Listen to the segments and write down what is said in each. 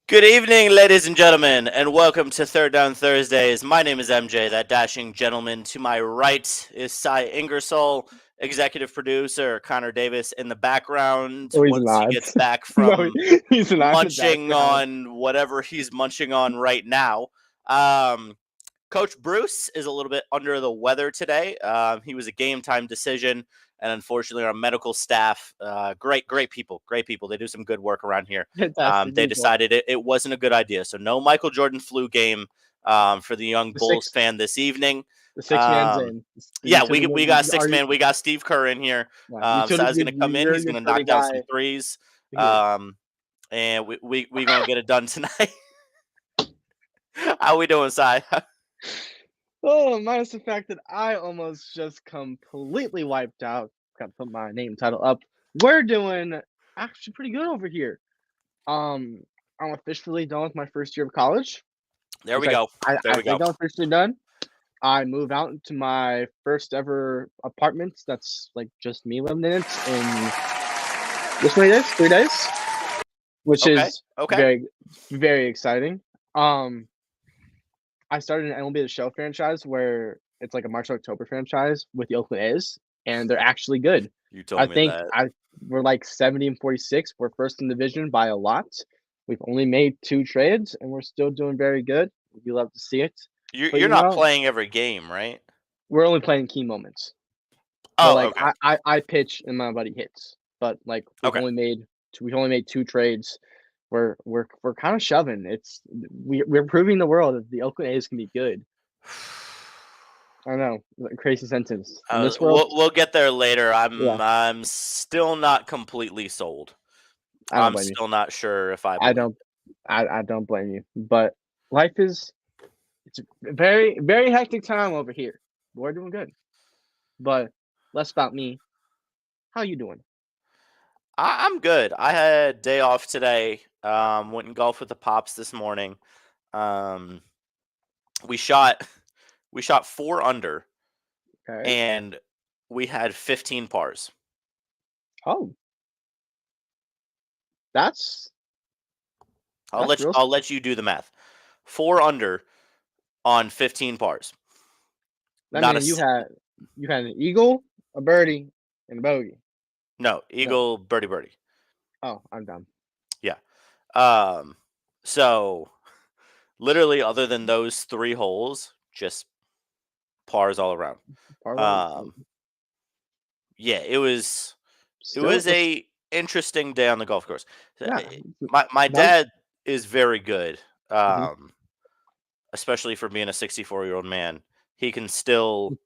Good evening, ladies and gentlemen, and welcome to Third Down Thursdays. My name is MJ, that dashing gentleman. To my right is Cy Ingersoll, executive producer, Connor Davis in the background. Oh, he's once not. he gets back No, from he's not munching on whatever he's munching on right now. Coach Bruce is a little bit under the weather today. He was a game time decision, and unfortunately, our medical staff, great people. They do some good work around here. They decided it wasn't a good idea. So no Michael Jordan flu game for the young Bulls fan this evening. The 6-man's in. Yeah, we got 6-man. We got Steve Kerr in here. So he's going to come in. He's going to knock down some threes. And we going to get it done tonight. How we doing, Cy? Oh, minus the fact that I almost just completely wiped out. Got to put my name title up. We're doing actually pretty good over here. I'm officially done with my first year of college. There we go. I'm officially done. I move out into my first ever apartment. That's like just me living in it in this many days, 3 days, which is very, very exciting. I started an MLB The Show franchise where it's like a March October franchise with the Oakland A's, and they're actually good. You told me that. We're like 70-46. We're first in division by a lot. We've only made 2 trades, and we're still doing very good. You love to see it. You're not playing every game, right? We're only playing key moments. Oh, like I pitch and my buddy hits, but like we've only made 2 trades. We're kind of shoving. We're proving the world that the Oakland A's can be good. I know, crazy sentence. In this world, we'll get there later. I'm still not completely sold. I'm still not sure if I don't blame you. But life it's a very, very hectic time over here. We're doing good. But less about me. How you doing? I'm good. I had a day off today. Went and golfed with the Pops this morning. We shot 4 under, and we had 15 pars. Oh, I'll let you do the math. 4 under on 15 pars. You had an eagle, a birdie, and a bogey. No, eagle, birdie. Oh, I'm done. Yeah. So literally, other than those 3 holes, just pars all around. Yeah, it was a interesting day on the golf course. Yeah. My dad is very good, especially for being a 64-year-old man. He can still,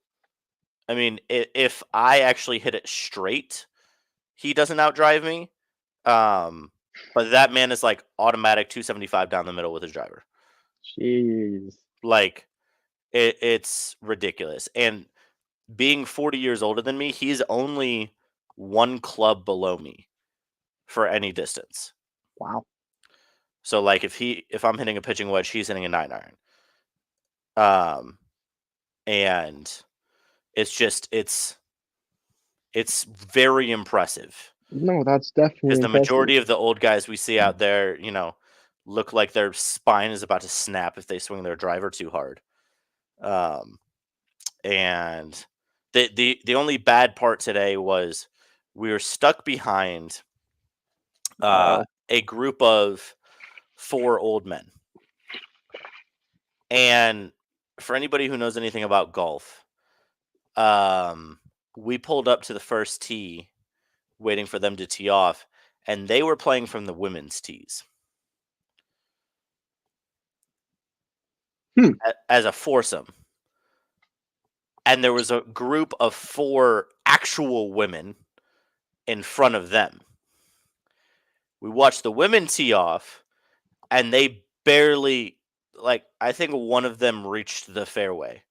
I mean, if I actually hit it straight, he doesn't outdrive me. But that man is like automatic 275 down the middle with his driver. Jeez. Like, it's ridiculous. And being 40 years older than me, he's only 1 club below me for any distance. Wow. So like if I'm hitting a pitching wedge, he's hitting a 9-iron. And it's very impressive No, that's definitely because the impressive. majority of the old guys we see out there, look like their spine is about to snap if they swing their driver too hard. And the only bad part today was we were stuck behind Oh, a group of 4 old men. And for anybody who knows anything about golf, we pulled up to the first tee waiting for them to tee off, and they were playing from the women's tees. Hmm. As a foursome. And there was a group of 4 actual women in front of them. We watched the women tee off, and they barely, I think one of them reached the fairway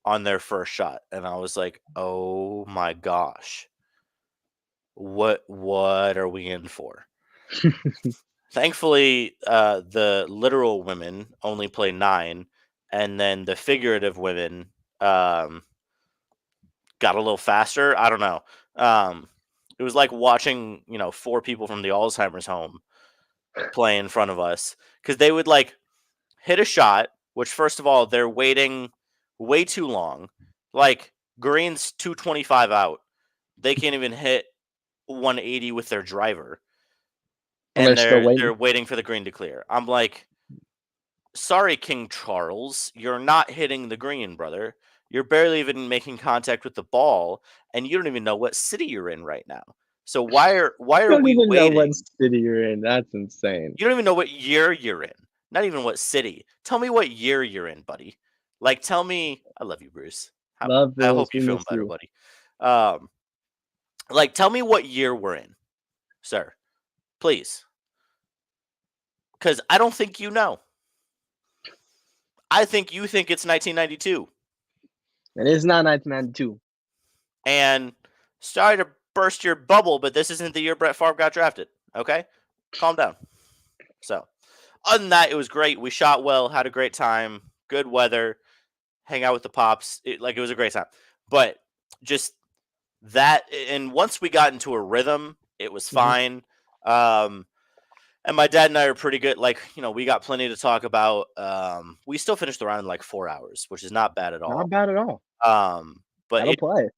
on their first shot. And I was like, oh my gosh. What are we in for? Thankfully, the literal women only play 9, and then the figurative women got a little faster. I don't know. It was like watching 4 people from the Alzheimer's home play in front of us because they would hit a shot, which first of all they're waiting way too long. Like green's 225 out, they can't even hit 180 with their driver. and And they're still they're waiting. waiting for the green to clear. I'm like, sorry, King Charles, you're not hitting the green, brother. You're barely even making contact with the ball, and you don't even know what city you're in right now. So why I are don't we even know what waiting? city you're in. That's insane. You don't even know what year you're in. Not even what city. Tell me what year you're in, buddy. Tell me. I love you, Bruce. Love I Bruce. hope We you're feeling miss better, you. buddy. Tell me what year we're in, sir. Please. Because I don't think you know. I think you think it's 1992. It is not 1992. And sorry to burst your bubble, but this isn't the year Brett Favre got drafted. Okay? Calm down. So, other than that, it was great. We shot well, had a great time, good weather, hang out with the pops. It was a great time. But just that, and once we got into a rhythm, it was fine. And my dad and I are pretty good. We got plenty to talk about. We still finished the round in 4 hours, which is not bad at Not all. bad at all. But That'll play.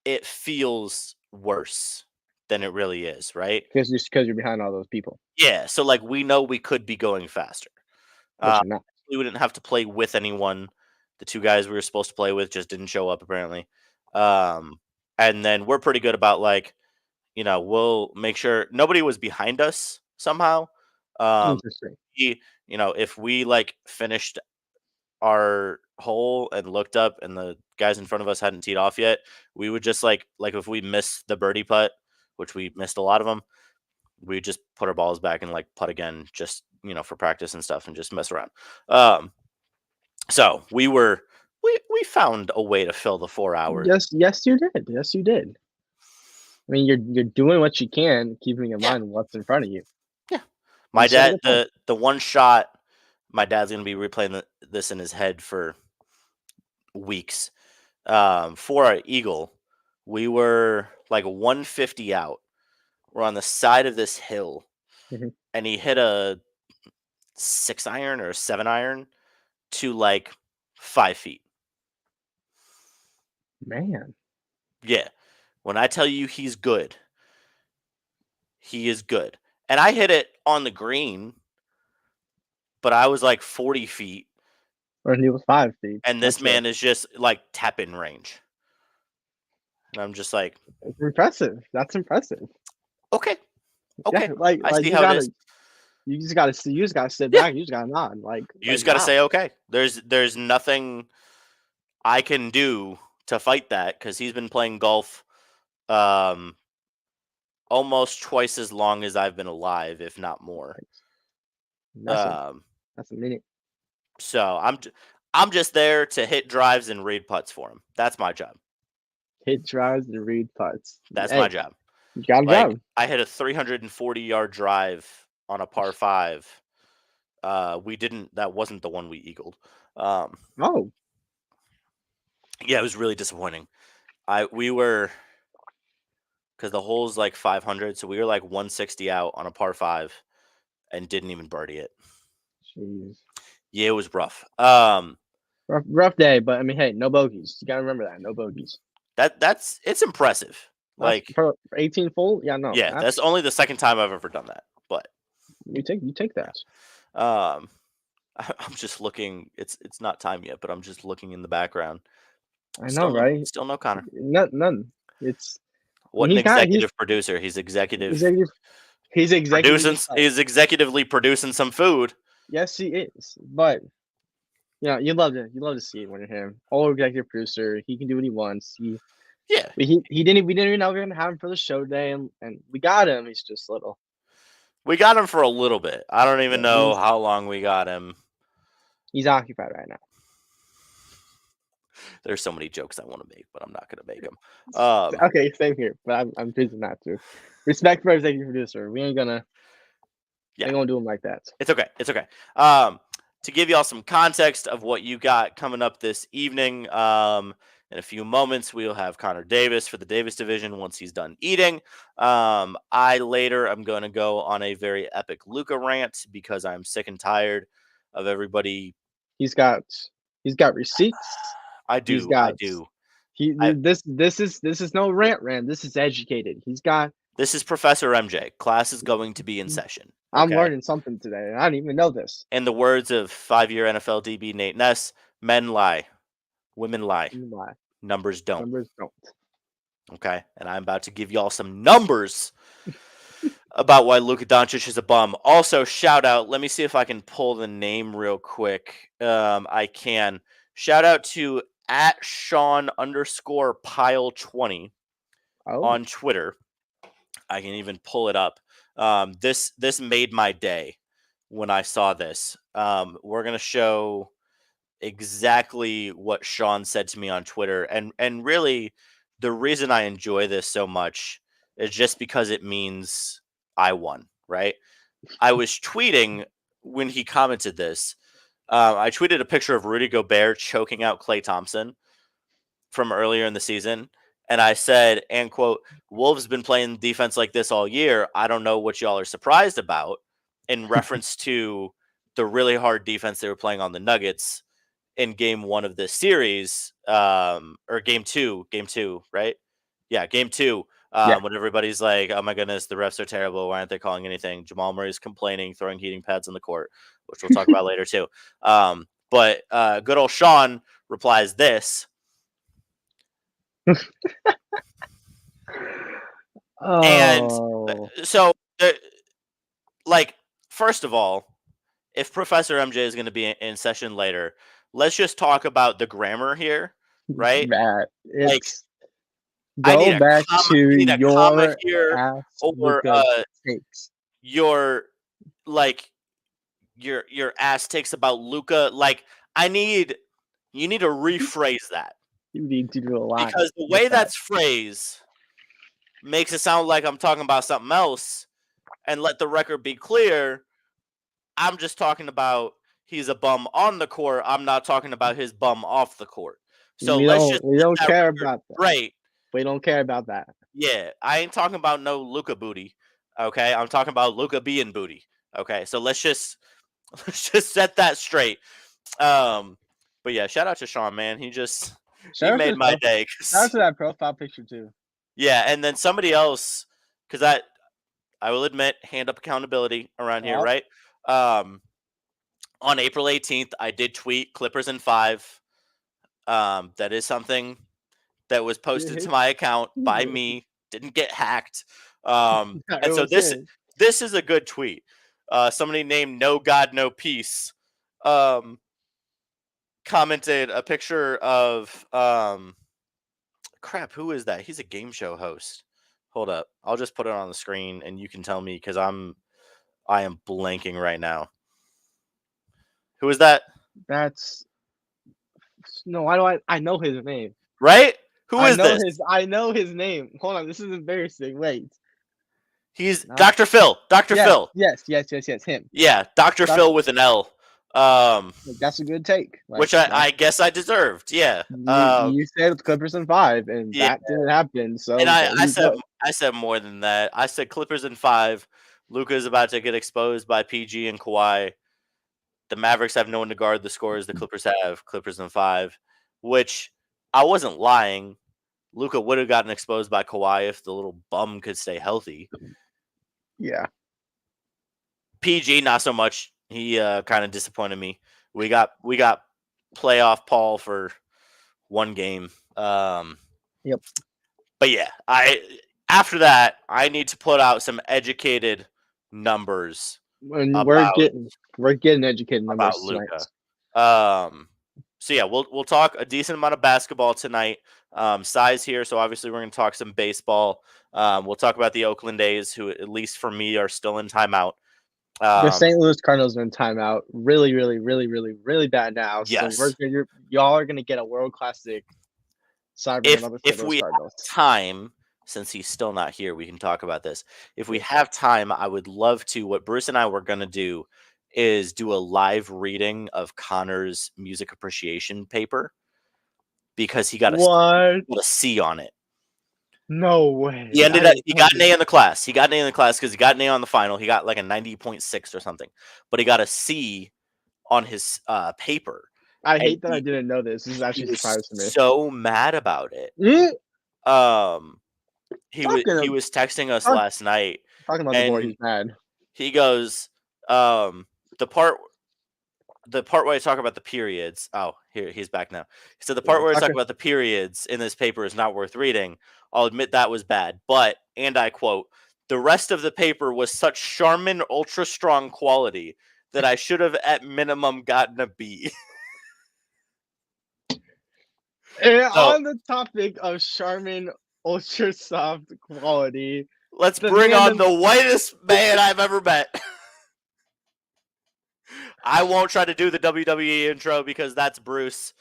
it feels worse than it really is, right? Because you're behind all those people, Yeah. So we know we could be going faster. which you're not. We wouldn't have to play with anyone. The 2 guys we were supposed to play with just didn't show up apparently. And then we're pretty good about we'll make sure nobody was behind us somehow. Interesting. If we finished our hole and looked up and the guys in front of us hadn't teed off yet, we would just if we missed the birdie putt, which we missed a lot of them, we just put our balls back and putt again, just for practice and stuff, and just mess around. So we found a way to fill the 4 hours. Yes, you did. Yes, you did. I mean, you're doing what you can, keeping in mind what's in front of you. Yeah. My You said dad, it the one shot, my dad's gonna be replaying this in his head for weeks. For our eagle, we were 150 out. We're on the side of this hill, Mhm. and he hit a 6-iron or a 7-iron to 5 feet. Man, Yeah. When I tell you he's good, he is good. And I hit it on the green, but I was 40 feet, or he was 5 feet. and this That's right. man is just tap in range. And I'm just like, It's impressive. That's impressive. okay, Yeah, I see you how it is. you just gotta see. You just gotta sit Yeah. back. You just gotta nod. You just got to say okay. There's nothing I can do to fight that because he's been playing golf almost twice as long as I've been alive, if not more. That's a meaning. So I'm just there to hit drives and read putts for him. That's my job. Hit drives and read putts. That's Hey, my job. you got a job. I hit a 340-yard drive on a par 5 we didn't. That wasn't the one we eagled. Oh, Yeah, it was really disappointing. We were because the hole's like 500, so we were like 160 out on a par 5 and didn't even birdie it. jeez. Yeah, it was rough. Rough day, but I mean, hey, no bogeys. You gotta remember that, no bogeys. It's impressive. That's Like, for 18 full, yeah, no. yeah, that's only the second time I've ever done that. But you take that. I'm just looking. It's not time yet, but I'm just looking in the background. I know, right? Still no Connor. None. It's What an executive producer. He's executive. He's Producing. He's executively producing some food. Yes, he is. But you love to see it when you're him. Whole executive producer. He can do what he wants. Yeah. We didn't even know we were gonna have him for the show today, and we got him. He's just little. We got him for a little bit. I don't even know how long we got him. He's occupied right now. There's so many jokes I want to make, but I'm not going to make them. Okay, same here, but I'm choosing not to. Respect for our executive producer. We ain't gonna do him like that. It's okay. It's okay. To give y'all some context of what you got coming up this evening, in a few moments, we'll have Connor Davis for the Davis division once he's done eating. I later am going to go on a very epic Luka rant because I'm sick and tired of everybody. He's got receipts. I do. This is no rant. This is educated. This is Professor MJ. Class is going to be in session. Okay? I'm learning something today, and I didn't even know this. In the words of 5-year NFL DB Nate Ness, men lie, women lie, numbers don't. Okay, and I'm about to give y'all some numbers about why Luka Doncic is a bum. Also, shout out. Let me see if I can pull the name real quick. I can. Shout out to @Sean_Pile20 on Twitter. I can even pull it up. This made my day when I saw this. We're gonna show exactly what Sean said to me on Twitter, and really the reason I enjoy this so much is just because it means I won. Right? I was tweeting when he commented this. I tweeted a picture of Rudy Gobert choking out Klay Thompson from earlier in the season. And I said, and quote, Wolves been playing defense like this all year. I don't know what y'all are surprised about, in reference to the really hard defense they were playing on the Nuggets in game 1 of this series, or game two, right? Yeah, game 2. When everybody's like, oh my goodness, the refs are terrible. Why aren't they calling anything? Jamal Murray's complaining, throwing heating pads on the court, which we'll talk about later too. But good old Sean replies this. And so, first of all, if Professor MJ is going to be in session later, let's just talk about the grammar here, right? I need back to your here, or your ass takes about Luka. Like, you need to rephrase that. You need to do a lot because the way that's phrased makes it sound like I'm talking about something else. And let the record be clear, I'm just talking about he's a bum on the court. I'm not talking about his bum off the court. So we don't care about that. Right. We don't care about that. Yeah, I ain't talking about no Luka booty. Okay, I'm talking about Luka being booty. Okay, so let's just set that straight. But yeah, shout out to Sean, man. He made my day. Shout out to that profile picture too. Yeah, and then somebody else, because I will admit, hand up accountability around here, right? On April 18th, I did tweet Clippers in 5. That is something that was posted to my account by me, didn't get hacked. And so this is a good tweet. Somebody named No God, No Peace commented a picture of crap, who is that? He's a game show host. Hold up. I'll just put it on the screen and you can tell me because I am blanking right now. Who is that? I know his name. Right? Who is this? I know his name. Hold on, this is embarrassing. Wait. He's No. Dr. Phil. Dr. Yes, Phil. yes, him. Yeah, Dr. Doc- Phil with an L. That's a good take. Which I guess I deserved. Yeah. You said Clippers in 5, and Yeah. that didn't happen. So And there you go. I said more than that. I said Clippers in 5. Luka's about to get exposed by PG and Kawhi. The Mavericks have no one to guard the scores the Clippers have. Clippers in 5, which I wasn't lying. Luka would have gotten exposed by Kawhi if the little bum could stay healthy. Yeah. PG not so much. He kind of disappointed me. We got playoff Paul for one game. Yep. But yeah, after that I need to put out some educated numbers. And we're getting educated numbers about Luka. So yeah, we'll talk a decent amount of basketball tonight. Size here, so obviously we're going to talk some baseball. We'll talk about the Oakland A's, who at least for me are still in timeout. The St. Louis Cardinals are in timeout. Really, really, really, really, really bad now. Yes. So y'all are going to get a world classic. If we have time, since he's still not here, we can talk about this. If we have time, I would love to. What Bruce and I were going to do is do a live reading of Connor's music appreciation paper because he got a C on it. No way. He got an A in the class. He got an A in the class because he got an A on the final. He got like a 90.6 or something, but he got a C on his paper. I hate that I didn't know this. This is actually surprising to me. So mad about it. He was texting us last night. Talking about the board, he's mad. He goes, the part where I talk about the periods. Oh, here he's back now. He said the part where I talk about the periods in this paper is not worth reading. I'll admit that was bad, but, and I quote, the rest of the paper was such Charmin ultra strong quality that I should have at minimum gotten a B. And on the topic of Charmin ultra soft quality, let's bring on the whitest man I've ever met. I won't try to do the WWE intro because that's Bruce,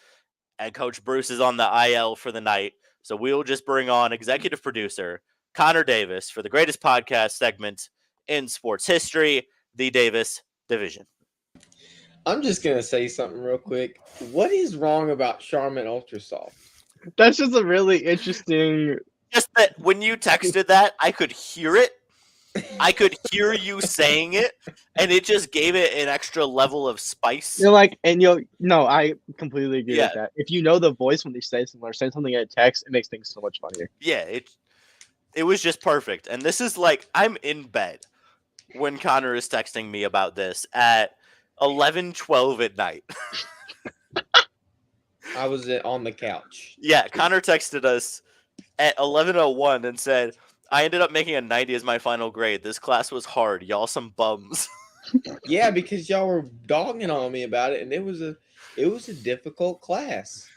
and Coach Bruce is on the IL for the night. So we'll just bring on executive producer Connor Davis for the greatest podcast segment in sports history, the Davis Division. I'm just going to say something real quick. What is wrong about Charmin Ultra Soft? That's just a really interesting... Just that when you texted that, I could hear it. I could hear you saying it, and it just gave it an extra level of spice. You're like, no, I completely agree with that. If you know the voice when they say something or say something in a text, it makes things so much funnier. Yeah, it was just perfect. And this is like, I'm in bed when Connor is texting me about this at 11:12 at night. I was on the couch. Yeah, Connor texted us at 11:01 and said, I ended up making a 90 as my final grade. This class was hard. Y'all some bums. Yeah, because y'all were dogging on me about it, and it was a difficult class.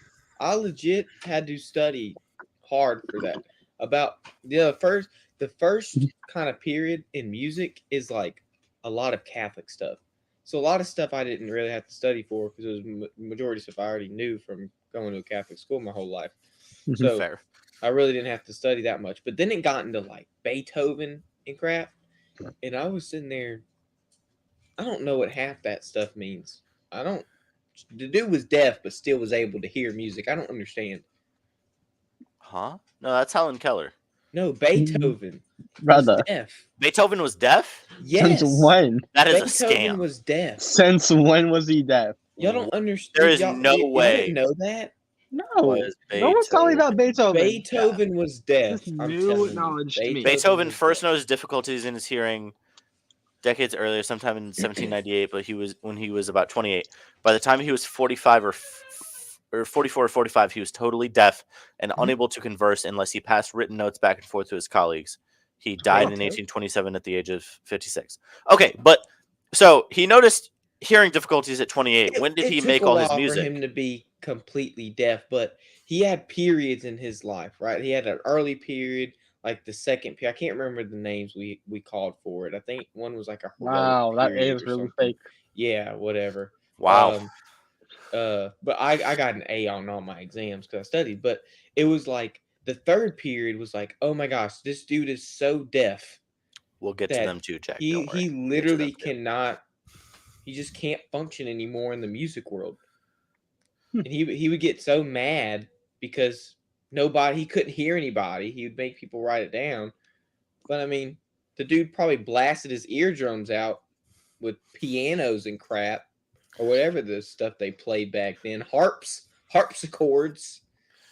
I legit had to study hard for that. About the first kind of period in music is like a lot of Catholic stuff. So a lot of stuff I didn't really have to study for because it was majority stuff I already knew from going to a Catholic school my whole life. So fair. I really didn't have to study that much. But then it got into like Beethoven and crap. And I was sitting there. I don't know what half that stuff means. The dude was deaf, but still was able to hear music. I don't understand. Huh? No, that's Helen Keller. No, Beethoven. Brother. Was deaf. Beethoven was deaf? Yes. Since when? That is Beethoven a scam. Was deaf. Since when was he deaf? Y'all don't understand. There is no way. Y'all didn't know that? No. No one's telling me about Beethoven. Beethoven was deaf. This I'm new telling you. knowledge to me. Beethoven first noticed difficulties in his hearing decades earlier, sometime in 1798, but when he was about 28. By the time he was 45 or 44 or 45, he was totally deaf and unable to converse unless he passed written notes back and forth to his colleagues. He died in 1827 at the age of 56. Okay, but so he noticed hearing difficulties at 28. When did he make all his music? For him to be completely deaf, but he had periods in his life, right? He had an early period, like the second period. I can't remember the names we called for it. I think one was like a wow, that A is really fake. Yeah, whatever. Wow. But I got an A on all my exams because I studied. But it was like the third period was like, oh my gosh, this dude is so deaf We'll get to Dad, them too, Jack. he Don't worry. he We'll get to literally them too. cannot. He just can't function anymore in the music world. Hmm. And he would get so mad because he couldn't hear anybody. He would make people write it down. But I mean, the dude probably blasted his eardrums out with pianos and crap, or whatever the stuff they played back then. Harpsichords.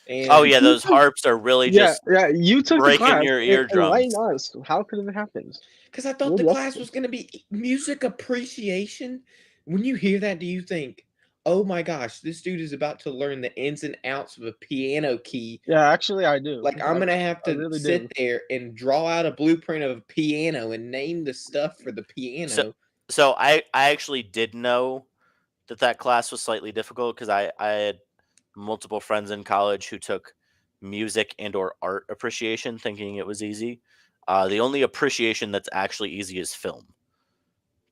And Oh yeah, those harps are really just yeah. You took the breaking class your and eardrums. enlighten us. How could it happen? because I thought What the else class did- was going to be music appreciation. When you hear that, do you think, oh my gosh, this dude is about to learn the ins and outs of a piano key? Yeah, actually, I do. Like, I'm going to have I to really sit do. there and draw out a blueprint of a piano and name the stuff for the piano. So I actually did know that class was slightly difficult because I had multiple friends in college who took music and or art appreciation thinking it was easy. The only appreciation that's actually easy is film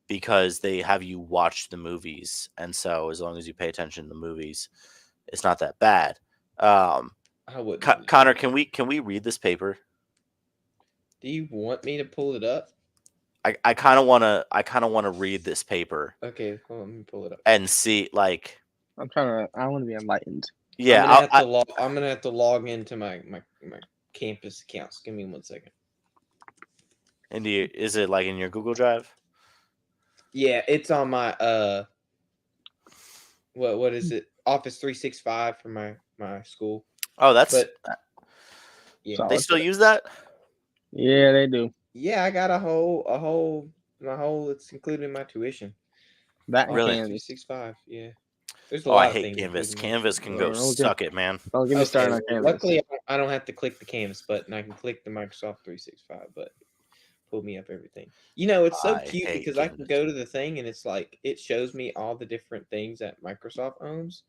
because they have you watch the movies, and so as long as you pay attention to the movies, it's not that bad. I wouldn't. Connor, can we read this paper? Do you want me to pull it up? I kind of want to read this paper Okay, hold on, let me pull it up. and see like I want to be enlightened. yeah. I'm gonna have to log into my campus accounts. Give me 1 second. Is it like in your Google Drive? Yeah, it's on my what is it? Office 365 for my school. Oh, that's But yeah, So- they still use that. Yeah, they do. yeah, I got a whole it's included in my tuition. That and Really? Canvas. 365, yeah. There's a Oh, lot I of hate things Canvas. included in my Canvas tuition. can go Oh, okay. suck it, man. Don't get me started on Okay, Canvas. luckily I don't have to click the Canvas button. I can click the Microsoft 365, but pull me up everything. You know, it's so I cute hate because I can Canvas. go to the thing and it's like it shows me all the different things that Microsoft owns.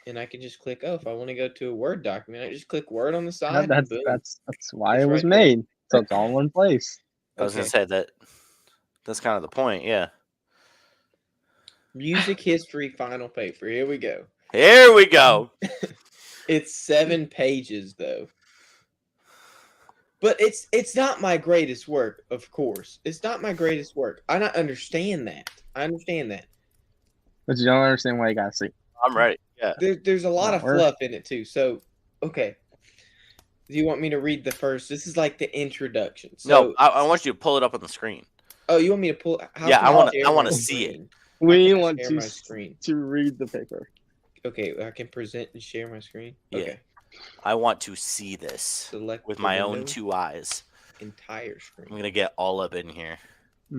And I can just click, if I want to go to a Word document, I just click Word on the side. That's and boom. that's why It's it was right there. made. So it's all in one place. I was gonna Okay. say that's kind of the point. Yeah. Music history final paper. Here we go. Here we go. It's 7 pages though. But it's not my greatest work, of course. It's not my greatest work. I don't understand that. I understand that. But you don't understand why you gotta see. I'm ready. Yeah. There's a lot Not of worth- fluff in it too. So, okay. Do you want me to read the first? This is like the introduction. So, No, I want you to pull it up on the screen. oh, you want me to pull? How Yeah, can I wanna- share I wanna my see it. screen? We How can I want share to my screen. to read the paper. Okay, I can present and share my screen. Yeah. Okay, I want to see this select with the my own window, 2 eyes. entire I'm screen. gonna get all up in here.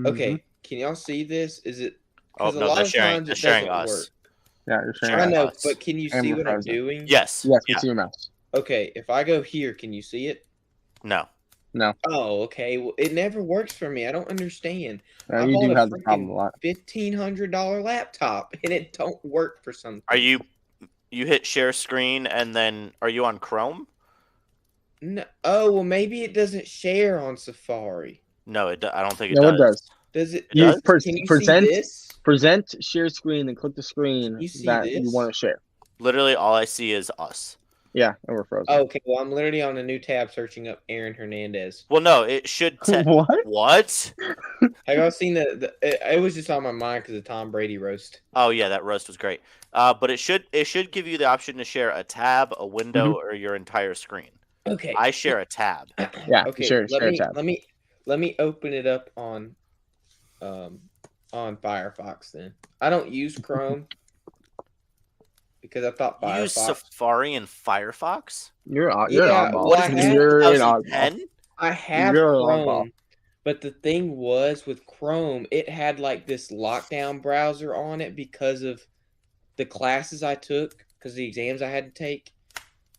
Okay, Mhm. can y'all see this? Is it? Oh 'Cause a no, lot they're of sharing. times They're it sharing doesn't us. work. Yeah, you're Sure. sharing. I Sharing know, us. but can you And see we're what I'm frozen. doing? Yes. Yes, we Yeah. see your mouse. Okay, if I go here, can you see it? No. Oh, okay. Well, it never works for me. I don't understand. Yeah, I you bought do a have the problem freaking a lot. $1,500 laptop, and it don't work for some. Are you hit share screen and then are you on Chrome? No. Oh, well, maybe it doesn't share on Safari. No, I don't think it No, does. it does. Does it? It does? Can you present see this? present share screen and click the screen You see that you this? want to share. Literally, all I see is us. Yeah, and we're frozen. Okay, well, I'm literally on a new tab searching up Aaron Hernandez. Well, no, it should. What? What? Have y'all seen it was just on my mind because of Tom Brady roast. Oh yeah, that roast was great. But it should give you the option to share a tab, a window, or your entire screen. Okay. I share a tab. Yeah, Okay. share let me tab. let me open it up on Firefox then. I don't use Chrome because I thought You use Firefox. Safari and Firefox. You're an Yeah, oddball. well, I had You're an 2010? oddball. I have You're a Chrome, oddball. but the thing was with Chrome, it had like this lockdown browser on it because of the classes I took, because the exams I had to take.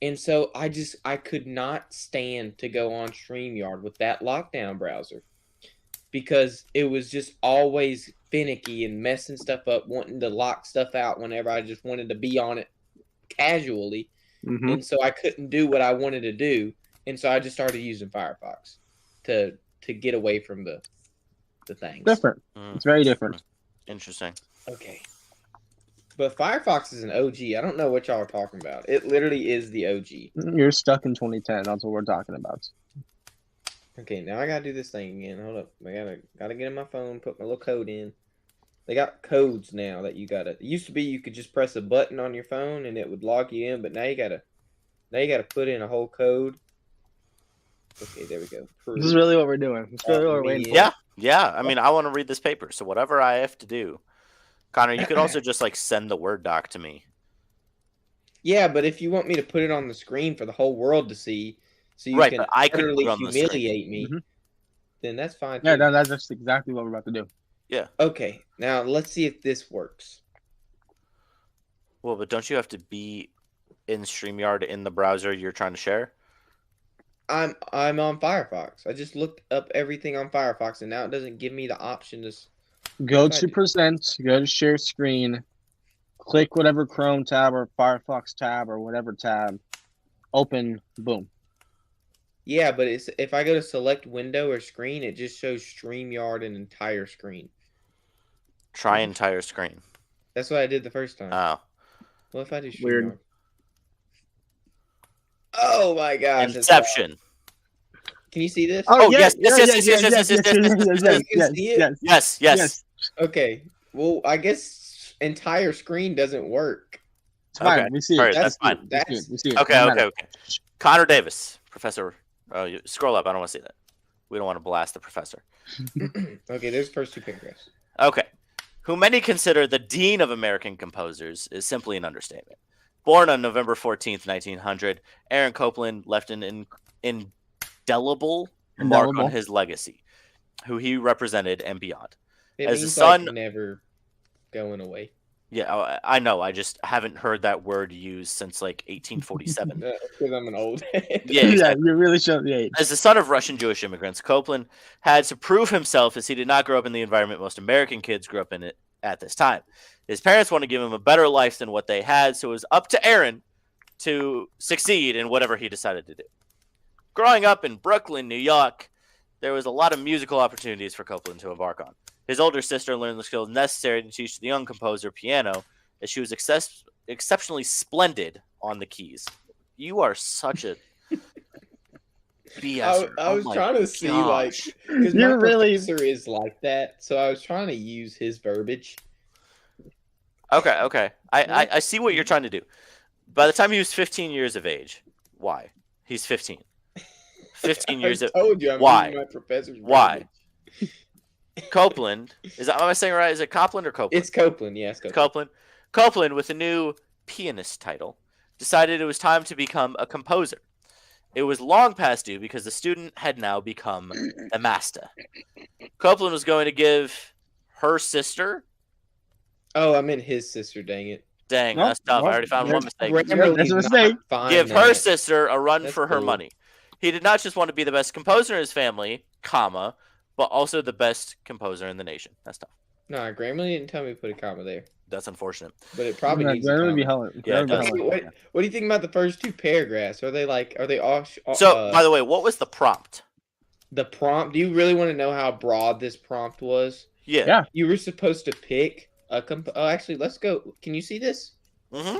And so I could not stand to go on StreamYard with that lockdown browser because it was just always finicky and messing stuff up, wanting to lock stuff out whenever I just wanted to be on it casually. Mhm. And so I couldn't do what I wanted to do. And so I just started using Firefox to get away from the things. Different. Mm, It's very different. interesting. Okay. But Firefox is an OG. I don't know what y'all are talking about. It literally is the OG. You're stuck in 2010. That's what we're talking about. Okay, now I gotta do this thing again. Hold up. I gotta get in my phone, put my little code in. They got codes now that you gotta. It used to be you could just press a button on your phone and it would log you in, but now you gotta put in a whole code. Okay, there we go. This is really what we're doing. This is really what we're waiting for. Yeah. I mean, I want to read this paper, so whatever I have to do. Connor, you could also just like send the Word doc to me. Yeah, but if you want me to put it on the screen for the whole world to see, so you Right, can but I could utterly put it on the screen. humiliate me, Mhm. then that's fine. Yeah, too. that's just exactly what we're about to do. Okay, now let's see if this works. Well, but don't you have to be in StreamYard in the browser you're trying to share? I'm on Firefox. I just looked up everything on Firefox, and now it doesn't give me the option to. Go Yes, I to do. present, go to share screen, click whatever Chrome tab or Firefox tab or whatever tab, open, boom. Yeah, but it's if I go to select window or screen, it just shows StreamYard and entire screen. Try entire screen. That's what I did the first time. Oh. What if I do StreamYard? Weird. Oh my gosh! that's Inception. wild. Can you see this? Oh, yes. Yes. Okay. Well, I guess entire screen doesn't work. It's fine. Okay. We see All it. right, that's fine. We see it. Okay. Doesn't matter. Connor Davis, professor. Oh, you scroll up. I don't want to see that. We don't want to blast the professor. Okay, there's the first two paragraphs. Okay. Who many consider the dean of American composers is simply an understatement. Born on November 14th, 1900, Aaron Copland left an indelible mark on his legacy, who he represented and beyond. It As a means son- like never going away. Yeah, I know. I just haven't heard that word used since like 1847. Because I'm an old head. Yeah, Yeah, exactly. you really showed the age. As the son of Russian Jewish immigrants, Copland had to prove himself as he did not grow up in the environment most American kids grew up in it at this time. His parents wanted to give him a better life than what they had, so it was up to Aaron to succeed in whatever he decided to do. Growing up in Brooklyn, New York, there was a lot of musical opportunities for Copland to embark on. His older sister learned the skills necessary to teach the young composer piano, as she was exceptionally splendid on the keys. You are such a BS. I was trying to see like because my You're really- professor is like that, so I was trying to use his verbiage. Okay. I see what you're trying to do. By the time he was 15 years of age, why? He's 15. 15 years I of told you I'm why? using my professor's Why? verbiage. Copland. Am I saying right? Is it Copland or Copeland? It's Copeland, yes, Copeland. Copeland, with a new pianist title, decided it was time to become a composer. It was long past due because the student had now become a master. Copeland was going to give her sister. Oh, I meant his sister. Dang it. Dang, Nope, that's tough. I nope, already found yeah, one mistake. Grammarly's that's a not mistake. fine Give now. her sister a run That's for her cool. money. He did not just want to be the best composer in his family, comma, but also the best composer in the nation. That's tough. No, Grammarly didn't tell me to put a comma there, That's unfortunate. but it probably needs a That would comma. be hell. Yeah, it that would does. be Okay, hell. what do you think about the first two paragraphs? Are they all? So, by the way, what was the prompt? The prompt. Do you really want to know how broad this prompt was? Yeah. You were supposed to pick a Oh, actually, let's go. Can you see this? Mm-hmm.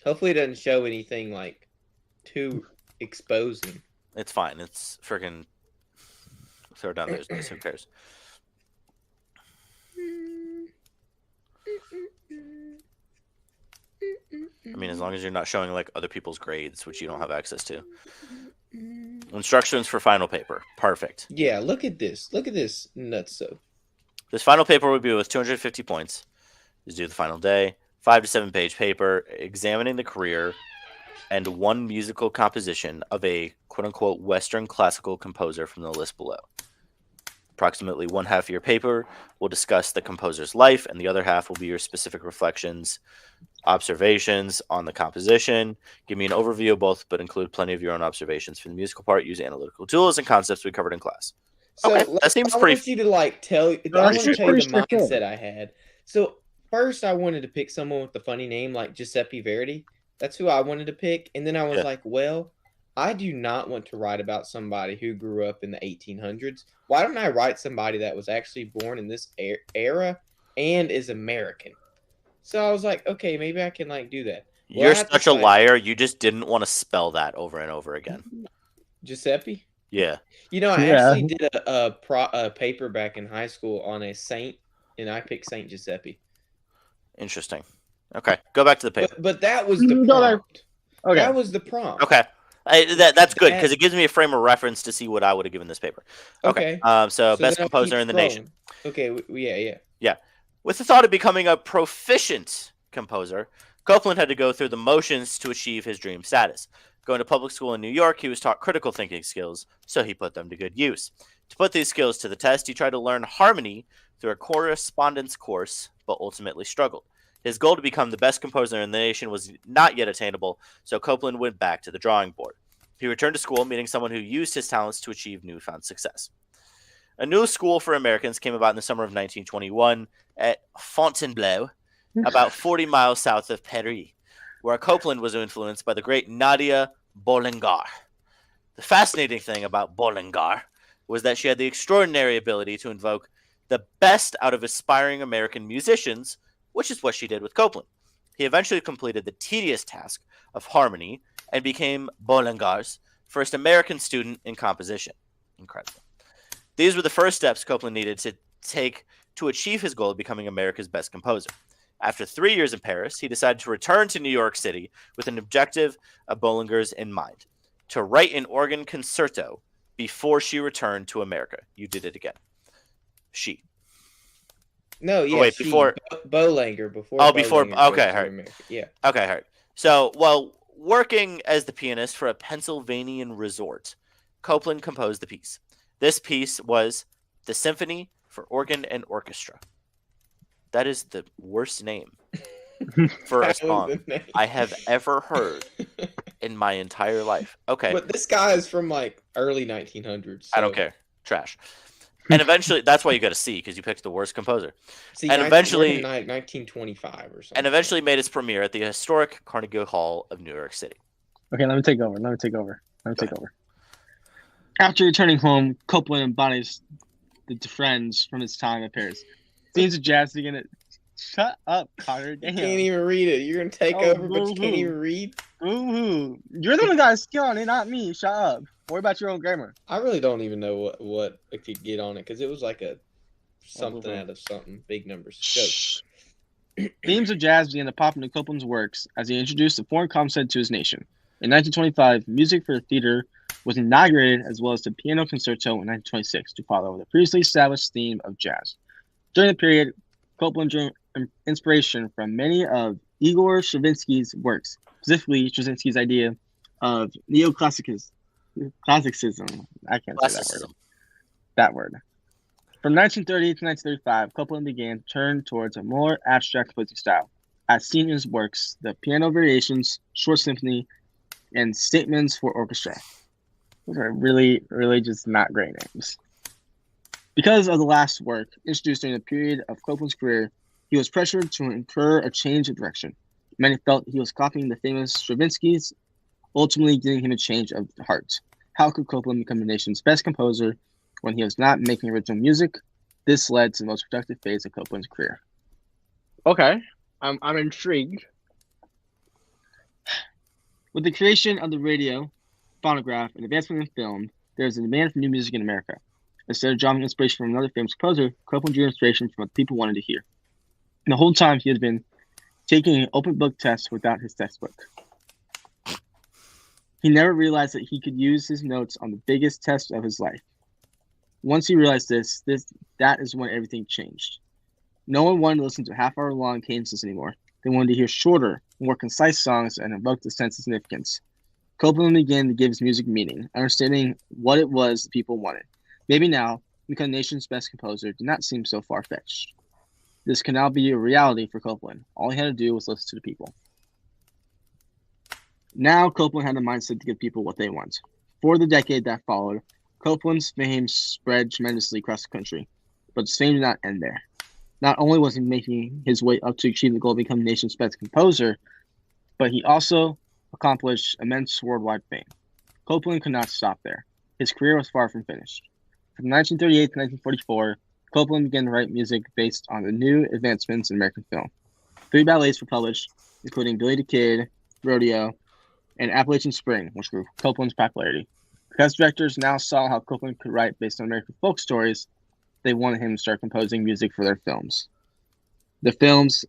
Hopefully, it doesn't show anything like too exposing. It's fine. It's freaking. Throw it down there. Who cares? I mean, as long as you're not showing like other people's grades, which you don't have access to. Instructions for final paper. Perfect. Yeah, look at this. Look at this nutso. This final paper would be with 250 points. Is due the final day. 5 to 7 page paper examining the career and one musical composition of a quote-unquote Western classical composer from the list below. Approximately one half of your paper will discuss the composer's life, and the other half will be your specific reflections, observations on the composition. Give me an overview of both, but include plenty of your own observations. For the musical part, use analytical tools and concepts we covered in class. So Okay, that seems I pretty- want you to like tell. I No, want it's to just tell you pretty the straightforward. mindset I had. So first, I wanted to pick someone with a funny name like Giuseppe Verdi. That's who I wanted to pick, and then I was Yeah. like, well, I do not want to write about somebody who grew up in the 1800s. Why don't I write somebody that was actually born in this era and is American? So I was like, okay, maybe I can like do that. Well, I You're have to such a say- liar. You just didn't want to spell that over and over again. Giuseppe. Yeah. You know, I Yeah. actually did a paper back in high school on a saint, and I picked Saint Giuseppe. Interesting. Okay, go back to the paper. But that was the Go back. prompt. Okay. That was the prompt. Okay. That's good because it gives me a frame of reference to see what I would have given this paper. Okay. So best then I'll composer keep in the nation. Okay. Yeah. Yeah. With the thought of becoming a proficient composer, Copeland had to go through the motions to achieve his dream status. Going to public school in New York, he was taught critical thinking skills, so he put them to good use. To put these skills to the test, he tried to learn harmony through a correspondence course, but ultimately struggled. His goal to become the best composer in the nation was not yet attainable, so Copeland went back to the drawing board. He returned to school, meeting someone who used his talents to achieve newfound success. A new school for Americans came about in the summer of 1921 at Fontainebleau, about 40 miles south of Paris, where Copeland was influenced by the great Nadia Boulanger. The fascinating thing about Boulanger was that she had the extraordinary ability to invoke the best out of aspiring American musicians, which is what she did with Copeland. He eventually completed the tedious task of harmony and became Boulanger's first American student in composition. Incredible. These were the first steps Copeland needed to take to achieve his goal of becoming America's best composer. After 3 years in Paris, he decided to return to New York City with an objective of Boulanger's in mind, to write an organ concerto before she returned to America. You did it again. She. No, yeah. wait, before Boulanger. Before. Oh, before. Boulanger Okay, goes to heard. America. Yeah. Okay, heard. So, while working as the pianist for a Pennsylvanian resort, Copeland composed the piece. This piece was the Symphony for Organ and Orchestra. That is the worst name for a That was song the name. I have ever heard in my entire life. Okay, But this guy is from like early 1900s. I don't so- care. Trash. And eventually, that's why you got a C, because you picked the worst composer. See, And eventually- 1925 or something. And eventually made its premiere at the historic Carnegie Hall of New York City. Okay, let me take over. After returning home, Copeland embodies the friends from his time in Paris. Themes of jazz begin to shut up, Connor. You Damn. can't even read it. You're gonna take Oh, over, but you can't boo-hoo. even read. Ooh, you're the one that got a skill on it, not me. Shut up. Worry about your own grammar. I really don't even know what it could get on it because it was like a something boo-hoo. out of something. Big numbers. Go. Shh. Themes of jazz began to pop into Copeland's works as he introduced the foreign concept to his nation. In 1925, music for the theater was inaugurated, as well as the piano concerto in 1926 to follow the previously established theme of jazz. During the period, Copeland drew inspiration from many of Igor Stravinsky's works, specifically Stravinsky's idea of neoclassicism. I can't say that word. Classicism. That word. From 1930 to 1935, Copeland began to turn towards a more abstract composing style, as seen in his works, the Piano Variations, Short Symphony, and Statements for Orchestra. Those are really, really just not great names. Because of the last work, introduced during the period of Copeland's career, he was pressured to incur a change of direction. Many felt he was copying the famous Stravinsky's, ultimately giving him a change of heart. How could Copeland become the nation's best composer when he was not making original music? This led to the most productive phase of Copeland's career. Okay, I'm intrigued. With the creation of the radio, phonograph, and advancement in film, there is a demand for new music in America. Instead of drawing inspiration from another famous composer, Copeland drew inspiration from what people wanted to hear. And the whole time he had been taking an open book test without his textbook. He never realized that he could use his notes on the biggest test of his life. Once he realized that is when everything changed. No one wanted to listen to half-hour-long cadences anymore. They wanted to hear shorter, more concise songs and evoke the sense of significance. Copeland began to give his music meaning, understanding what it was the people wanted. Maybe now, becoming the nation's best composer did not seem so far-fetched. This can now be a reality for Copeland. All he had to do was listen to the people. Now, Copeland had the mindset to give people what they want. For the decade that followed, Copeland's fame spread tremendously across the country, but his fame did not end there. Not only was he making his way up to achieve the goal of becoming the nation's best composer, but he also accomplished immense worldwide fame. Copeland could not stop there. His career was far from finished. From 1938 to 1944, Copeland began to write music based on the new advancements in American film. 3 ballets were published, including Billy the Kid, Rodeo, and Appalachian Spring, which grew Copeland's popularity. Because directors now saw how Copeland could write based on American folk stories, they wanted him to start composing music for their films. The films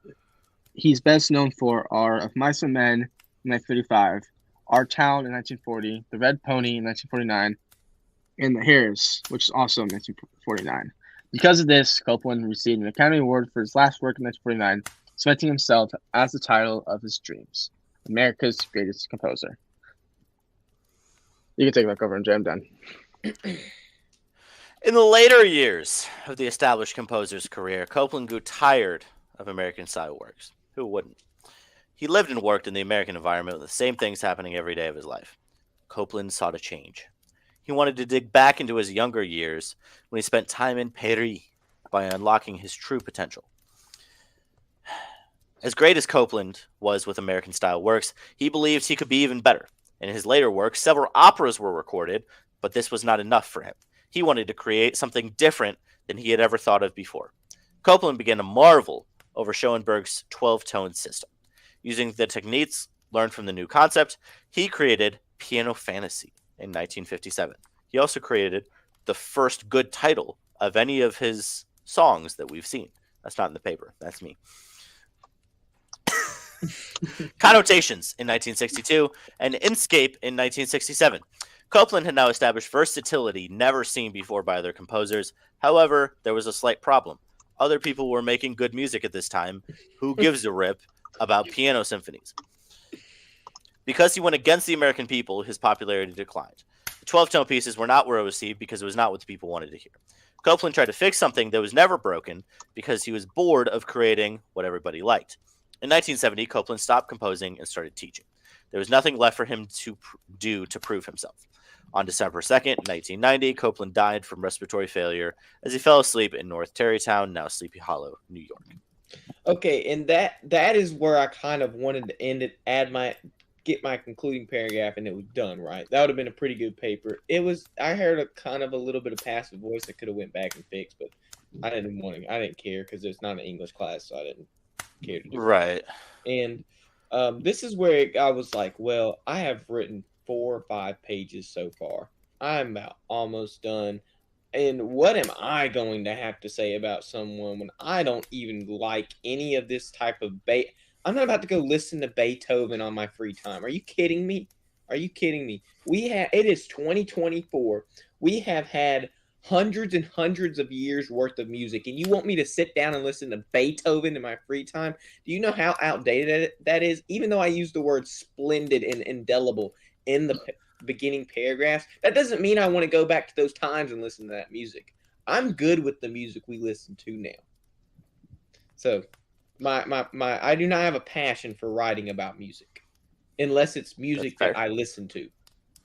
he's best known for are Of Mice and Men in 1935, Our Town in 1940, The Red Pony in 1949, and The Harris, which is also in 1949. Because of this, Copeland received an Academy Award for his last work in 1949, cementing himself as the title of his dreams, America's greatest composer. You can take that over and jam done. In the later years of the established composer's career, Copeland grew tired of American-style works. Who wouldn't? He lived and worked in the American environment with the same things happening every day of his life. Copeland sought a change. He wanted to dig back into his younger years when he spent time in Paris by unlocking his true potential. As great as Copeland was with American-style works, he believed he could be even better. In his later works, several operas were recorded, but this was not enough for him. He wanted to create something different than he had ever thought of before. Copeland began to marvel over Schoenberg's 12-tone system. Using the techniques learned from the new concept, he created Piano Fantasy in 1957. He also created the first good title of any of his songs that we've seen. That's not in the paper. That's me. Connotations in 1962 and Inscape in 1967. Copeland had now established versatility never seen before by other composers. However, there was a slight problem. Other people were making good music at this time. Who gives a rip about piano symphonies? Because he went against the American people, his popularity declined. The 12-tone pieces were not well received because it was not what the people wanted to hear. Copeland tried to fix something that was never broken because he was bored of creating what everybody liked. In 1970, Copeland stopped composing and started teaching. There was nothing left for him to do to prove himself. On December 2nd, 1990, Copeland died from respiratory failure as he fell asleep in North Tarrytown, now Sleepy Hollow, New York. Okay, and that is where I kind of wanted to end it, get my concluding paragraph, and it was done, right? That would have been a pretty good paper. I heard a little bit of passive voice I could have went back and fixed, but I didn't care because it's not an English class, so I didn't care to do it. Right. And this is where I was like, well, I have written 4 or 5 pages so far. I'm about almost done. And what am I going to have to say about someone when I don't even like any of this type of I'm not about to go listen to Beethoven on my free time. Are you kidding me? It is 2024. We have had hundreds and hundreds of years worth of music, and you want me to sit down and listen to Beethoven in my free time? Do you know how outdated that is? Even though I use the word splendid and indelible in the beginning paragraphs, that doesn't mean I want to go back to those times and listen to that music. I'm good with the music we listen to now. So I do not have a passion for writing about music unless it's music that I listen to.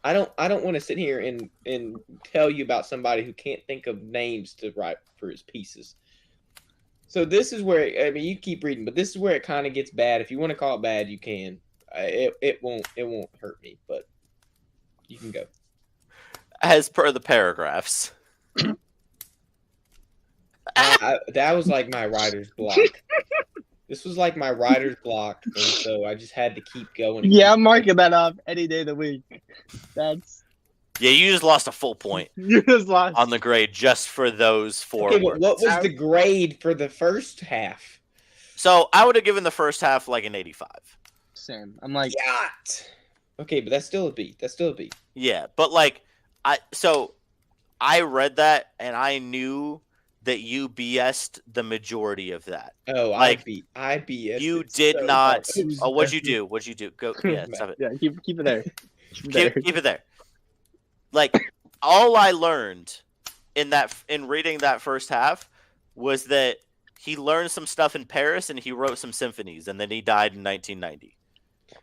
I don't want to sit here and tell you about somebody who can't think of names to write for his pieces. So this is where, I mean, you keep reading, but this is where it kind of gets bad. If you want to call it bad, you can. It won't hurt me, but you can go. As per the paragraphs. That was like my writer's block. This was like my writer's block, and so I just had to keep going. Yeah, I'm marking that up any day of the week. Yeah, you just lost a full point. You just lost on the grade just for those 4 words. What was the grade for the first half? So I would have given the first half like an 85. Same. I'm like, yacht. Okay, but that's still a B. Yeah, but like I read that and I knew that you BS'd the majority of that. Oh, like, I BS'd. You did so not. Oh, what'd you do? Go. Yeah, stop it. Yeah, keep it there. Keep it there. Like, all I learned in reading that first half was that he learned some stuff in Paris and he wrote some symphonies, and then he died in 1990.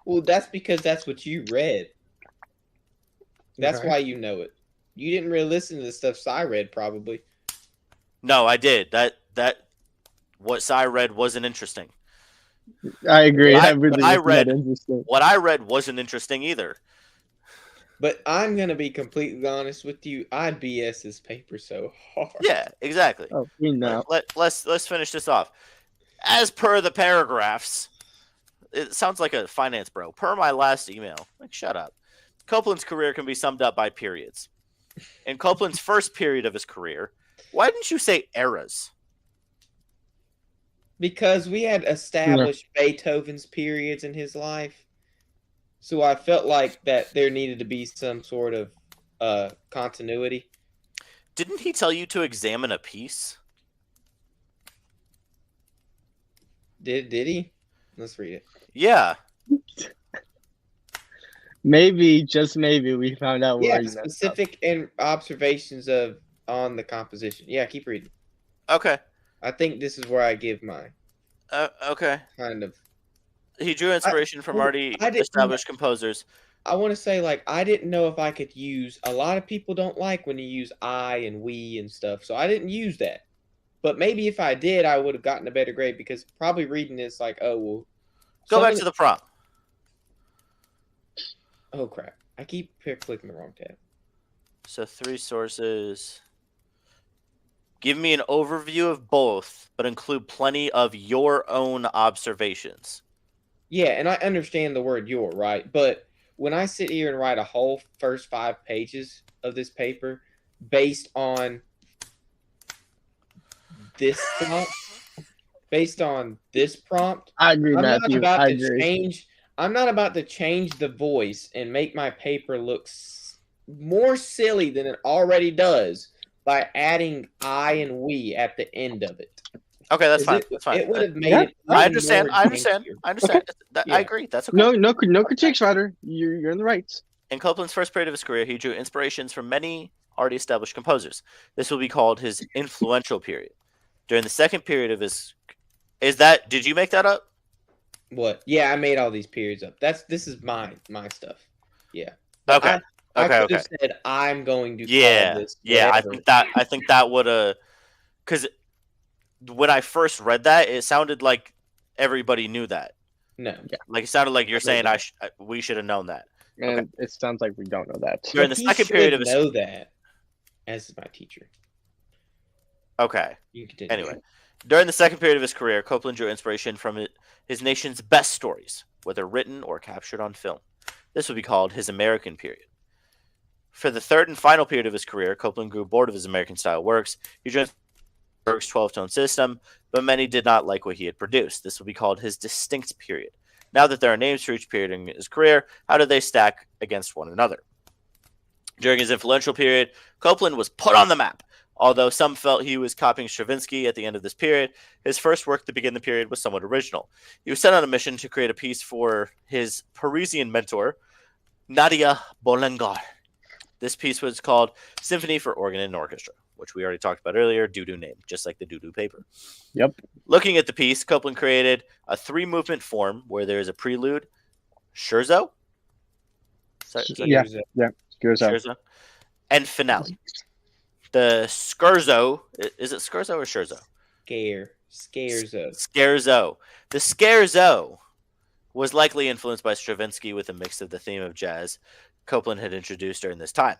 Well, that's because that's what you read. That's why you know it. You didn't really listen to the stuff I read, probably. No, I did. That what Cy read wasn't interesting. I agree. What I read wasn't interesting either. But I'm gonna be completely honest with you. I BS this paper so hard. Yeah, exactly. Oh, we know. Let's finish this off. As per the paragraphs, it sounds like a finance bro. Per my last email, like shut up. Copeland's career can be summed up by periods. In Copeland's first period of his career, why didn't you say eras? Because we had established Beethoven's periods in his life. So I felt like that there needed to be some sort of continuity. Didn't he tell you to examine a piece? Did he? Let's read it. Yeah. Maybe, just maybe, we found out Yeah, where you messed up. specific and observations on the composition. Yeah, keep reading. Okay. I think this is where I give mine. Okay. Kind of. He drew inspiration from already I didn't- established composers. I want to say, like, I didn't know if I could use. A lot of people don't like when you use I and we and stuff, so I didn't use that. But maybe if I did, I would have gotten a better grade because probably reading this, like, oh well. Go back to the prompt. Oh crap! I keep clicking the wrong tab. So 3 sources. Give me an overview of both, but include plenty of your own observations. Yeah, and I understand the word "your," right? But when I sit here and write a whole first 5 pages of this paper based on this prompt, I agree, I'm not Matthew. about I to agree. change. I'm not about to change the voice and make my paper look more silly than it already does by adding I and we at the end of it. Okay, that's 'Cause fine. That's fine. It would have made Yeah, it. I even understand. more I understand. gangster. I understand. I Yeah. agree. That's okay. No critiques, Ryder. You're in the right. In Copeland's first period of his career, he drew inspirations from many already established composers. This will be called his influential period. During the second period of his, did you make that up? What? Yeah, I made all these periods up. This is my stuff. Yeah. Okay. I Okay. could have said I'm going to Yeah. call this Yeah. whatever. I think that would have, because when I first read that, it sounded like everybody knew that. No. Like it sounded like you're saying Everybody. we should have known that. And it sounds like we don't know that. During the But he second period of should his, know that as my teacher. okay. You can continue. Anyway, during the second period of his career, Copeland drew inspiration from his nation's best stories, whether written or captured on film. This would be called his American period. For the third and final period of his career, Copeland grew bored of his American-style works. He drew Berg's 12-tone system, but many did not like what he had produced. This would be called his distinct period. Now that there are names for each period in his career, how do they stack against one another? During his influential period, Copeland was put on the map. Although some felt he was copying Stravinsky at the end of this period, his first work to begin the period was somewhat original. He was sent on a mission to create a piece for his Parisian mentor, Nadia Boulanger. This piece was called Symphony for Organ and Orchestra, which we already talked about earlier, doo-doo name, just like the doo-doo paper. Yep. Looking at the piece, Copeland created a 3-movement form where there is a prelude, scherzo, Yeah. Scherzo. scherzo, and finale. The scherzo, is it scherzo or scherzo? Scherzo. Scherzo. The scherzo was likely influenced by Stravinsky with a mix of the theme of jazz Copeland had introduced during this time.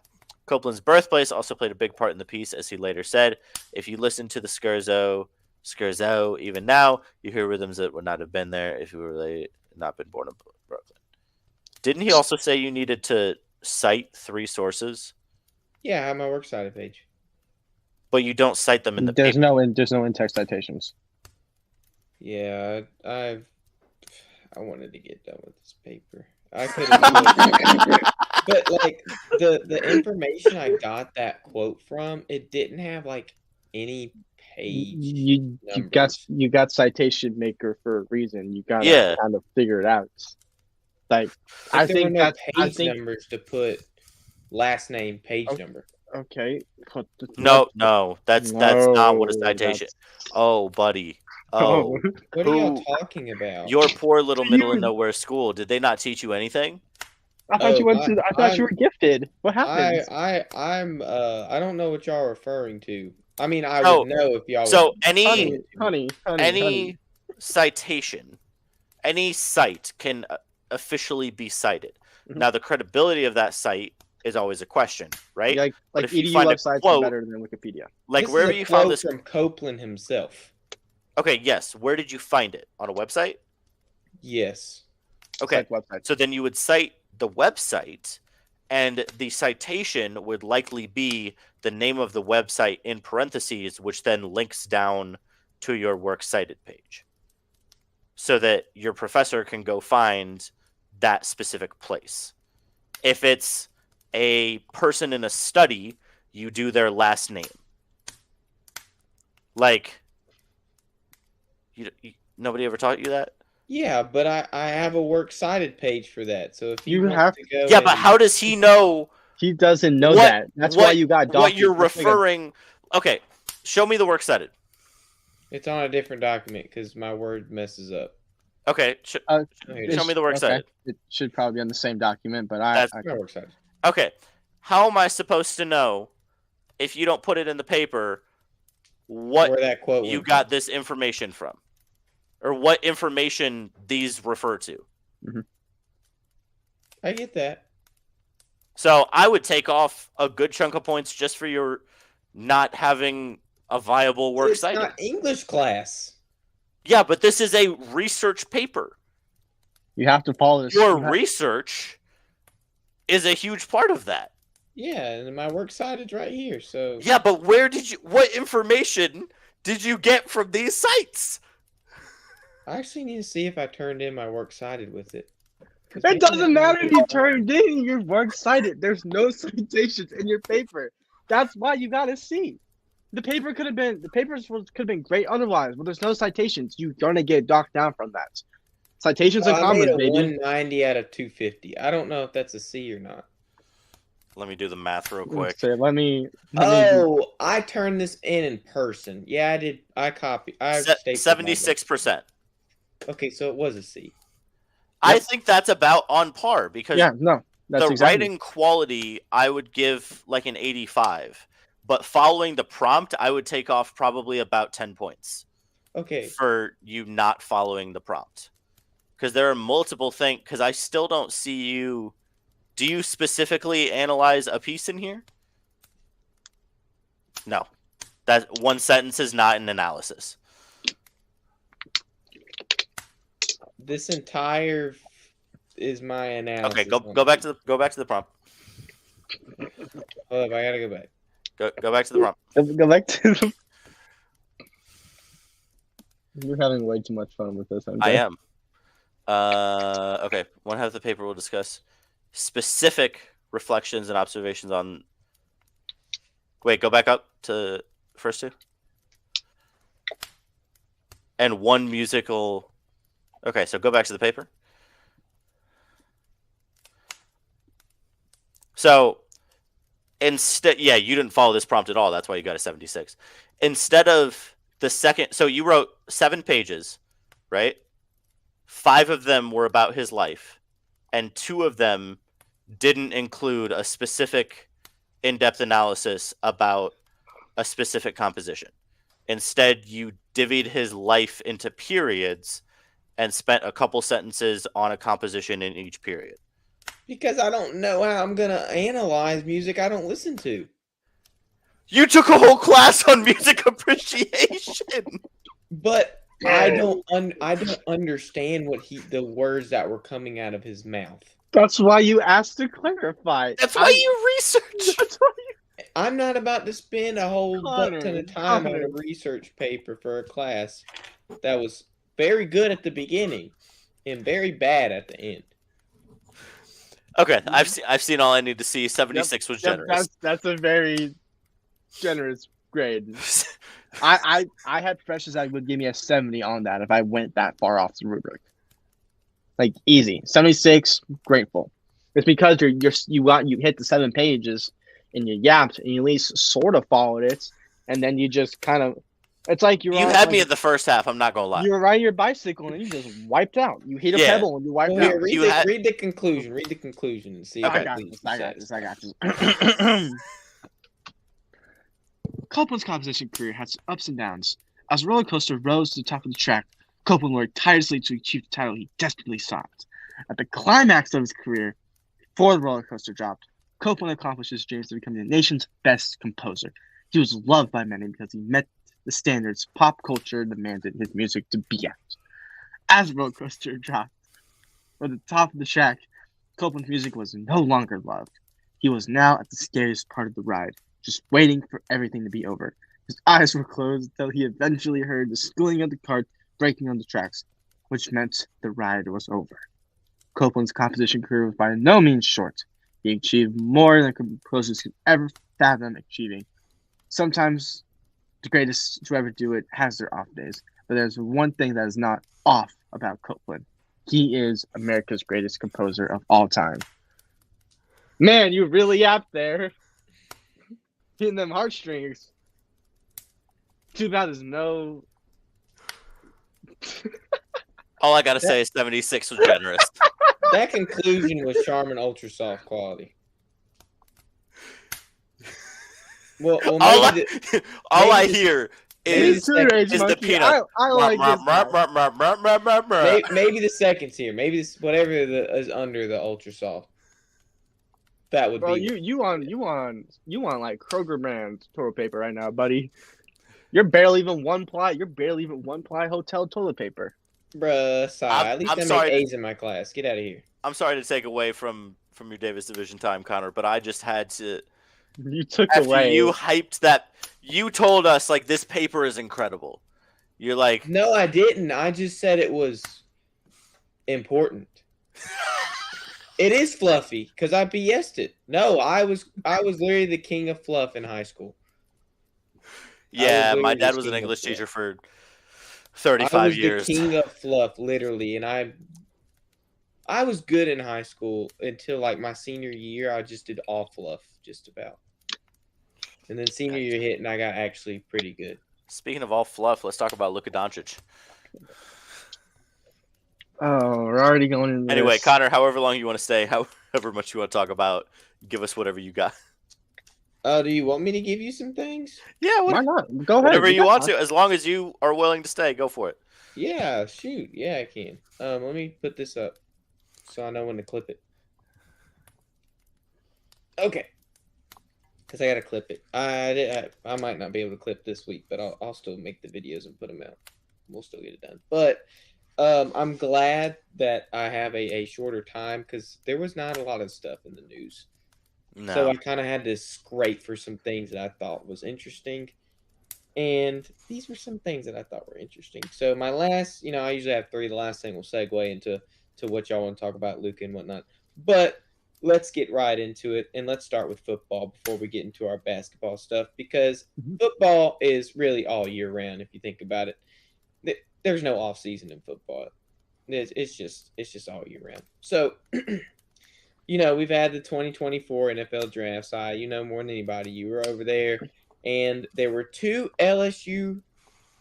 Copeland's birthplace also played a big part in the piece, as he later said. If you listen to the scherzo, even now, you hear rhythms that would not have been there if you were really not been born in Brooklyn. Didn't he also say you needed to cite 3 sources? Yeah, I have my works cited page. But you don't cite them in the There's paper. no in-text citations. Yeah, I wanted to get done with this paper. I could have, but like the information I got that quote from, it didn't have like any page. You got citation maker for a reason. You gotta Yeah. kind of figure it out. Like But I there think were no that's page numbers to put last name page Okay. number. okay. No, that's not what a No, citation. that's- Oh, buddy. Oh, What are y'all Who- talking about? your poor little middle You- of nowhere school. Did they not teach you anything? I thought you Oh, went to. I thought you were gifted. What happened? I don't know what y'all are referring to. I mean, I Oh, would know if y'all. So would- honey. any citation, any site can officially be cited. Mhm. Now, the credibility of that site is always a question, right? Like But if you EDU find a websites quote- are better than Wikipedia. Like This is wherever a you found quote this. from Copeland himself. Okay, yes. Where did you find it? On a website? Yes. Okay. Like websites. So then you would cite the website, and the citation would likely be the name of the website in parentheses, which then links down to your works cited page, so that your professor can go find that specific place. If it's a person in a study, you do their last name. Like, nobody ever taught you that? Yeah, but I have a works cited page for that. So if You you want have- to go, Yeah, but how does he know He doesn't know What- that. That's why what- you got what you're documents. That's like a- referring? Okay, show me the works cited. it's on a different document because my word messes up. Okay, Oh, here it is. show me the works okay. cited. It should probably be on the same document, but That's- My works cited. Okay, how am I supposed to know if you don't put it in the paper what Where that quote you went got this information from, or what information these refer to? from. I get that. So I would take off a good chunk of points just for your not having a viable works It's cited. not English class. Yeah, but this is a research paper. you have to follow this. Your you have- research is a huge part of that. Yeah, and my works cited right here. So Yeah, but what information did you get from these sites? I actually need to see if I turned in my works cited with it. 'Cause It maybe doesn't I- matter if you turned in your works cited. There's no citations in your paper. That's why you got a C. The paper could have been could have been great otherwise, but there's no citations. You're gonna get docked down from that. Citations Well, are I made common, a baby. 190 out of 250. I don't know if that's a C or not. Let me do the math real quick. So let me Oh, I turned this in person. Yeah, I did. I copied. I stapled my 76%. book. Okay, so it was a C. I Yep. think that's about on par because yeah, no, that's the exactly. writing quality I would give like an 85, but following the prompt I would take off probably about 10 points Okay. for you not following the prompt, because there are multiple things. Because I still don't see you. Do you specifically analyze a piece in here? No, that one sentence is not an analysis. This entire is my analysis. Okay, go back to the prompt. Hold up, I gotta go back. Go back to the prompt. Go back to the. You're having way too much fun with this. I am. Okay. One half of the paper will discuss specific reflections and observations on. Wait, go back up to first two. And one musical. Okay, so go back to the paper. So instead, yeah, you didn't follow this prompt at all. That's why you got a 76. Instead of the second, so you wrote 7 pages, right? 5 of them were about his life, and 2 of them didn't include a specific in-depth analysis about a specific composition. Instead, you divvied his life into periods and spent a couple sentences on a composition in each period. Because I don't know how I'm gonna analyze music I don't listen to. You took a whole class on music appreciation. But I don't understand what the words that were coming out of his mouth. That's why you asked to clarify. That's why you research. That's why I'm not about to spend a whole butt ton of time on a Connor. research paper for a class that was very good at the beginning and very bad at the end. Okay, I've seen all I need to see. 76 was generous. That's a very generous grade. I had professors that would give me a 70 on that if I went that far off the rubric. Like easy 76, grateful. It's because you hit the 7 pages and you yapped and you at least sort of followed it, and then you just kind of. It's like You had me at the first half. I'm not gonna lie. You were riding your bicycle and you just wiped out. You hit a Yeah. pebble and you wiped Well, here, out. read the conclusion. Read the conclusion and see if Okay. it I got leads this. you I got this. satisfied. I got this. Copeland's composition career had ups and downs. As the roller coaster rose to the top of the track, Copeland worked tirelessly to achieve the title he desperately sought. At the climax of his career, before the roller coaster dropped, Copeland accomplished his dreams to become the nation's best composer. He was loved by many because he met the standards pop culture demanded his music to be at. As the roller coaster dropped at the top of the track, Copeland's music was no longer loved. He was now at the scariest part of the ride, just waiting for everything to be over. His eyes were closed until he eventually heard the squealing of the cart breaking on the tracks, which meant the ride was over. Copeland's composition career was by no means short. He achieved more than composers could ever fathom achieving. Sometimes the greatest to ever do it has their off days, but there's one thing that is not off about Copeland. He is America's greatest composer of all time. Man, you really up there. Hitting them heartstrings. Too bad there's no... All I gotta say is 76 was generous. That conclusion was Charmin Ultra Soft quality. Well, all maybe I maybe hear maybe is the peanut. I like this. maybe the second's here. Maybe this, whatever is under the Ultra Soft. That would Bro, be. you want like Kroger brand toilet paper right now, buddy. You're barely even one ply. You're barely even one ply hotel toilet paper. Bruh, sigh. At least I'm I sorry. make A's in my class. Get out of here. I'm sorry to take away from your Davis Division time, Connor, but I just had to. You took After away. you hyped that, you told us like this paper is incredible. You're like, No, I didn't. I just said it was important. It is fluffy because I BS'd it. No, I was literally the king of fluff in high school. yeah, my literally dad just was an king of English fluff. teacher for I 35 was years. the king of fluff, literally, and I was good in high school until like my senior year. I just did all fluff, just about. And then senior year hit, and I got actually pretty good. Speaking of all fluff, let's talk about Luka Doncic. Oh, we're already going into Anyway, this. Connor, however long you want to stay, however much you want to talk about, give us whatever you got. Oh, do you want me to give you some things? Yeah, Why not? Go ahead. whatever you got want time. to, as long as you are willing to stay, go for it. Yeah, shoot. Yeah, I can. Let me put this up so I know when to clip it. Okay. Because I gotta clip it. I might not be able to clip this week, but I'll still make the videos and put them out. We'll still get it done. But I'm glad that I have a shorter time because there was not a lot of stuff in the news. No. So I kind of had to scrape for some things that I thought was interesting. And these were some things that I thought were interesting. So my last, I usually have three. The last thing will segue into what y'all want to talk about, Luke and whatnot. But let's get right into it. And let's start with football before we get into our basketball stuff. Because football is really all year round, if you think about it. There's no off season in football. It's just all year round. So, we've had the 2024 NFL draft. So you know more than anybody. You were over there. And there were two LSU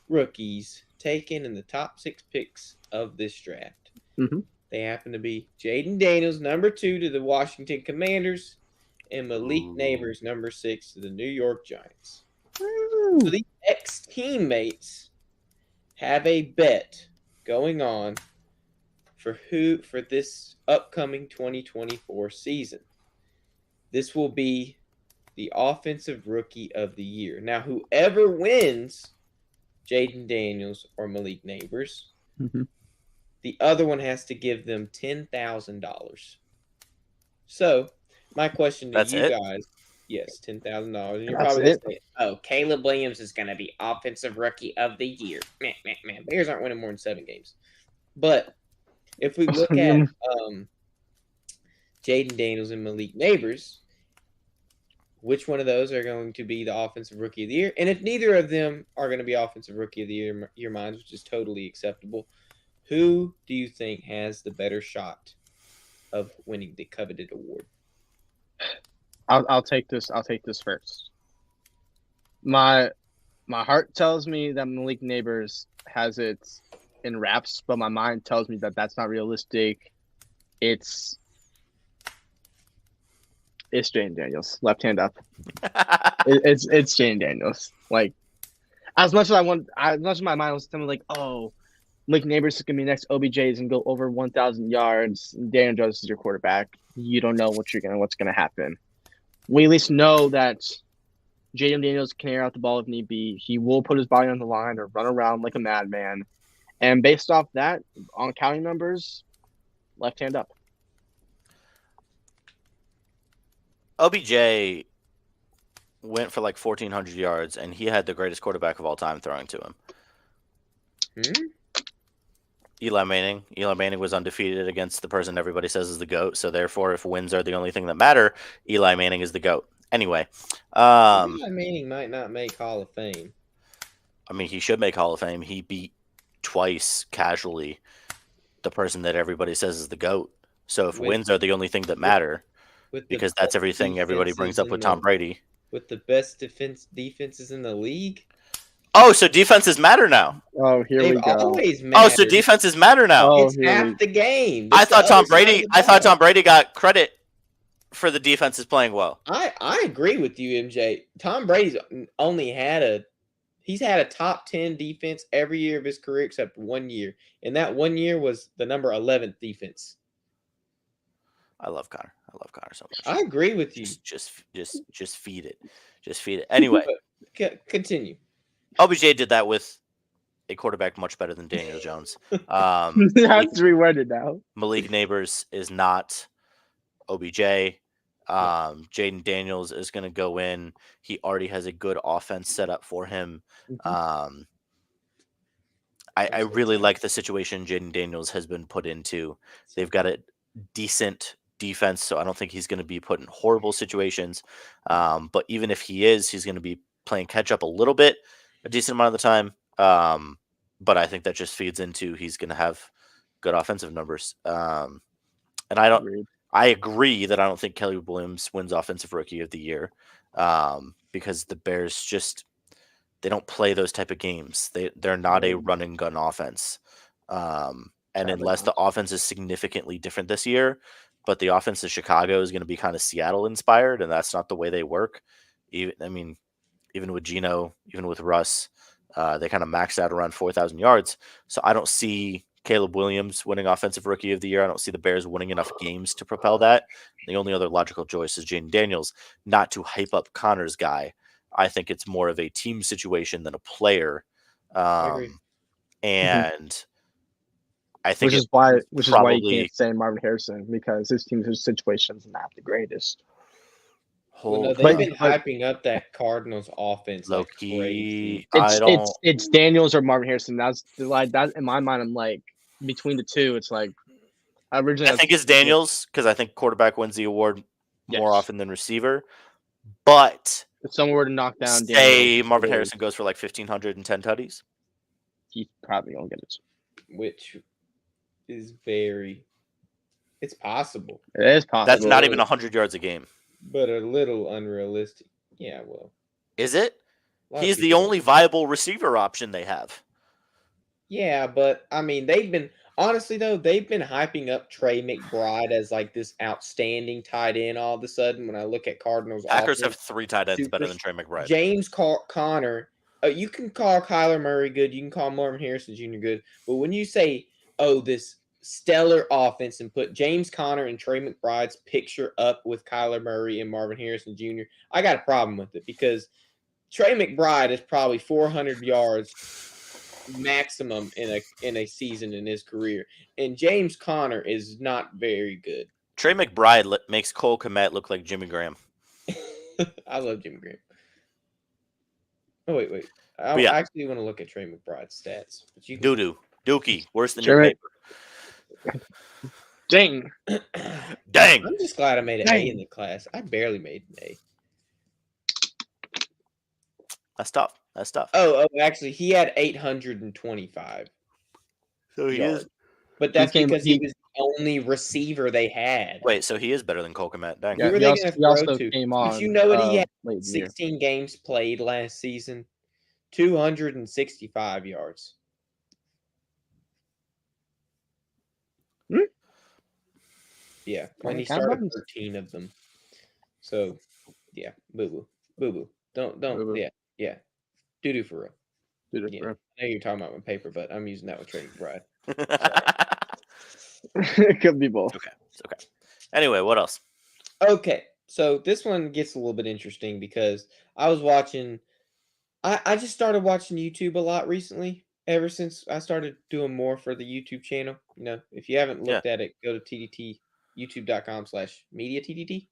rookies taken in the top 6 picks of this draft. Mm-hmm. They happen to be Jaden Daniels, number 2 to the Washington Commanders, and Malik Neighbors, number 6 to the New York Giants. So these ex-teammates have a bet going on for this upcoming 2024 season. This will be the offensive rookie of the year. Now, whoever wins, Jaden Daniels or Malik Neighbors, the other one has to give them $10,000. So, my question to That's you it? guys, yes, $10,000. And you're That's probably going it? to say, oh, Caleb Williams is going to be offensive rookie of the year. Man, Bears aren't winning more than 7 games. But if we look at Jaden Daniels and Malik Neighbors, which one of those are going to be the offensive rookie of the year? And if neither of them are going to be offensive rookie of the year in your minds, which is totally acceptable, who do you think has the better shot of winning the coveted award? I'll take this. I'll take this first. My heart tells me that Malik Neighbors has it in wraps, but my mind tells me that that's not realistic. It's Jaden Daniels, left hand up. It's Jaden Daniels. Like, as much as my mind was telling me like, oh, Malik Neighbors is gonna be next OBJ's and go over 1,000 yards. Daniel Jones is your quarterback. You don't know what's gonna happen. We at least know that Jaden Daniels can air out the ball if need be. He will put his body on the line or run around like a madman. And based off that, on counting numbers, left hand up. OBJ went for like 1,400 yards, and he had the greatest quarterback of all time throwing to him. Eli Manning. Eli Manning was undefeated against the person everybody says is the GOAT. So therefore, if wins are the only thing that matter, Eli Manning is the GOAT. Anyway, Eli Manning might not make Hall of Fame. I mean, he should make Hall of Fame. He beat twice casually the person that everybody says is the GOAT. So if wins are the only thing that matter, because that's everything everybody brings up with Tom Brady. With the best defenses in the league. Oh, so defenses matter now. Oh, here we go. Always mattered. Oh, so defenses matter now. It's half the game. I thought Tom Brady got credit for the defenses playing well. I agree with you, MJ. Tom Brady's he's had a top 10 defense every year of his career except 1 year. And that 1 year was the number 11th defense. I love Connor. I love Connor so much. I agree with you. Just feed it. Just feed it. Anyway, continue. OBJ did that with a quarterback much better than Daniel Jones. That's reworded now. Malik Neighbors is not OBJ. Jaden Daniels is going to go in. He already has a good offense set up for him. I really like the situation Jaden Daniels has been put into. They've got a decent defense, so I don't think he's going to be put in horrible situations. But even if he is, he's going to be playing catch up a little bit, a decent amount of the time. But I think that just feeds into he's going to have good offensive numbers. And I agree that I don't think Caleb Williams wins Offensive Rookie of the Year because the Bears they don't play those type of games. They're not a run and gun offense. And unless the offense is significantly different this year, but the offense of Chicago is going to be kind of Seattle inspired, and that's not the way they work. Even with Geno, even with Russ, they kind of maxed out around 4,000 yards. So I don't see Caleb Williams winning Offensive Rookie of the Year. I don't see the Bears winning enough games to propel that. The only other logical choice is Jaden Daniels, not to hype up Connor's guy. I think it's more of a team situation than a player. And I think which is why you can't say Marvin Harrison, because his team's situation is not the greatest. They've been hyping up that Cardinals offense low like key. crazy. It's Daniels or Marvin Harrison. That's like that in my mind. I'm like between the two. It's like I think it's Daniels because I think quarterback wins the award more often than receiver. But if someone were to knock down, say Marvin Harrison goes for like 1,510 tutties, he's probably gonna get it. Which is it's possible. It is possible. That's not even 100 yards a game. But a little unrealistic. Yeah, well. Is it? He's the only viable receiver option they have. Yeah, but I mean, they've been hyping up Trey McBride as like this outstanding tight end all of a sudden. When I look at Cardinals, Packers have 3 tight ends better than Trey McBride. James Conner. You can call Kyler Murray good. You can call Marvin Harrison Jr. good. But when you say, this stellar offense and put James Conner and Trey McBride's picture up with Kyler Murray and Marvin Harrison Jr., I got a problem with it because Trey McBride is probably 400 yards maximum in a season in his career, and James Conner is not very good. Trey McBride makes Cole Kmet look like Jimmy Graham. I love Jimmy Graham. Oh wait! I actually want to look at Trey McBride's stats. Dookie, worse than your paper. Dang. I'm just glad I made an A in the class. I barely made an A. That's tough. Oh, actually, he had 825. So he is. But that's because he was the only receiver they had. Wait, so he is better than Cole Kmet. Dang. Who were they going to throw to? Came on, Did you know what he had? 16 games played last season, 265 yards. Yeah, and he started 13 of them. So, yeah, boo boo. Don't. Boo-boo. Yeah. Doo for real. I know you're talking about my paper, but I'm using that with Trey McBride. It could be both. Okay, it's okay. Anyway, what else? Okay, so this one gets a little bit interesting because I was watching. I just started watching YouTube a lot recently. Ever since I started doing more for the YouTube channel. If you haven't looked at it, go to TDT. YouTube.com/media TDT.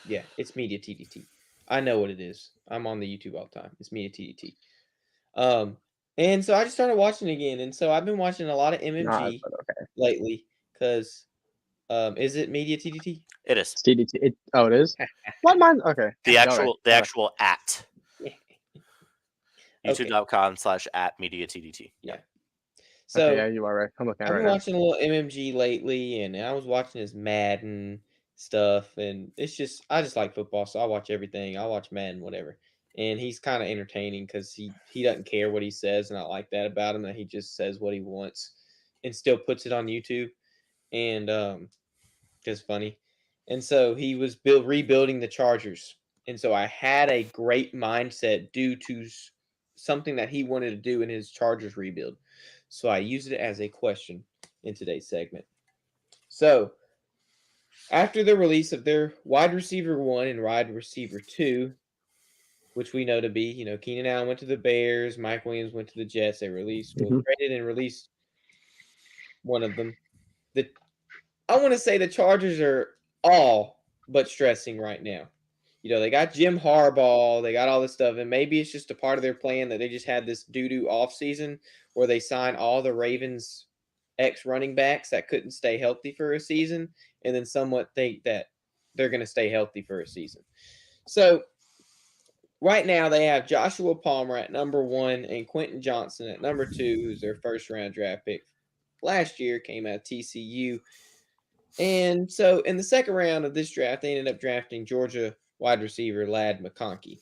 Yeah, it's Media TDT. I know what it is. I'm on the YouTube all the time. It's Media TDT. And so I just started watching again, and so I've been watching a lot of Not, MMG but okay. lately because is it Media TDT? It is It's TDT. It is. What mine? Okay. the All actual right. the actual at Okay. youtube.com/@mediatdt. Yeah. Okay, So yeah, you are right. I'm looking at I've it been right now. watching a little MMG lately, and I was watching his Madden stuff, and I just like football, so I watch everything. I watch Madden, whatever, and he's kind of entertaining because he doesn't care what he says, and I like that about him that he just says what he wants and still puts it on YouTube, and just funny. And so he was rebuilding the Chargers, and so I had a great mindset due to something that he wanted to do in his Chargers rebuild. So I used it as a question in today's segment. So after the release of their wide receiver 1 and wide receiver 2, which we know to be, Keenan Allen went to the Bears, Mike Williams went to the Jets. They traded and released one of them. I want to say the Chargers are all but stressing right now. They got Jim Harbaugh, they got all this stuff, and maybe it's just a part of their plan that they just had this doo-doo offseason where they signed all the Ravens ex-running backs that couldn't stay healthy for a season, and then somewhat think that they're going to stay healthy for a season. So right now they have Joshua Palmer at number 1 and Quentin Johnson at number 2, who's their first-round draft pick. Last year came out of TCU. And so in the second round of this draft, they ended up drafting Georgia wide receiver Ladd McConkey.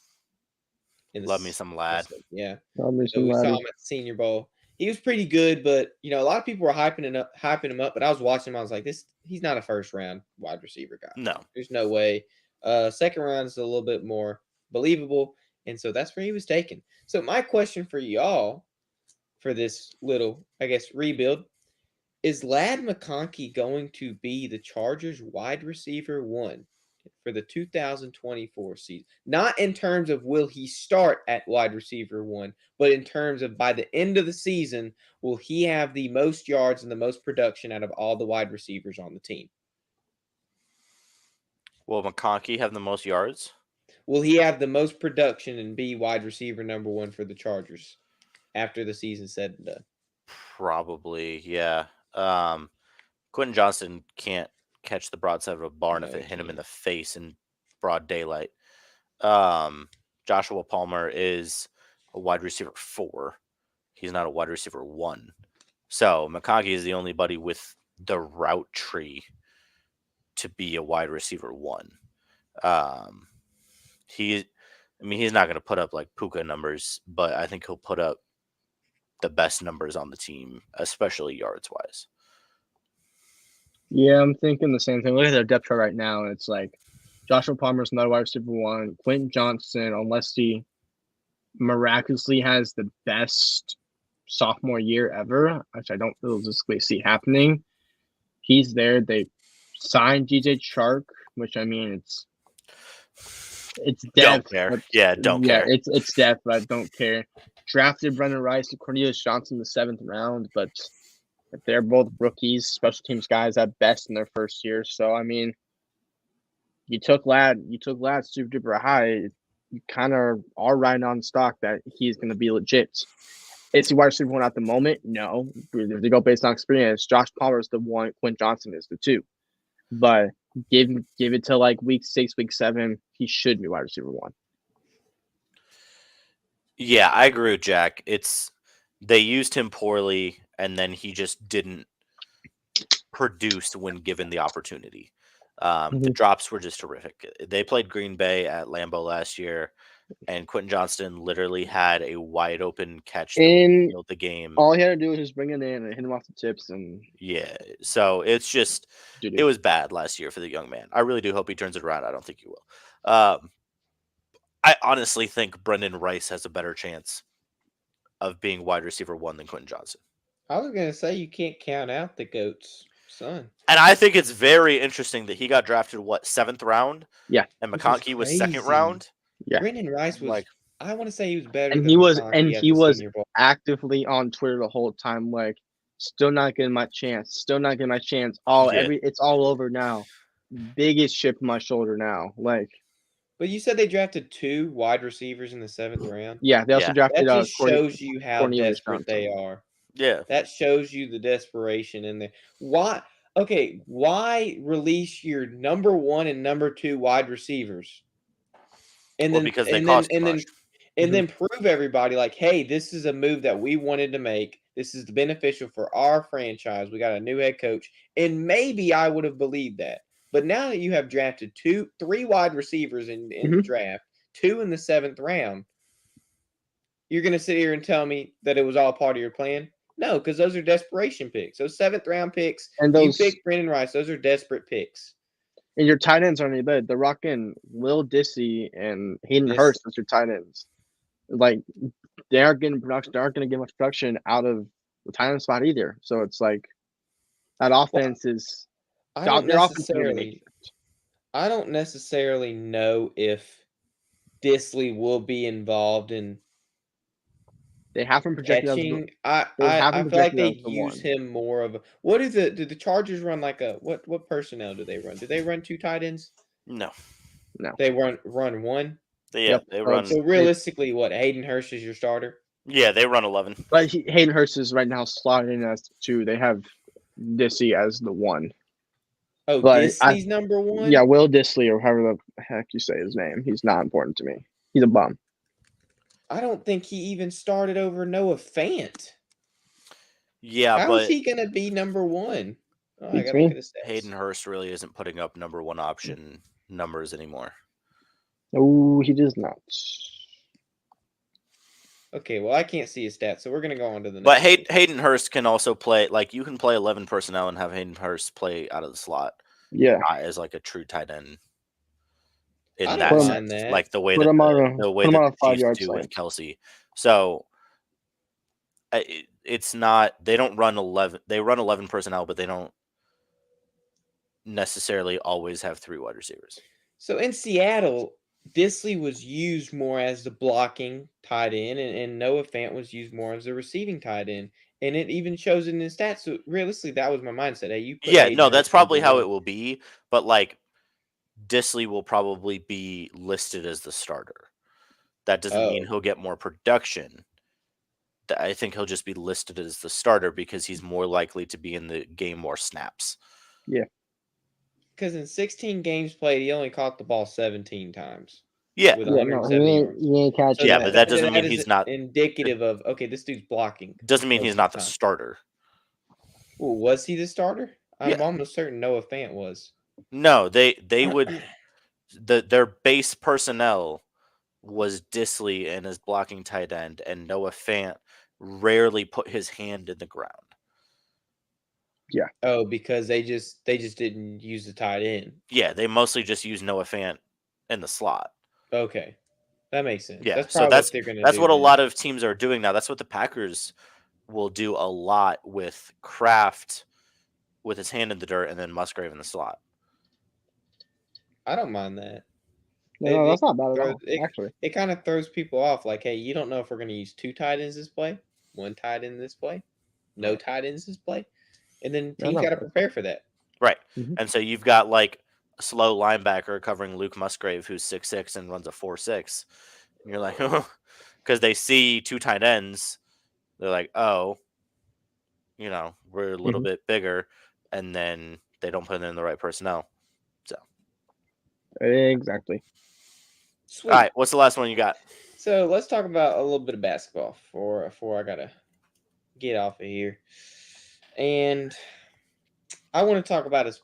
Love me some Ladd. Yeah. Love me So some we saw Ladd. him at the Senior Bowl. He was pretty good, but a lot of people were hyping him up. But I was watching him. I was like, he's not a first round wide receiver guy. No. There's no way. Second round is a little bit more believable, and so that's where he was taken. So my question for y'all for this little, I guess, rebuild. Is Ladd McConkey going to be the Chargers wide receiver 1 for the 2024 season? Not in terms of will he start at wide receiver 1, but in terms of by the end of the season, will he have the most yards and the most production out of all the wide receivers on the team? Will McConkey have the most yards? Will he have the most production and be wide receiver number 1 for the Chargers after the season's said and done? Probably, yeah. Quentin Johnson can't catch the broadside of a barn if No, it he hit him in can't. the face in broad daylight. Joshua Palmer is a wide receiver 4. He's not a wide receiver 1. So McConkey is the only buddy with the route tree to be a wide receiver 1. He's not going to put up like Puka numbers, but I think he'll put up the best numbers on the team, especially yards wise. Yeah, I'm thinking the same thing. Look at their depth chart right now, and it's like Joshua Palmer's not a wide receiver 1. Quentin Johnson, unless he miraculously has the best sophomore year ever, which I don't realistically see happening, he's there. They signed DJ Chark, which I mean it's Don't depth. care. But, Don't care. It's depth, but I don't care. Drafted Brendan Rice and Cornelius Johnson in the 7th round, but they're both rookies, special teams guys at best in their first year. So I mean, you took Ladd super duper high. You kind of are riding on stock that he's going to be legit. Is he wide receiver 1 at the moment? No. If they go based on experience, Josh Palmer is the 1, Quinn Johnson is the 2. But give it to like week 6, week 7, he should be wide receiver 1. Yeah, I agree with Jack. They used him poorly, and then he just didn't produce when given the opportunity. The drops were just terrific. They played Green Bay at Lambeau last year, and Quentin Johnston literally had a wide open catch that sealed the game. All he had to do was just bring it in and hit him off the tips, and yeah. So it's just it was bad last year for the young man. I really do hope he turns it around. I don't think he will. I honestly think Brendan Rice has a better chance of being wide receiver 1 than Quentin Johnson. I was going to say you can't count out the GOAT's son. And I think it's very interesting that he got drafted, 7th round? Yeah. And McConkey was 2nd round? Yeah. Brendan Rice was I want to say he was better and than he was McConkey and at he the was Senior Bowl. actively on Twitter the whole time, like, still not getting my chance. It's all over now. biggest chip on my shoulder now. Like, But you said they drafted 2 wide receivers in the 7th round. yeah, they also Yeah. drafted That just shows you how Cornelius desperate Johnson. they are. Yeah. That shows you the desperation in there. Why? Okay, why release your number 1 and number 2 wide receivers? And Well, then because they and cost then too and then much. and then prove everybody like, hey, this is a move that we wanted to make. This is beneficial for our franchise. We got a new head coach, and maybe I would have believed that. But now that you have drafted 3 wide receivers in the draft, 2 in the 7th round, you're going to sit here and tell me that it was all part of your plan? No, because those are desperation picks. Those 7th round picks, And you those picked Brendan Rice. Those are desperate picks. and your tight ends aren't any bad. They're rocking Will Dissy and Hayden Yes. Hurst as your tight ends. Like, they aren't getting production. They aren't going to get much production out of the tight end spot either. So it's like that offense is I don't their offense is really necessarily. I don't necessarily know if Disley will be involved in they have him projected as catching. they have I him feel like projected they as the use one. him more of a. What do the Chargers run like a what personnel do they run? Do they run 2 tight ends? No. They run 1. They run. So realistically, what Hayden Hurst is your starter? Yeah, they run 11. But Hayden Hurst is right now slotted in as 2. They have Dissy as the 1. Oh, But Disley's number 1. Yeah, Will Dissly or however the heck you say his name. He's not important to me. He's a bum. I don't think he even started over Noah Fant. Yeah, How but is he gonna be number 1? Oh, I Beats gotta me. look at his stats. Hayden Hurst really isn't putting up number 1 option numbers anymore. No, he does not. Okay, well I can't see his stats, so we're gonna go on to the next. But one. Hayden Hurst can also play, like, you can play 11 personnel and have Hayden Hurst play out of the slot. Yeah. Not as like a true tight end. In I that don't sense, mind that. like the way Put that him on the way put him that on a the Chiefs 5-yard do with slant. Kelsey. So it's not, they don't run 11. They run 11 personnel, but they don't necessarily always have 3 wide receivers. So in Seattle, Disley was used more as the blocking tight end, and Noah Fant was used more as the receiving tight end. And it even shows in his stats. So realistically, that was my mindset. Hey, you put Yeah, Hayden no, Hurst that's probably number how 1. it will be. But like Disley will probably be listed as the starter. That doesn't mean he'll get more production. I think he'll just be listed as the starter because he's more likely to be in the game more snaps. Yeah. Because in 16 games played, he only caught the ball 17 times. Yeah. With Yeah, no, 170 yards. he ain't catching Yeah, that. but that doesn't mean is he's not indicative of, okay, this dude's blocking. doesn't mean most he's of not the the time. starter. Well, was he the starter? I'm Yeah. almost certain Noah Fant was. No, they would their base personnel was Disley and his blocking tight end, and Noah Fant rarely put his hand in the ground. Oh, because they just didn't use the tight end. Yeah, they mostly just use Noah Fant in the slot. Okay, that makes sense. Yeah, that's so probably what they're gonna. that's do what a then. lot of teams are doing now. That's what the Packers will do a lot with Kraft with his hand in the dirt and then Musgrave in the slot. I don't mind that. No, that's not bad at all. Actually, It kind of throws people off. Like, hey, you don't know if we're gonna use 2 tight ends this play, 1 tight end this play, no tight ends this play, and then Yeah, teams no. got to prepare for that. Right. Mhm. And so you've got like a slow linebacker covering Luke Musgrave who's 6'6" and runs a 4.6. And you're like, because they see 2 tight ends, they're like, oh, we're a little bit bigger, and then they don't put in the right personnel. So exactly. Sweet. all right, what's the last one you got? So let's talk about a little bit of basketball before I gotta get off of here. And I want to talk about a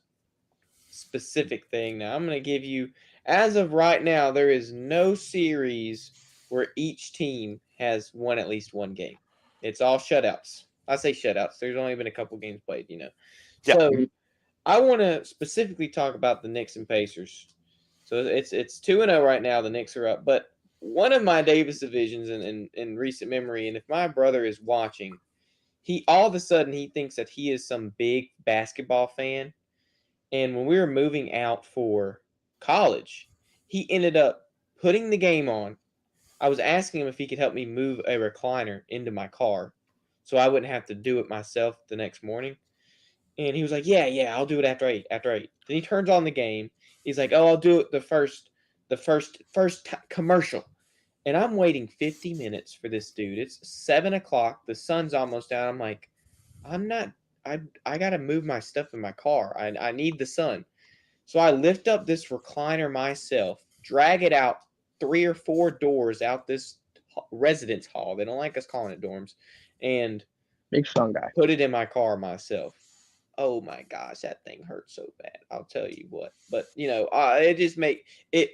specific thing now. I'm going to give you, as of right now, there is no series where each team has won at least 1 game. It's all shutouts. I say shutouts. There's only been a couple games played, Yeah. So I want to specifically talk about the Knicks and Pacers. So it's 2-0 right now. The Knicks are up. But one of my Davis divisions in recent memory, and if my brother is watching, he all of a sudden he thinks that he is some big basketball fan. And when we were moving out for college, he ended up putting the game on. I was asking him if he could help me move a recliner into my car so I wouldn't have to do it myself the next morning. And he was like, yeah, I'll do it after 8, after 8. Then he turns on the game. He's like, oh, I'll do it the first commercial. And I'm waiting 50 minutes for this dude. It's 7 o'clock. The sun's almost down. I'm like, I got to move my stuff in my car. I need the sun. So I lift up this recliner myself, drag it out 3 or 4 doors out this residence hall. They don't like us calling it dorms. And Big strong guy. put it in my car myself. Oh my gosh, that thing hurts so bad. I'll tell you what. But it just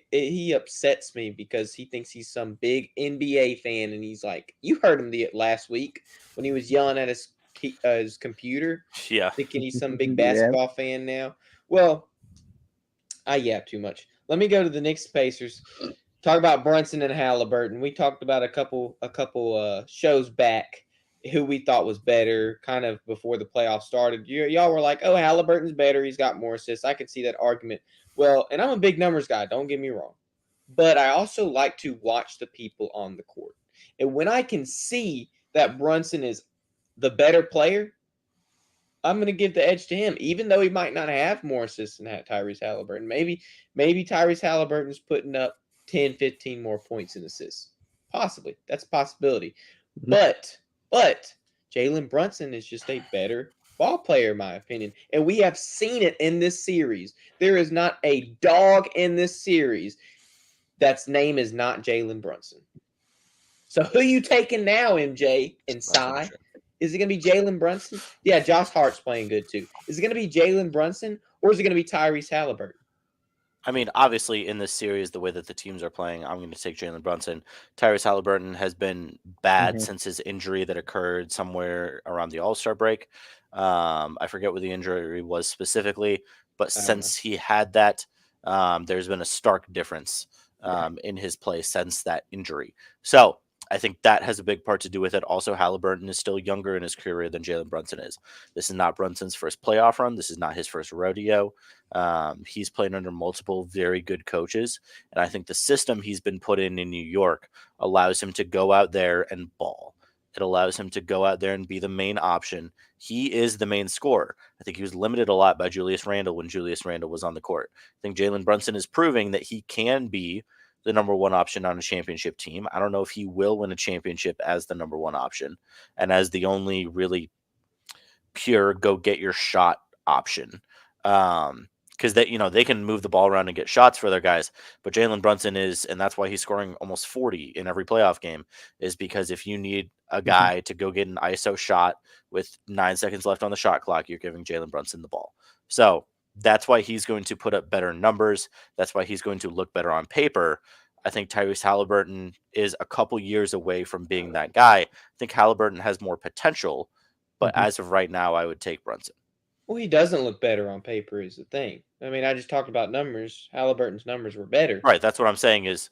he upsets me because he thinks he's some big NBA fan, and he's like, you heard him last week when he was yelling at his computer, Yeah. thinking he's some big basketball fan now. Well, I yap too much. Let me go to the Knicks Pacers. Talk about Brunson and Halliburton. We talked about a couple shows back who we thought was better kind of before the playoffs started. Y'all were like, oh, Halliburton's better. He's got more assists. I could see that argument. Well, and I'm a big numbers guy. Don't get me wrong. But I also like to watch the people on the court. And when I can see that Brunson is the better player, I'm going to give the edge to him, even though he might not have more assists than Tyrese Halliburton. Maybe Tyrese Halliburton's putting up 10, 15 more points and assists. Possibly. That's a possibility. But Jalen Brunson is just a better ball player, in my opinion. And we have seen it in this series. There is not a dog in this series that's name is not Jalen Brunson. So who you taking now, MJ and Cy? Is it going to be Jalen Brunson? Yeah, Josh Hart's playing good too. Is it going to be Jalen Brunson or is it going to be Tyrese Halliburton? I mean, obviously, in this series, the way that the teams are playing, I'm going to take Jalen Brunson. Tyrese Halliburton has been bad since his injury that occurred somewhere around the All-Star break. I forget what the injury was specifically, but since he had that, there's been a stark difference in his play since that injury. So I think that has a big part to do with it. Also, Halliburton is still younger in his career than Jalen Brunson is. This is not Brunson's first playoff run. This is not his first rodeo. He's played under multiple very good coaches, and I think the system he's been put in New York allows him to go out there and ball. It allows him to go out there and be the main option. He is the main scorer. I think he was limited a lot by Julius Randle when Julius Randle was on the court. I think Jalen Brunson is proving that he can be the number one option on a championship team. I don't know if he will win a championship as the number one option and as the only really pure go get your shot option. Because they can move the ball around and get shots for their guys, but Jalen Brunson is, and that's why he's scoring almost 40 in every playoff game, is because if you need a guy to go get an ISO shot with 9 seconds left on the shot clock, you're giving Jalen Brunson the ball. So that's why he's going to put up better numbers. That's why he's going to look better on paper. I think Tyrese Halliburton is a couple years away from being that guy. I think Halliburton has more potential, but as of right now, I would take Brunson. Well, he doesn't look better on paper is the thing. I mean, I just talked about numbers. Halliburton's numbers were better. Right. That's what I'm saying is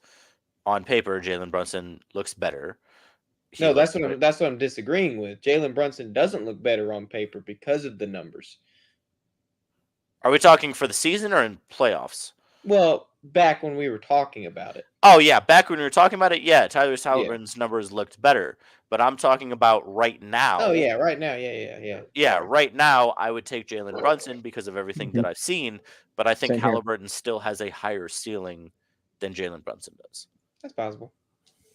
on paper, Jalen Brunson looks better. That's what I'm disagreeing with. Jalen Brunson doesn't look better on paper because of the numbers. Are we talking for the season or in playoffs? Well, back when we were talking about it. Oh, yeah. Back when we were talking about it, yeah, Tyrese Halliburton's numbers looked better. But I'm talking about right now. Oh, yeah, right now. Yeah. Yeah, right now, I would take Jalen Brunson because of everything that I've seen. But I think Halliburton still has a higher ceiling than Jalen Brunson does. That's possible.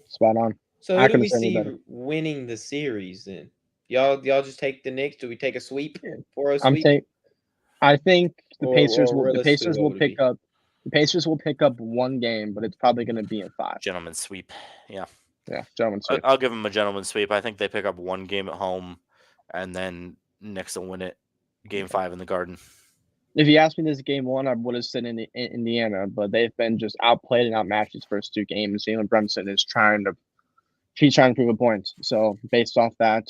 Spot on. So who do we see winning the series then? Y'all just take the Knicks? Do we take a sweep? 4-0 sweep? I think the Pacers will pick up. The Pacers will pick up one game, but it's probably going to be in 5. Gentleman's sweep. Yeah. Yeah, gentleman's sweep. I'll give them a gentleman's sweep. I think they pick up one game at home, and then Knicks will win it. Game 5 in the Garden. If you asked me this game 1, I would have said in Indiana, but they've been just outplayed and outmatched these first 2 games. Jalen Brunson is trying to prove a point. So based off that,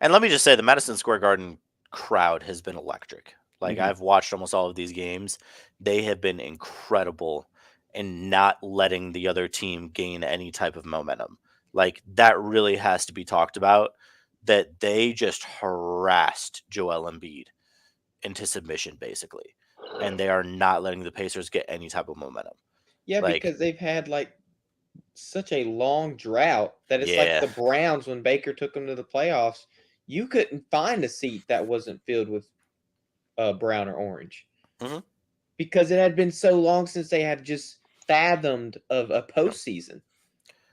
and let me just say, the Madison Square Garden crowd has been electric. Like I've watched almost all of these games. They have been incredible in not letting the other team gain any type of momentum. Like that really has to be talked about, that they just harassed Joel Embiid into submission basically. And they are not letting the Pacers get any type of momentum. Yeah, because they've had such a long drought that it's like the Browns when Baker took them to the playoffs. You couldn't find a seat that wasn't filled with brown or orange, Mhm. because it had been so long since they had just fathomed of a postseason.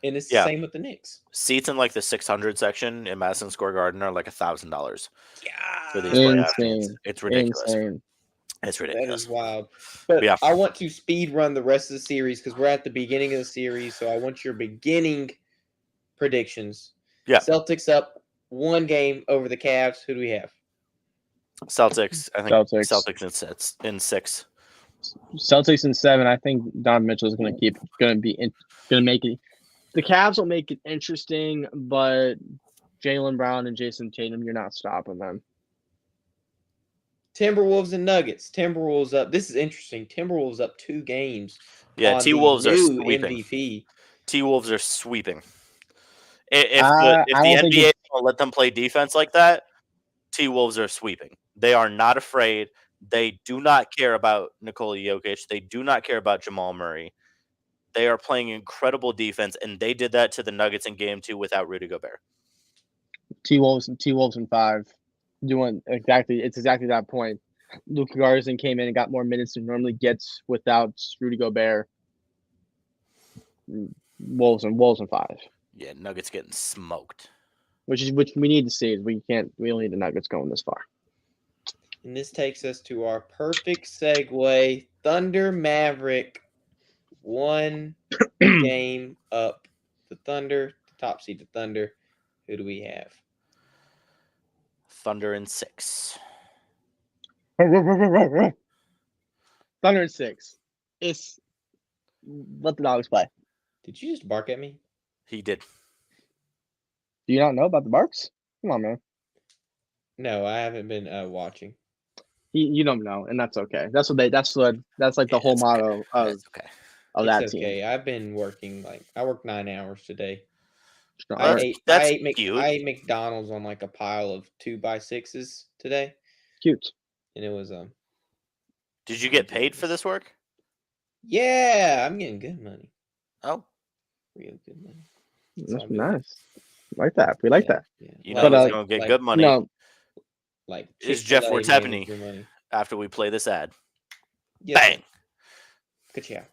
And it's the Yeah. same with the Knicks. Seats in like the 600 section in Madison Square Garden are like $1,000 for these Yeah, playoff games. Insane. It's ridiculous. Insane. It's that ridiculous. is wild. But Yeah. I want to speed run the rest of the series because we're at the beginning of the series. So I want your beginning predictions. Yeah. Celtics up 1 game over the Cavs. Who do we have? Celtics. I think Celtics. Celtics in 6. Celtics in 7. I think Donovan Mitchell is going to make it. The Cavs will make it interesting, but Jaylen Brown and Jason Tatum, you're not stopping them. Timberwolves and Nuggets. Timberwolves up. This is interesting. Timberwolves up 2 games. Yeah, on T-Wolves the are new sweeping. MVP. T-Wolves are sweeping. If I the don't think NBA won't let them play defense like that, T-Wolves are sweeping. They are not afraid. They do not care about Nikola Jokic. They do not care about Jamal Murray. They are playing incredible defense, and they did that to the Nuggets in Game 2 without Rudy Gobert. T-Wolves in 5. It's exactly that point. Luka Garza came in and got more minutes than he normally gets without Rudy Gobert. Wolves in 5. Yeah, Nuggets getting smoked. Which we need to see. We only need the Nuggets going this far. And this takes us to our perfect segue. Thunder Maverick, 1 game up. The Thunder, the top seed, the Thunder. Who do we have? Thunder in 6. Thunder in 6. It's let the dogs play. Did you just bark at me? He did. Do you not know about the barks? Come on, man. No, I haven't been watching. You don't know, and that's okay. That's like the whole it's motto of It's okay. that It's team. okay. I've been working I worked 9 hours today. That's cute. I ate McDonald's on like a pile of 2x6s today, Cute. and it was Did you get paid for this work? yeah, I'm getting good money, Oh, real good money. That's all good. nice. Like that. We like that. Yeah. you Like- know who's Like- going to get like- good money No, Like is Jeff Chick-fil-A Fortepany. manager money. after we play this ad. Yes, Bang! Ka-chow.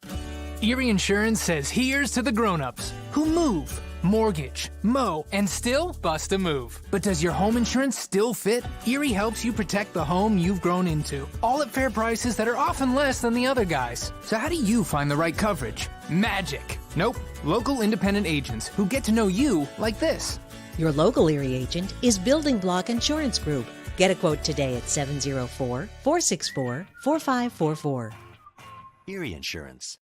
Erie Insurance says here's to the grown-ups who move, mortgage, mow, and still bust a move. But does your home insurance still fit? Erie helps you protect the home you've grown into, all at fair prices that are often less than the other guys. So how do you find the right coverage? Magic. Nope. Local independent agents who get to know you like this. Your local Erie agent is Building Block Insurance Group. Get a quote today at 704-464-4544. Erie Insurance.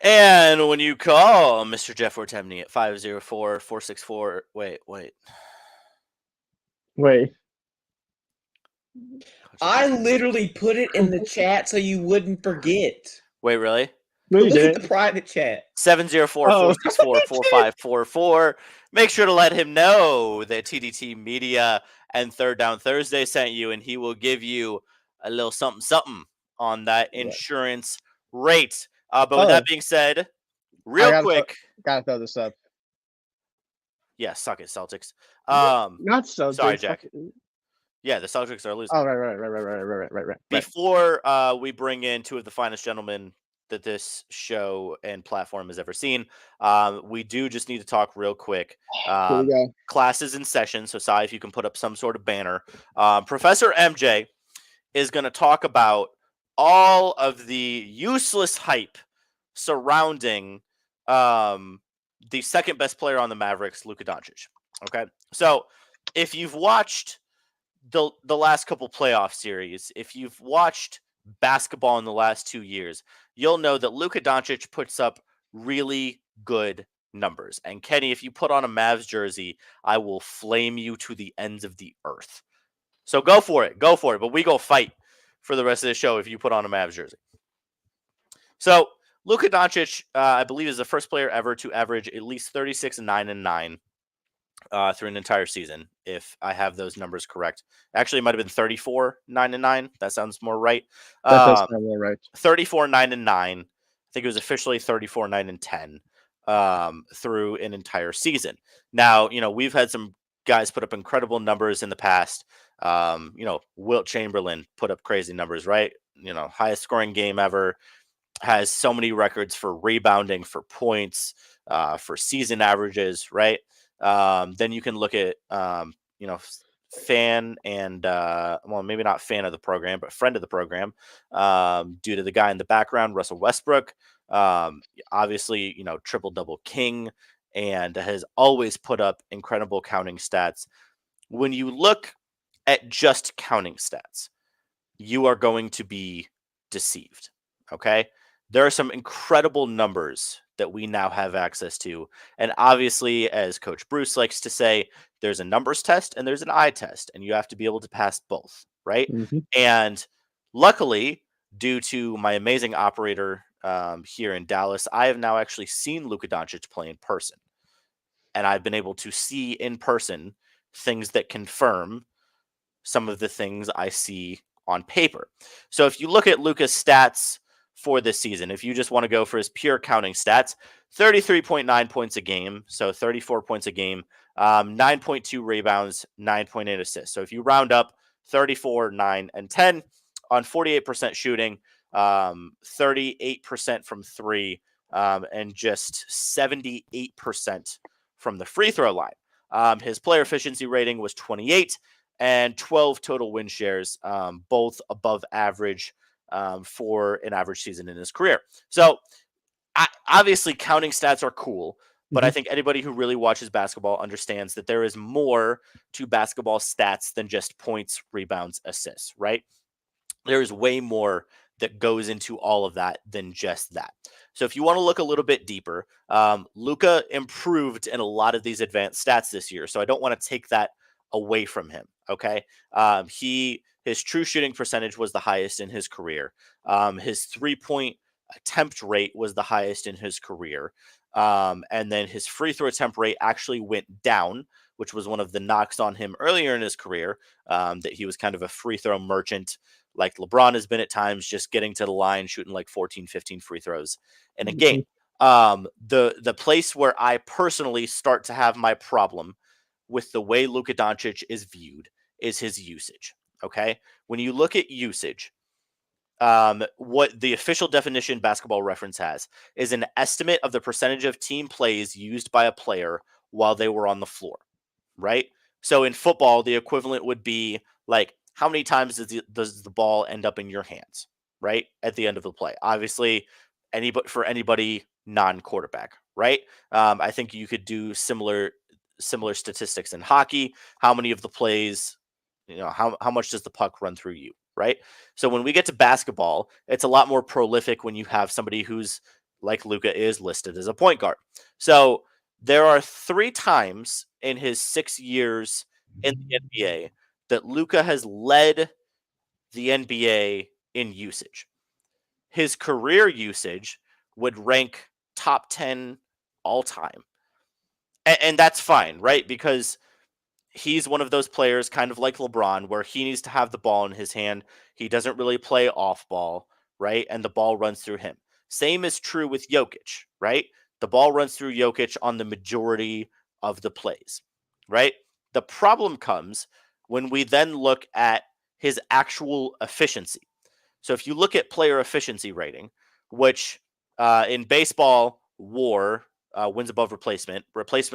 And when you call Mr. Jeff Fortemny at 504-464... Wait. I literally put it in the chat so you wouldn't forget. Wait, really? no, you Look at didn't. the private chat. 704-464-4544. Make sure to let him know that TDT Media and Third Down Thursday sent you, and he will give you a little something on that insurance rate. But with that being said, real quick. Gotta throw this up. Yeah, suck it, Celtics. Not so. Sorry, Jack. Yeah, the Celtics are losing. Oh, right. Before we bring in two of the finest gentlemen that this show and platform has ever seen, we do just need to talk real quick. Here we go. Class is in session, so Sai, if you can put up some sort of banner. Professor MJ is going to talk about all of the useless hype surrounding the second best player on the Mavericks, Luka Doncic. Okay, so if you've watched the last couple playoff series, if you've watched basketball in the last 2 years, you'll know that Luka Doncic puts up really good numbers. And Kenny, if you put on a Mavs jersey, I will flame you to the ends of the earth. So go for it. But we go fight for the rest of the show if you put on a Mavs jersey. So Luka Doncic, I believe, is the first player ever to average at least 36, 9, and 9 through an entire season, if I have those numbers correct. Actually, it might have been 34, 9, and 9. That sounds more right. That does sound more right. 34, 9, and 9. I think it was officially 34, 9, and 10 through an entire season. Now, we've had some guys put up incredible numbers in the past. Wilt Chamberlain put up crazy numbers, right? Highest scoring game ever, has so many records for rebounding, for points, for season averages, right? Then you can look at, fan and, maybe not fan of the program, but friend of the program, due to the guy in the background, Russell Westbrook. Obviously, triple double king, and has always put up incredible counting stats. When you look at just counting stats, you are going to be deceived. Okay. There are some incredible numbers that we now have access to. And obviously, as Coach Bruce likes to say, there's a numbers test and there's an eye test, and you have to be able to pass both. Right. Mm-hmm. And luckily, due to my amazing operator here in Dallas, I have now actually seen Luka Doncic play in person. And I've been able to see in person things that confirm some of the things I see on paper. So if you look at Luka's stats for this season, if you just want to go for his pure counting stats, 33.9 points a game, so 34 points a game, 9.2 rebounds, 9.8 assists. So if you round up 34, 9, and 10 on 48% shooting, 38% from three, and just 78% from the free throw line. His player efficiency rating was 28 and 12 total win shares, both above average for an average season in his career. So obviously counting stats are cool, but I think anybody who really watches basketball understands that there is more to basketball stats than just points, rebounds, assists, right? There is way more that goes into all of that than just that. So if you want to look a little bit deeper, Luka improved in a lot of these advanced stats this year. So I don't want to take that away from him. Okay. His true shooting percentage was the highest in his career. His 3-point attempt rate was the highest in his career. And then his free throw attempt rate actually went down, which was one of the knocks on him earlier in his career, that he was kind of a free throw merchant, like LeBron has been at times, just getting to the line, shooting like 14, 15 free throws in a game. The place where I personally start to have my problem with the way Luka Doncic is viewed is his usage. Okay. When you look at usage, what the official definition Basketball Reference has is an estimate of the percentage of team plays used by a player while they were on the floor. Right. So in football, the equivalent would be like, how many times does the ball end up in your hands, right, at the end of the play? Obviously, anybody non-quarterback, right? I think you could do similar statistics in hockey. How many of the plays, how much does the puck run through you, right? So when we get to basketball, it's a lot more prolific when you have somebody who's like Luka is listed as a point guard. So there are 3 times in his 6 years in the NBA that Luka has led the NBA in usage. His career usage would rank top 10 all time. And that's fine, right? Because he's one of those players, kind of like LeBron, where he needs to have the ball in his hand. He doesn't really play off ball, right? And the ball runs through him. Same is true with Jokic, right? The ball runs through Jokic on the majority of the plays, right? The problem comes when we then look at his actual efficiency. So if you look at player efficiency rating, which in baseball, WAR, wins above replacement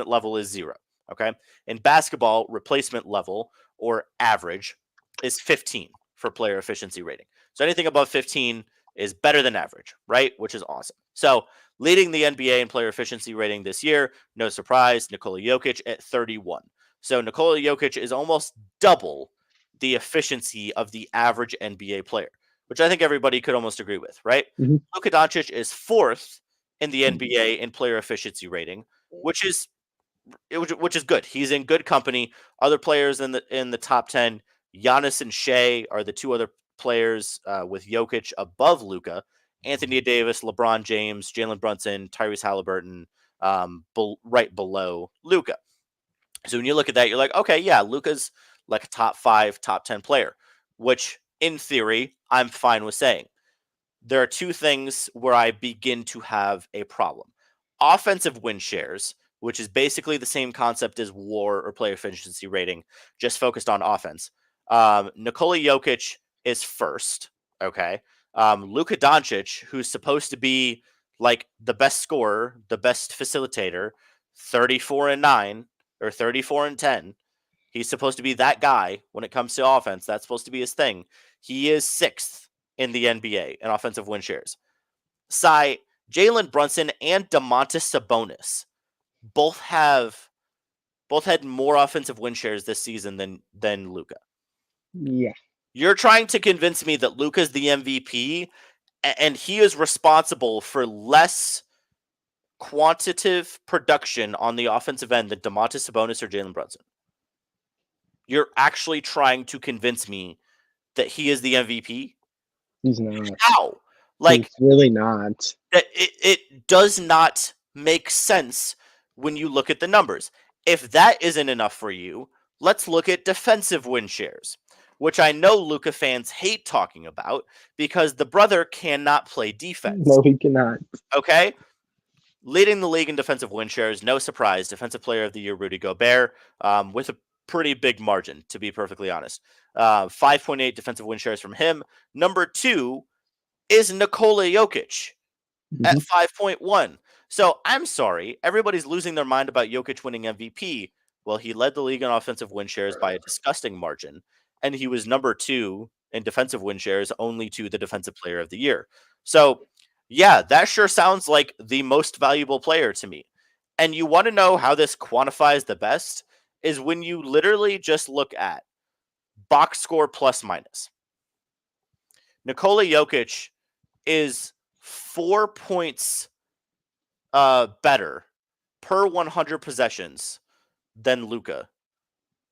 level is 0. Okay. In basketball, replacement level or average is 15 for player efficiency rating. So anything above 15 is better than average, right? Which is awesome. So leading the NBA in player efficiency rating this year, no surprise, Nikola Jokic at 31. So Nikola Jokic is almost double the efficiency of the average NBA player, which I think everybody could almost agree with, right? Luka Doncic is 4th in the NBA in player efficiency rating, which is good. He's in good company. Other players in the top 10, Giannis and Shea are the 2 other players with Jokic above Luka. Anthony Davis, LeBron James, Jalen Brunson, Tyrese Halliburton, right below Luka. So when you look at that, you're like, okay, yeah, Luka's like a top 5, top 10 player, which in theory, I'm fine with saying. There are 2 things where I begin to have a problem. Offensive win shares, which is basically the same concept as WAR or player efficiency rating, just focused on offense. Nikola Jokic is first. Okay. Luka Doncic, who's supposed to be like the best scorer, the best facilitator, 34-9 or 34-10. He's supposed to be that guy when it comes to offense. That's supposed to be his thing. He is sixth in the NBA in offensive win shares. Jalen Brunson and Domantas Sabonis both had more offensive win shares this season than Luka. Yeah. You're trying to convince me that Luka's the MVP and he is responsible for less quantitative production on the offensive end than Domantas Sabonis or Jalen Brunson. You're actually trying to convince me that he is the MVP? He's not. How? Like, He's really not. it does not make sense when you look at the numbers. If that isn't enough for you, let's look at defensive win shares, which I know Luka fans hate talking about because the brother cannot play defense. No, he cannot. Okay? Leading the league in defensive win shares, no surprise. Defensive Player of the Year, Rudy Gobert, with a pretty big margin, to be perfectly honest. 5.8 defensive win shares from him. Number 2 is Nikola Jokic at 5.1. So I'm sorry, everybody's losing their mind about Jokic winning MVP. Well, he led the league in offensive win shares by a disgusting margin, and he was number 2 in defensive win shares, only to the Defensive Player of the Year. So, yeah, that sure sounds like the most valuable player to me. And you want to know how this quantifies the best? Is when you literally just look at box score plus minus. Nikola Jokic is 4 points better per 100 possessions than Luka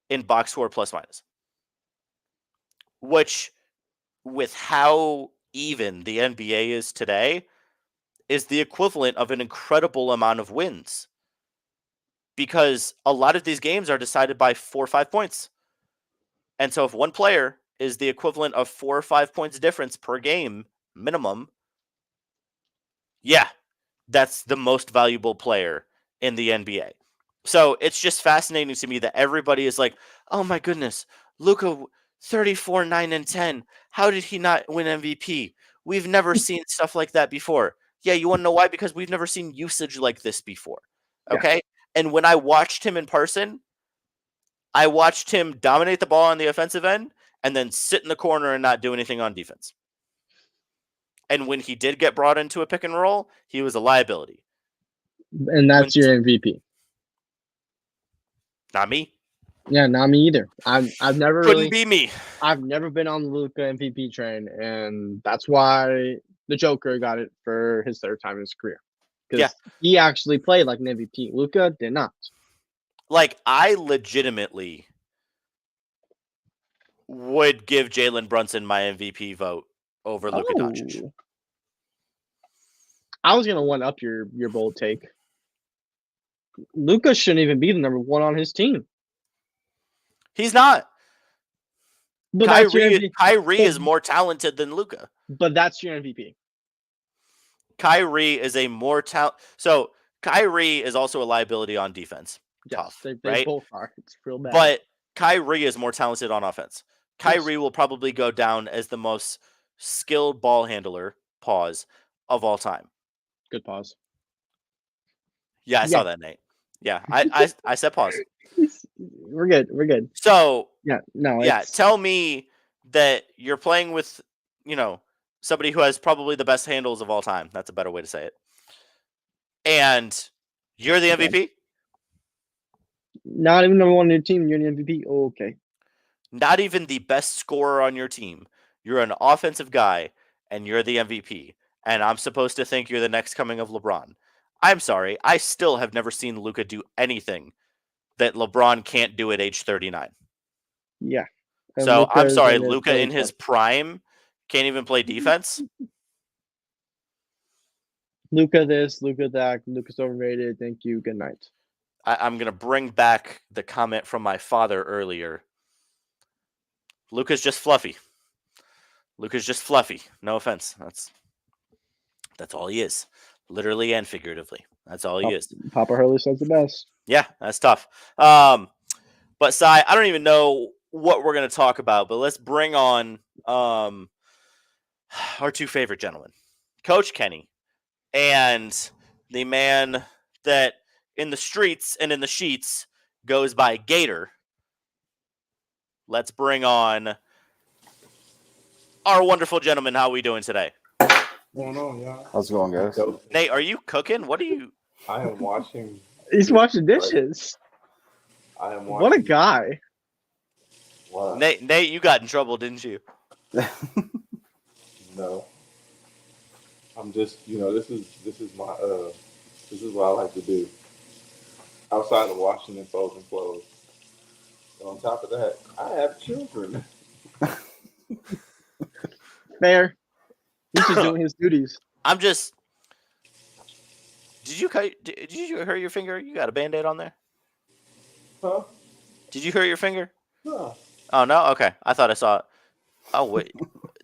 in box score plus minus. Which, with how even the NBA is today, is the equivalent of an incredible amount of wins. Because a lot of these games are decided by 4 or 5 points. And so if one player is the equivalent of 4 or 5 points difference per game, minimum, yeah, that's the most valuable player in the NBA. So it's just fascinating to me that everybody is like, oh my goodness, Luka 34, 9, and 10. How did he not win MVP? We've never seen stuff like that before. Yeah, you want to know why? Because we've never seen usage like this before. Okay? Yeah. And when I watched him in person, I watched him dominate the ball on the offensive end and then sit in the corner and not do anything on defense. And when he did get brought into a pick and roll, he was a liability. And that's your MVP. Not me. Yeah, not me either. I've never couldn't be me. I've never been on the Luka MVP train, and that's why the Joker got it for his third time in his career. Because he actually played like an MVP. Luka did not. Like, I legitimately would give Jalen Brunson my MVP vote over Luka Doncic. I was gonna one up your bold take. Luka shouldn't even be the number 1 on his team. He's not. But Kyrie is more talented than Luka. But that's your MVP. Kyrie is a more So Kyrie is also a liability on defense. Yes, Tough, they right? both are. It's real bad. But Kyrie is more talented on offense. Kyrie will probably go down as the most skilled ball handler, of all time. Good pause. Yeah, I saw that, Nate. Yeah, I said pause. We're good. So yeah, tell me that you're playing with, somebody who has probably the best handles of all time. That's a better way to say it. And you're the MVP? Not even number 1 on your team. You're the MVP? Oh, okay. Not even the best scorer on your team. You're an offensive guy, and you're the MVP. And I'm supposed to think you're the next coming of LeBron. I'm sorry. I still have never seen Luka do anything that LeBron can't do at age 39. Yeah. So I'm sorry. Luka in his prime can't even play defense? Luka this, Luka that. Luka's overrated. Thank you. Good night. I'm going to bring back the comment from my father earlier. Luka's just fluffy. Luka's just fluffy. No offense. That's all he is. Literally and figuratively. That's all he is. Papa Hurley says the best. Yeah, that's tough. But Sai, I don't even know what we're going to talk about, but let's bring on our two favorite gentlemen, Coach Kenny and the man that in the streets and in the sheets goes by Gator. Let's bring on our wonderful gentleman. How are we doing today? What's going on, y'all? How's it going, guys? Nate, are you cooking? What are you? I am watching. He's washing dishes. I am watching. What a guy. What? Nate, you got in trouble, didn't you? No. I'm just, this is my this is what I like to do. Outside of washing and folding clothes. And on top of that, I have children. Fair. He's just doing his duties. I'm just. Did you hurt your finger? You got a Band-Aid on there? Huh? Did you hurt your finger? Huh. Oh no. Okay, I thought I saw it. Oh wait,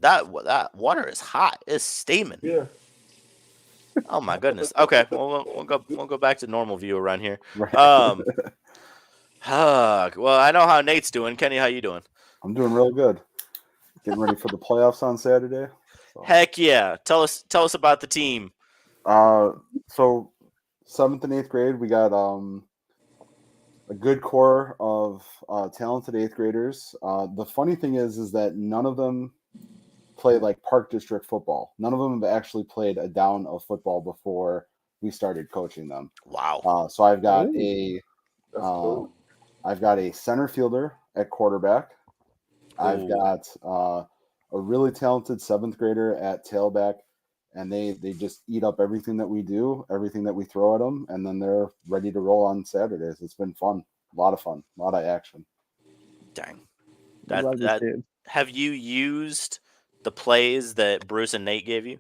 that water is hot. It's steaming. Yeah. Oh my goodness. Okay, we'll go back to normal view around here. Right. Well, I know how Nate's doing. Kenny, how you doing? I'm doing real good. Getting ready for the playoffs on Saturday. So. Heck yeah! Tell us about the team. So 7th and 8th grade, we got a good core of talented 8th graders. The funny thing is that none of them play like Park District football. None of them have actually played a down of football before we started coaching them. Wow. So I've got That's cool. I've got a center fielder at quarterback. I've got a really talented 7th grader at tailback, and they just eat up everything that we do, everything that we throw at them, and then they're ready to roll on Saturdays. It's been fun, a lot of fun, a lot of action. Dang. I love this dude. Have you used the plays that Bruce and Nate gave you?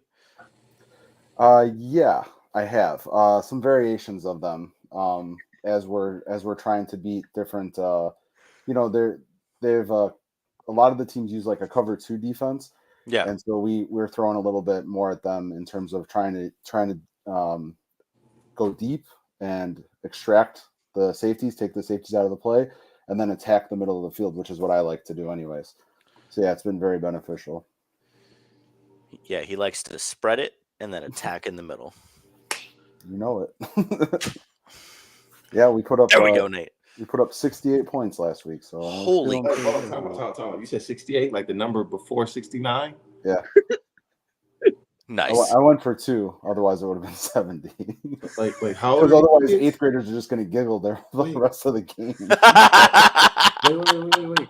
Yeah, I have some variations of them. As we're trying to beat different, they've a lot of the teams use like a cover 2 defense. Yeah. And so we're throwing a little bit more at them in terms of trying to go deep and extract the safeties, take the safeties out of the play, and then attack the middle of the field, which is what I like to do anyways. So yeah, it's been very beneficial. Yeah, he likes to spread it and then attack in the middle. You know it. Yeah, we put up. There we go, Nate. We put up 68 points last week. So holy. Time out. You said 68, like the number before 69? Yeah. Nice. I went for 2. Otherwise, it would have been 70. Like how old? Because otherwise, 8th graders are just going to giggle the rest of the game. Wait.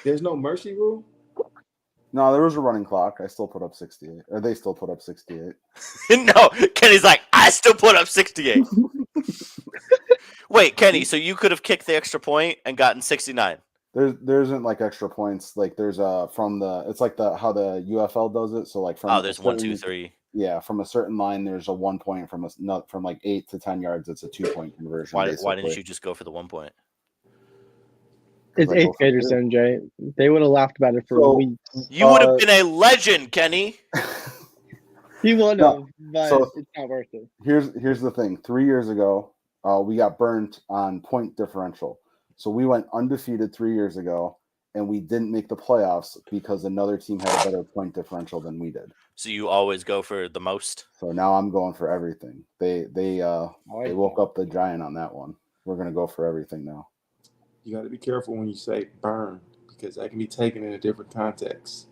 There's no mercy rule? No, there was a running clock. I still put up 68. Or they still put up 68. No, Kenny's like, I still put up 68. Wait, Kenny, so you could have kicked the extra point and gotten 69. There isn't like extra points. Like there's it's like how the UFL does it. So like from there's 1, 2, 3. Yeah, from a certain line, there's a 1 point. From like 8 to 10 yards, it's a 2-point conversion. Why didn't you just go for the 1 point? It's 8th graders, MJ. They would have laughed about it for weeks. You would have been a legend, Kenny. He would have, but it's not worth it. Here's the thing. 3 years ago, we got burnt on point differential. So we went undefeated 3 years ago, and we didn't make the playoffs because another team had a better point differential than we did. So you always go for the most? So now I'm going for everything. They woke up the giant on that one. We're going to go for everything now. You got to be careful when you say burn, because that can be taken in a different context.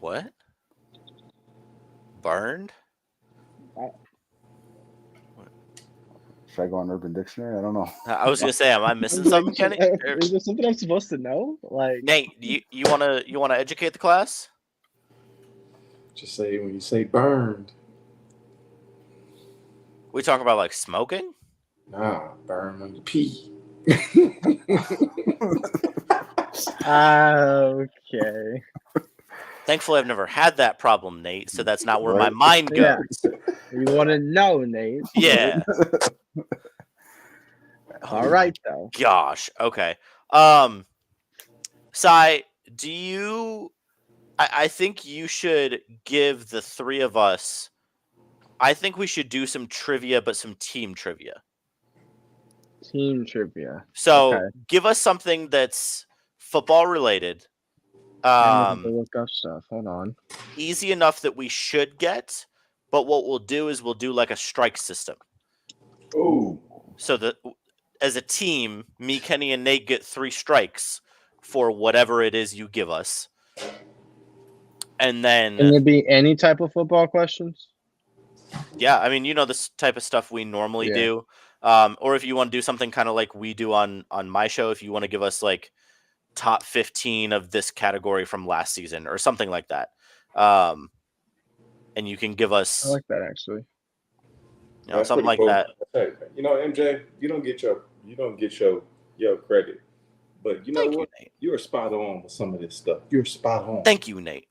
What? Burned? Should I go on Urban Dictionary? I don't know. I was gonna say, am I missing something, Kenny? Is there something I'm supposed to know? Like, Nate, you wanna educate the class? Just say when you say burned. We talking about like smoking? Nah, burn when you pee. Okay. Thankfully, I've never had that problem, Nate. So that's not where my mind goes. Yeah. You want to know, Nate? Yeah. All right, though. Gosh. Okay. Sai, do you? I think you should give the three of us. I think we should do some trivia, but some team trivia. Team trivia. So Okay. give us something that's football related. I'm looking to look up stuff. Hold on. Easy enough that we should get, but what we'll do is we'll do like a strike system. Ooh. So that as a team, me, Kenny, and Nate get 3 strikes for whatever it is you give us. And then, Can there be any type of football questions? yeah, I mean, you know, this type of stuff we normally Yeah. do. Or if you want to do something kind of like we do on my show, if you want to give us like top 15 of this category from last season or something like that. And you can give us I like that actually. you know, That's something like pretty that. cool. Hey, you know, MJ, you don't get your credit, but you know Thank you, what? Nate. You're spot on with some of this stuff. You're spot on. Thank you, Nate.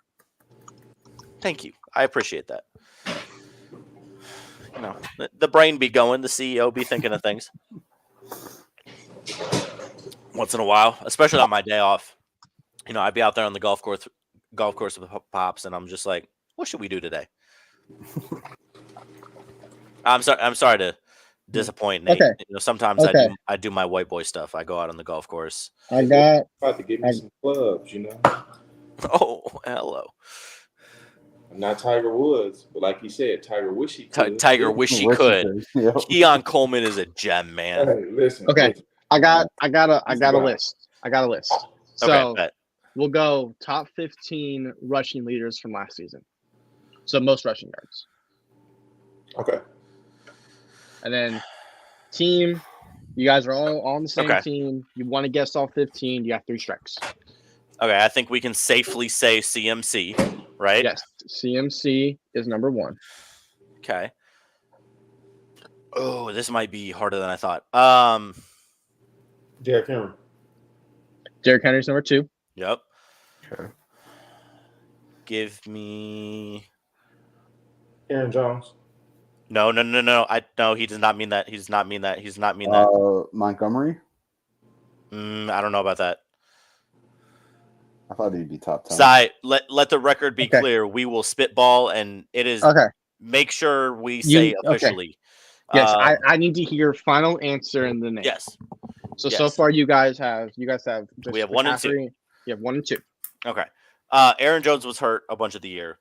Thank you. I appreciate that. You know, the brain be going, the CEO be thinking of things. Once in a while, especially on my day off. You know, I'd be out there on the golf course with Pops, and I'm just like, what should we do today? I'm sorry to disappoint, Nate. Okay. You know, sometimes Okay. I do my white boy stuff. I go out on the golf course. I got About to give me some clubs, you know. Oh, hello. I'm not Tiger Woods, but like you said, Tiger wish he could. Tiger wish he Wish he could. could. Yep. Keon Coleman is a gem, man. Hey, listen. Okay. listen. I got a Wow. list. I got a list. So Okay, bet. we'll go top 15 rushing leaders from last season. So most rushing yards. Okay. And then team, you guys are all on the same Okay. team. You want to guess all 15, you have 3 strikes. Okay, I think we can safely say CMC, right? Yes. CMC is number 1. Okay. Oh, this might be harder than I thought. Derrick Henry. Derrick Henry's number 2. Yep. Okay. Give me Aaron Jones. no. No, he does not mean that. He does not mean that. He does not mean that. Montgomery. I don't know about that. I thought he'd be top 10. Sai, let the record be Okay. clear. We will spitball, and it is. Okay. Make sure we say okay. officially. Yes, I need to hear final answer in the name. Yes. So yes. far you guys have just We have 1 and 2. McCaffrey, You have 1 and 2. Okay. Aaron Jones was hurt a bunch of the year.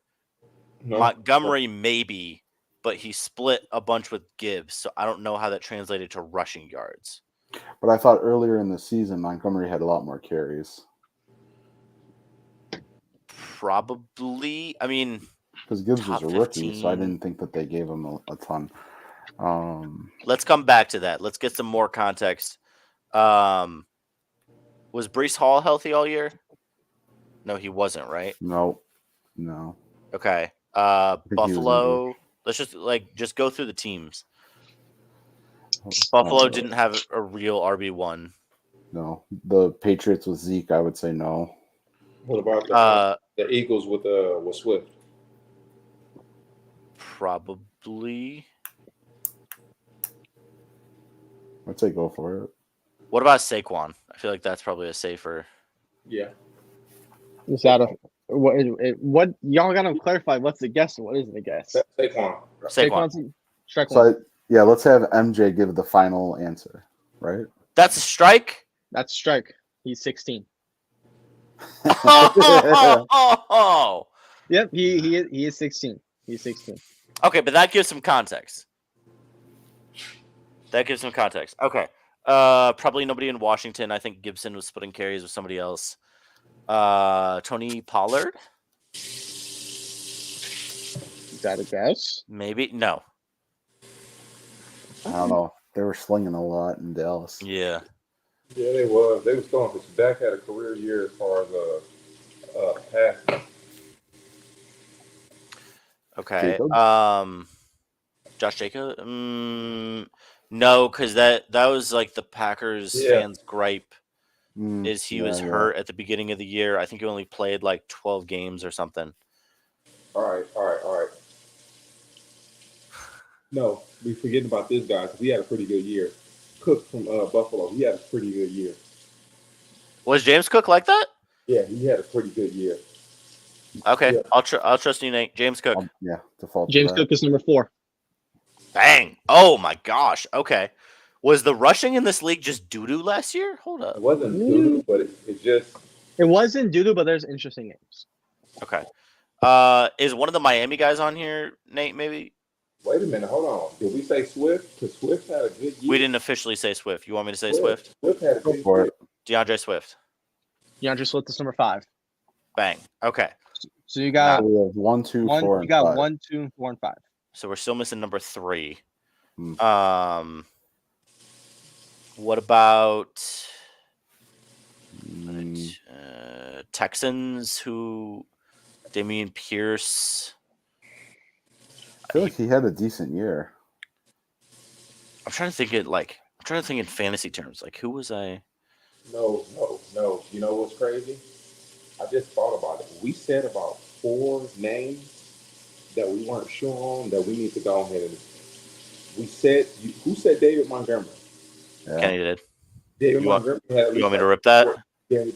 No. Montgomery maybe, but he split a bunch with Gibbs, so I don't know how that translated to rushing yards. But I thought earlier in the season Montgomery had a lot more carries Probably. I mean, because Gibbs was top a rookie, so I 15. didn't think that they gave him a ton. let's come back to that. Let's get some more context. Was Breece Hall healthy all year? No, he wasn't, right? No. Okay. he was Buffalo. Let's just go through the teams. Buffalo didn't have a real RB1. No, the Patriots with Zeke, I would say no. What about the Eagles with Swift? Probably. I'd say go for it. What about Saquon? I feel like that's probably a safer. Yeah. Is that what y'all gotta clarify? What's the guess? What is the guess? Saquon. Saquon. Strike So one. let's have MJ give the final answer, right? That's a strike. That's strike. He's 16. Oh. Yep, he is 16. He's 16. Okay, but that gives some context. Okay. Probably nobody in Washington. I think Gibson was splitting carries with somebody else. Tony Pollard? Is that a guess? Maybe. No. I don't know. They were slinging a lot in Dallas. Yeah. Yeah, they was. They was throwing because Dak had a career year as far as passing. Okay. Jacobs? Josh Jacobs? No, because that was like the Packers fans' gripe is he was hurt at the beginning of the year. I think he only played like 12 games or something. All right. No, we forgetting about this guy because he had a pretty good year. Cook from Buffalo, he had a pretty good year. Was James Cook like that? Yeah, he had a pretty good year. Okay, Yeah. I'll trust you, Nate. James Cook. Default. James Cook is number 4. Bang! Oh my gosh. Okay. Was the rushing in this league just doo-doo last year? Hold up. It wasn't doo-doo, but it just It wasn't doo-doo, but there's interesting names. Okay. Is one of the Miami guys on here, Nate, maybe? wait a minute, hold on. Did we say Swift? Because Swift had a good year. We didn't officially say Swift. You want me to say Swift? Swift had a Go good for year. it. DeAndre Swift. DeAndre Swift is number 5. Bang. Okay. So you got So we have 1, 2, 4, you and got 5. 1, 2, 4, and 5. So we're still missing number 3. Hmm. What about Mm, Texans? Who? Damian Pierce. I feel like he had a decent year. I'm trying to think in fantasy terms. Like, who was I? No. You know what's crazy? I just thought about it. We said about 4 names that we weren't sure on that we need to go ahead and. We said who said David Montgomery? Yeah. Kenny did. David You want- Montgomery had at You want me least to rip that?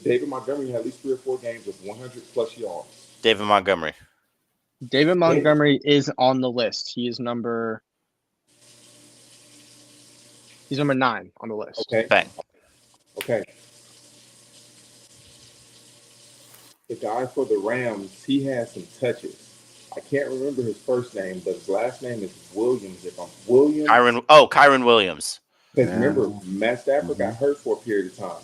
David Montgomery had at least 3 or 4 games with 100+ yards. David Montgomery. David Montgomery is on the list. He's number 9 on the list. Okay. Bang. Okay. The guy for the Rams, he has some touches. I can't remember his first name, but his last name is Williams. If I'm Williams, Kyron Williams. because Yeah. remember, Matt Stafford got hurt for a period of time.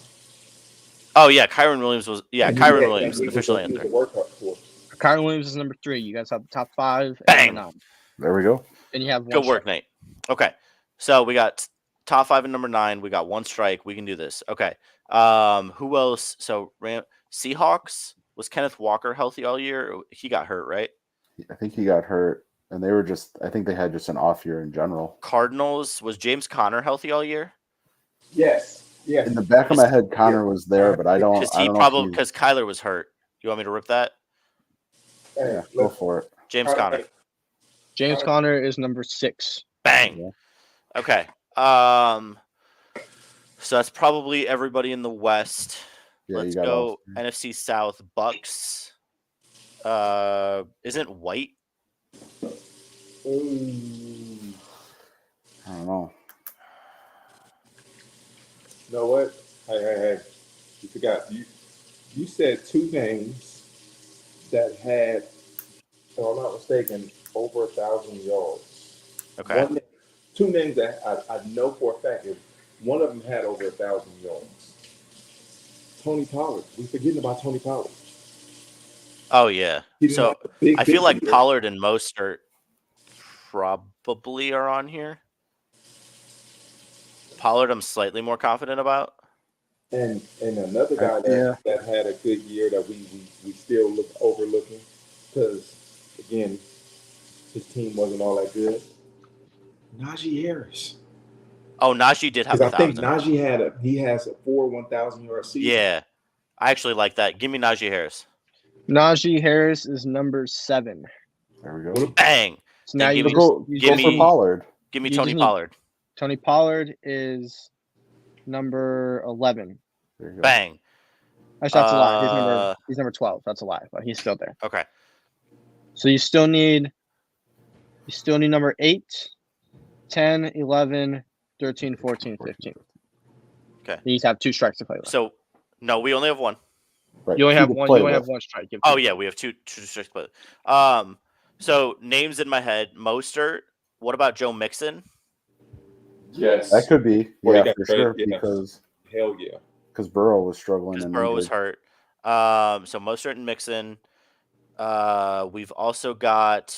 Oh yeah, Kyron Williams was And Kyron he Williams, was the official he was answer. the workhorse for us. Kyron Williams is number 3. You guys have the top 5 Bang. and number 9. There we go. And you have one Good work, strike. Nate. Okay, so we got top 5 and number 9. We got 1 strike. We can do this. Okay. Who else? So Seahawks, was Kenneth Walker healthy all year? He got hurt, right? I think he got hurt, and I think they had just an off year in general. Cardinals, was James Conner healthy all year? Yes. In the back of my head, Connor was there, but I don't. Because I he don't know probably if because Kyler was hurt. You want me to rip that? yeah, go for it. James Conner. James Conner is number 6. Bang. Yeah. Okay. So that's probably everybody in the West. Yeah, Let's you got go all- NFC South. Bucks. Isn't White? Ooh. I don't know. You know what? Hey. You forgot. You said 2 names that had, if I'm not mistaken, over 1,000 yards. Okay. 2 names that I know for a fact, one of them had over 1,000 yards. Tony Pollard. We're forgetting about Tony Pollard. Oh yeah. He didn't So have a big I feel like year. Pollard and Mostert probably are on here. Pollard, I'm slightly more confident about. And another guy that had a good year that we still overlooking because again his team wasn't all that good. Najee Harris. Oh, Najee did have Because I think 1,000. Najee he has a 1,000-yard season. Yeah, I actually like that. Give me Najee Harris. Najee Harris is number 7. There we go. Bang. So now Give you me- just, Go you give for just me- Pollard. Give me You Tony just need- Pollard. Tony Pollard is number 11. There you go. Bang. Actually, that's a lie. He's number 12. That's a lie, but he's still there. Okay. So you still need number 8, 10, 11, 13, 14, 15. Okay. You need to have 2 strikes to play with. So no, we only have 1. Right. You only Two have to one. play You only with. have 1 strike. You have Oh two. yeah, we have two strikes played. So names in my head: Mostert. What about Joe Mixon? Yes. That could be, Or he yeah, got for traded, sure, yes. Hell yeah. because Burrow was struggling Because and Burrow was injured. hurt. So Mostert and Mixon. We've also got.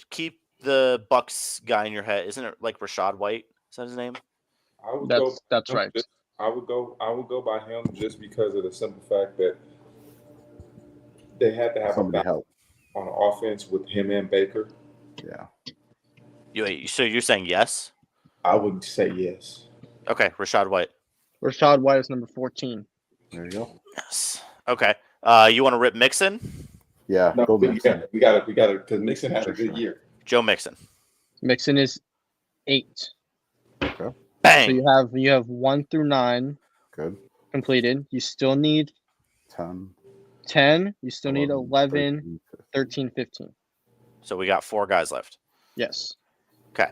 Keep the Bucks guy in your head. Isn't it like Rashad White? Is that his name? I would go. That's right. I would go by him just because of the simple fact that they had to have a Somebody balance help. on offense with him and Baker. Yeah. So you're saying yes? I would say yes. Okay, Rashad White. Rashad White is number 14. There you go. Yes. Okay. You want to rip Mixon? Yeah. No, go we Mixon. got to because Mixon had a good year. Joe Mixon. Mixon is 8. So Bang. you have 1 through 9 Good. completed. You still need 10. 10. You still need 11, 13, 13, 15. So we got 4 guys left. Yes. Okay.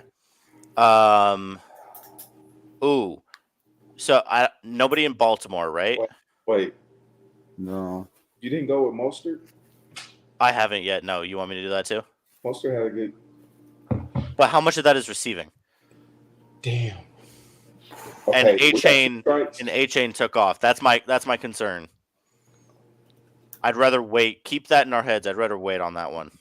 Ooh. So nobody in Baltimore, right? Wait, No. you didn't go with Mostert? I haven't yet. No, you want me to do that too? Mostert had a good. But how much of that is receiving? Damn. And Okay, we got two strikes. A-Chain took off. That's my concern. I'd rather wait. Keep that in our heads. I'd rather wait on that one.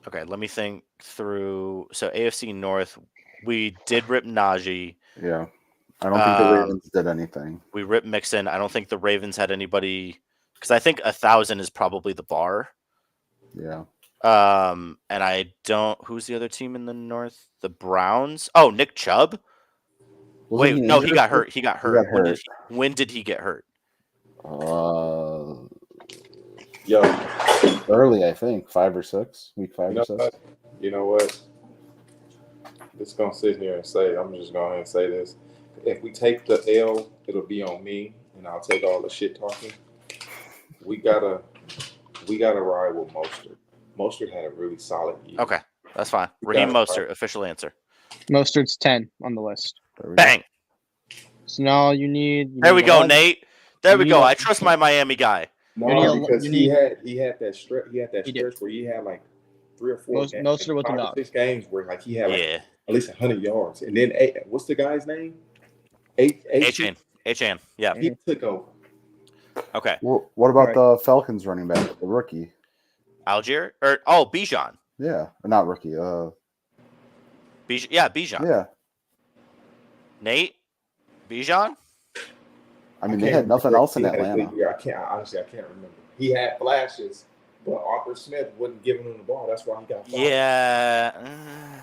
Okay, let me think through. So AFC North, we did rip Najee. Yeah. I don't think the Ravens did anything. We ripped Mixon. I don't think the Ravens had anybody, because I think 1,000 is probably the bar. Yeah. And I don't. Who's the other team in the North? The Browns. Oh, Nick Chubb. Wasn't Wait, no, he injured? got hurt. He got hurt. hurt. When did he get hurt? Yo, Early, I think. 5 or 6. Week 5 or 6. You know what? Just gonna sit here and say, I'm just going to say this. If we take the L, it'll be on me, and I'll take all the shit talking. We gotta ride with Mostert. Mostert had a really solid year. Okay, that's fine. Raheem Mostert, official answer. Mostert's 10 on the list. Bang. So now you need. There we go, 11. Nate. There we You go. need I trust my Miami guy. No, because you he need- had that stretch. He had that He did. stretch where he had like 3 or 4 games, Mostert with the 5 or dog. 6 games where like he had like Yeah. at least 100 yards, and then what's the guy's name? A-Chain. A-Chain. Yeah. He took over. Okay. Well, what about Right. the Falcons running back, the rookie? Algier Bijan. Yeah, or not rookie. Bijan. Yeah. Nate. Bijan. I mean, they had nothing else in He had a Atlanta. good year. I can't remember. He had flashes, but Arthur Smith wasn't giving him the ball. That's why he got fired. Yeah.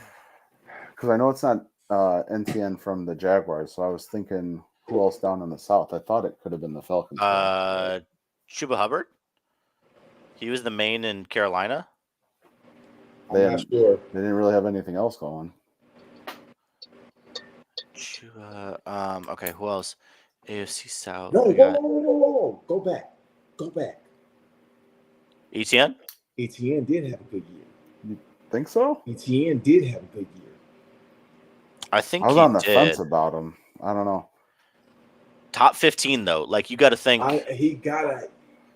Because I know it's not NTN from the Jaguars, so I was thinking who else down in the South. I thought it could have been the Falcons. Chuba Hubbard. He was the main in Carolina. I'm not sure. They didn't really have anything else going. Chuba. Okay. Who else? AFC South. No, we got whoa. Go back. ETN. ETN did have a good year. Think so? ETN did have a good year. I think I was he on the did. fence about him. I don't know. Top 15 though. Like you got to think He gotta.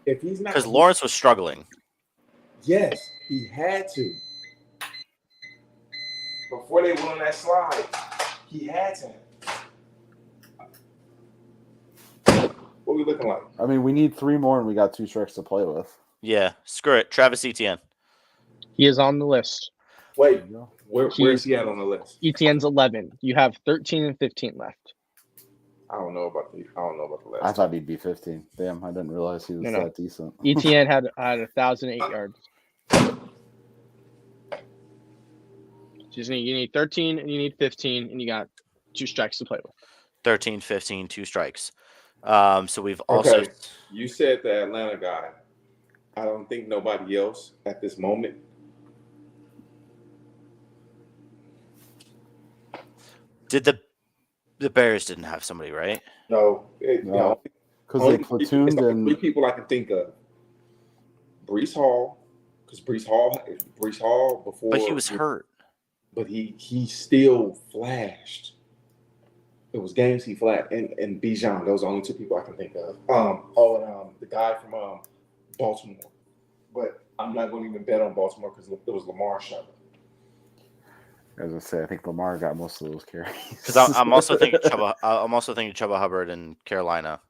If he's not, because Lawrence was struggling. yes, he had to. Before they went on that slide, he had to. What we looking like? I mean, we need 3 more, and we got 2 strikes to play with. Yeah. Screw it. Travis Etienne. He is on the list. Wait, There you go. where's he at on the list? ETN's 11. You have 13 and 15 left. I don't know about the last. I thought he'd be 15. Damn, I didn't realize he was No. that decent. ETN had 1,008 yards. You need 13 and you need 15, and you got 2 strikes to play with. 13, 15, 2 strikes. So we've also Okay, you said the Atlanta guy. I don't think nobody else at this moment. did the Bears didn't have somebody, right? No, No. Because only they three- it's platooned only and 3 people I can think of. Brees Hall, because Brees Hall before, But he was hurt. but he still flashed. It was games he flashed, and Bijan. Those are the only 2 people I can think of. The guy from Baltimore, but I'm not going to even bet on Baltimore because it was Lamar Shepherd. as I say, I think Lamar got most of those carries. Because I'm also thinking Chuba. I'm also thinking Chuba Hubbard in Carolina.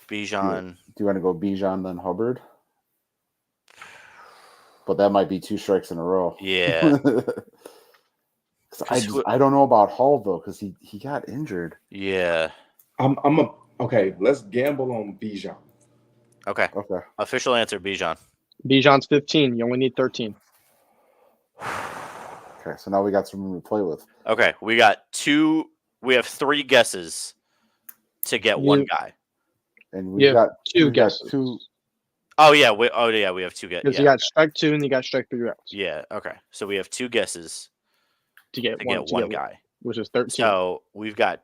Bijan. Do you want to go Bijan then Hubbard? But that might be 2 strikes in a row. Yeah. I don't know about Hall though, because he got injured. Yeah. Okay. Let's gamble on Bijan. Okay. Okay. Official answer, Bijan. Bijan's 15. You only need 13. Okay. So now we got some room to play with. Okay. We got 2. We have 3 guesses to get one guy. And You we have got 2 we got guesses. 2. Oh yeah. We have 2 guesses. Because you got strike 2 and you got strike 3 routes Yeah. Okay. So we have 2 guesses to get to one, get one guy. which is 13. So we've got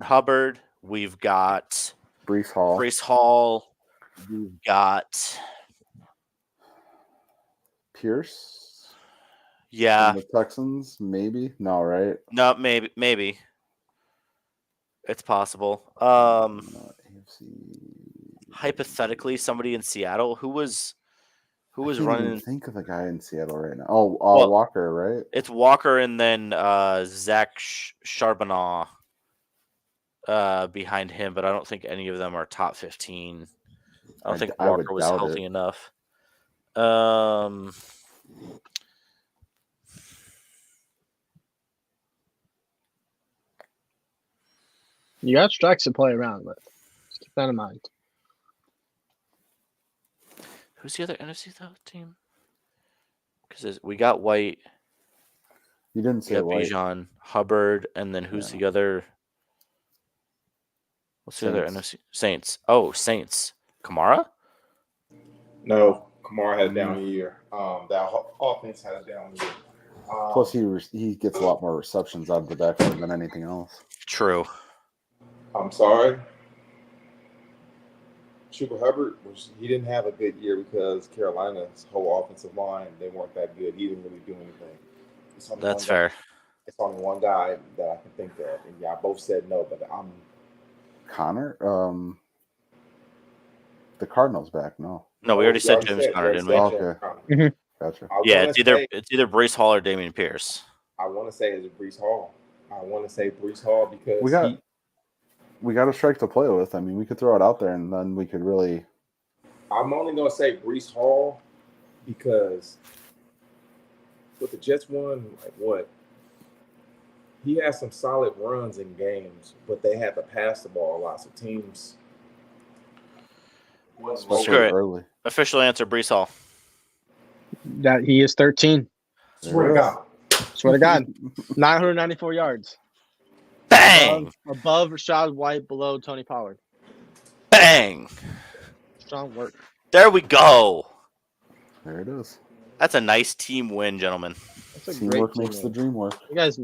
Hubbard. We've got Brees Hall. Brees Hall. We've got Pierce. Yeah. From the Texans, maybe. No, right? No, maybe. It's possible. AFC. Hypothetically, somebody in Seattle who was I can't even running. think of the guy in Seattle right now. Oh, Well, Walker, right? It's Walker and then Zach Charbonnet behind him, but I don't think any of them are top 15. I don't think I would Walker was doubt healthy it. enough. You got strikes to play around with. Just keep that in mind. Who's the other NFC South team? Because we got White, You didn't we say got White. Bijan, Hubbard, and then who's Yeah. the other? What's the other Saints. NFC? Saints. Oh, Saints. Kamara? No, Kamara had a down year. That offense had a down year. Plus, he gets a lot more receptions out of the backfield than anything else. True. I'm sorry. Chuba Hubbard he didn't have a good year because Carolina's whole offensive line, they weren't that good. He didn't really do anything. That's fair. It's only one guy that I can think of, and y'all both said no, but I'm Connor, the Cardinals back. No, No, we already said y'all James Conner, didn't we? Okay. James Conner. Mhm. gotcha. Yeah, it's either Brees Hall or Damian Pierce. I want to say it's Brees Hall. I want to say Brees Hall because We got a strike to play with. I mean, we could throw it out there, and then we could really. I'm only going to say Brees Hall because with the Jets won, like what? He had some solid runs in games, but they had to pass the ball a lot. So teams wasn't Especially Screw it. early. Official answer: Brees Hall. That he is 13. Swear to God. Swear to God. 994 yards. Bang! Above Rashad White, below Tony Pollard. Bang! Strong work. There we go. There it is. That's a nice team win, gentlemen. That's a Teamwork great makes team the win. dream work. You guys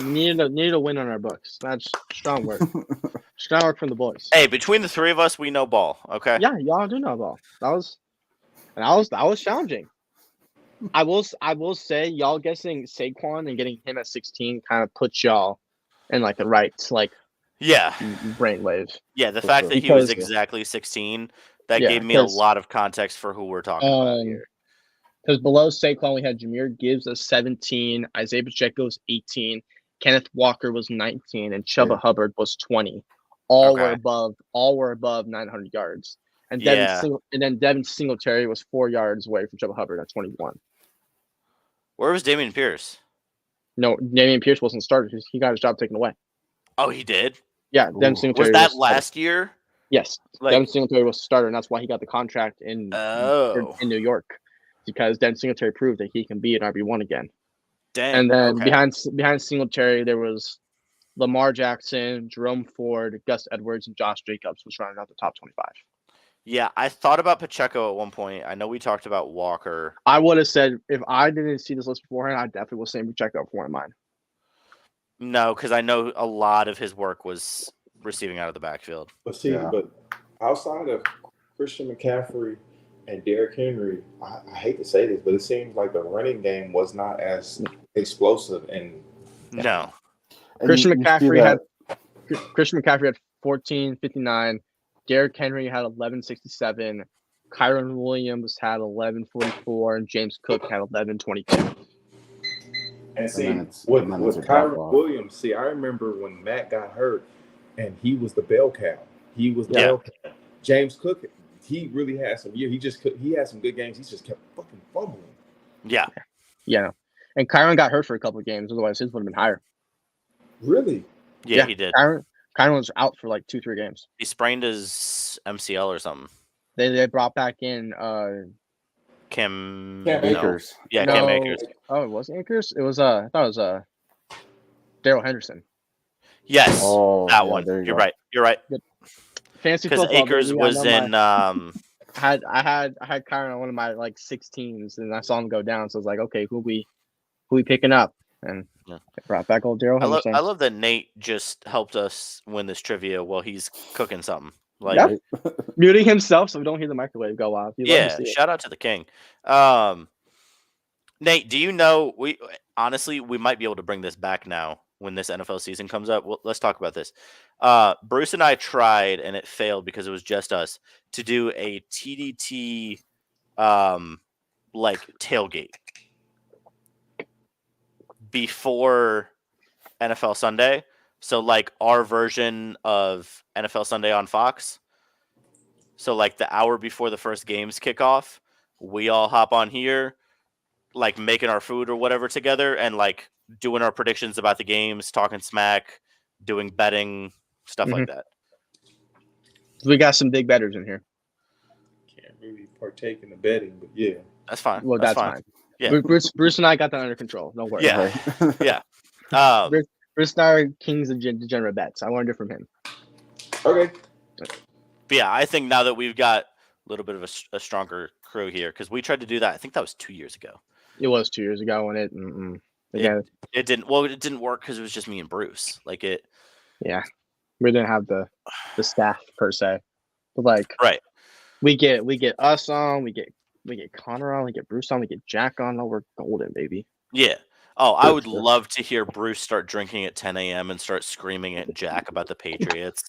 needed a win on our books. That's strong work. Strong work from the boys. Hey, between the three of us, we know ball. Okay. Yeah, y'all do know ball. That was challenging. I will say y'all guessing Saquon and getting him at 16 kind of puts y'all in like the right Yeah. brainwave. Yeah. The For fact sure. that he was Because- exactly 16, that Yeah, gave me a because- lot of context for who we're talking about here. Because below Saquon we had Jahmyr Gibbs as 17, Isaiah Pacheco was 18, Kenneth Walker was 19, and Chuba Yeah. Hubbard was 20. All Okay. were above 900 yards. And Yeah. Devin Singletary was 4 yards away from Chuba Hubbard at 21. Where was Damian Pierce? No, Damian Pierce wasn't started. He got his job taken away. Oh, he did. Yeah, Devin Ooh. Singletary Was that started. last year? Yes, Like, Devin Singletary was starter, and that's why he got the contract in New York, because Devin Singletary proved that he can be an RB1 again. dang. And then okay. behind Singletary, there was Lamar Jackson, Jerome Ford, Gus Edwards, and Josh Jacobs was running out the top 25. Yeah, I thought about Pacheco at one point. I know we talked about Walker. I would have said if I didn't see this list beforehand, I definitely was saying Pacheco for one of mine. No, because I know a lot of his work was receiving out of the backfield. But see, Yeah. but outside of Christian McCaffrey and Derrick Henry, I hate to say this, but it seems like the running game was not as explosive. And No. And Christian you see McCaffrey that- Christian McCaffrey had 1459. Derrick Henry had 1167. Kyron Williams had 1144, and James Cook had 1122. And see, then it's with a Kyron drop-off. Williams, see, I remember when Matt got hurt, and he was the bell cow. He was the Yeah. bell cow. James Cook, he really had some year. He had some good games. He just kept fucking fumbling. Yeah. Yeah. And Kyron got hurt for a couple of games, otherwise his would have been higher. Really? Yeah, he did. Kyron was out for like 2-3 games. He sprained his MCL or something. They brought back in Cam Cam no. Akers. Yeah, Cam No. Akers. it wasn't Akers. It was I thought it was Daryl Henderson. Yes. Oh, that yeah, one. there you You're go. right. You're right. Fantasy Because football. Akers baby, I was know in I had Kyron on one of my like 16s, and I saw him go down. So I was like, okay, who we picking up? And Yeah. they brought back old Daryl Henderson. I love that Nate just helped us win this trivia while he's cooking something. Like Yeah. Muting himself so we don't hear the microwave go off. You love to yeah, see it. shout out to the king. Nate, do you know we might be able to bring this back now when this NFL season comes up. Well, let's talk about this. Bruce and I tried and it failed because it was just us to do a TDT like tailgate before NFL Sunday. So like our version of NFL Sunday on Fox. So like the hour before the first games kick off, we all hop on here, like making our food or whatever together and like doing our predictions about the games, talking smack, doing betting, stuff like that. We got some big bettors in here. Can't really partake in the betting, but yeah. That's fine. Well, that's fine. Yeah. Bruce and I got that under control. Don't worry. Yeah. Right. Yeah. Bruce and I are kings of degenerate bets. I learned it from him. Okay. But yeah, I think now that we've got a little bit of a stronger crew here, because we tried to do that. I think that was 2 years ago. It was 2 years ago when it didn't. Well, it didn't work because it was just me and Bruce. Like it. Yeah, we didn't have the staff per se, but like Right. we get us on, we get Connor on, we get Bruce on, we get Jack on. Oh, we're golden, baby. Yeah. Oh, I would love to hear Bruce start drinking at 10 a.m. and start screaming at Jack about the Patriots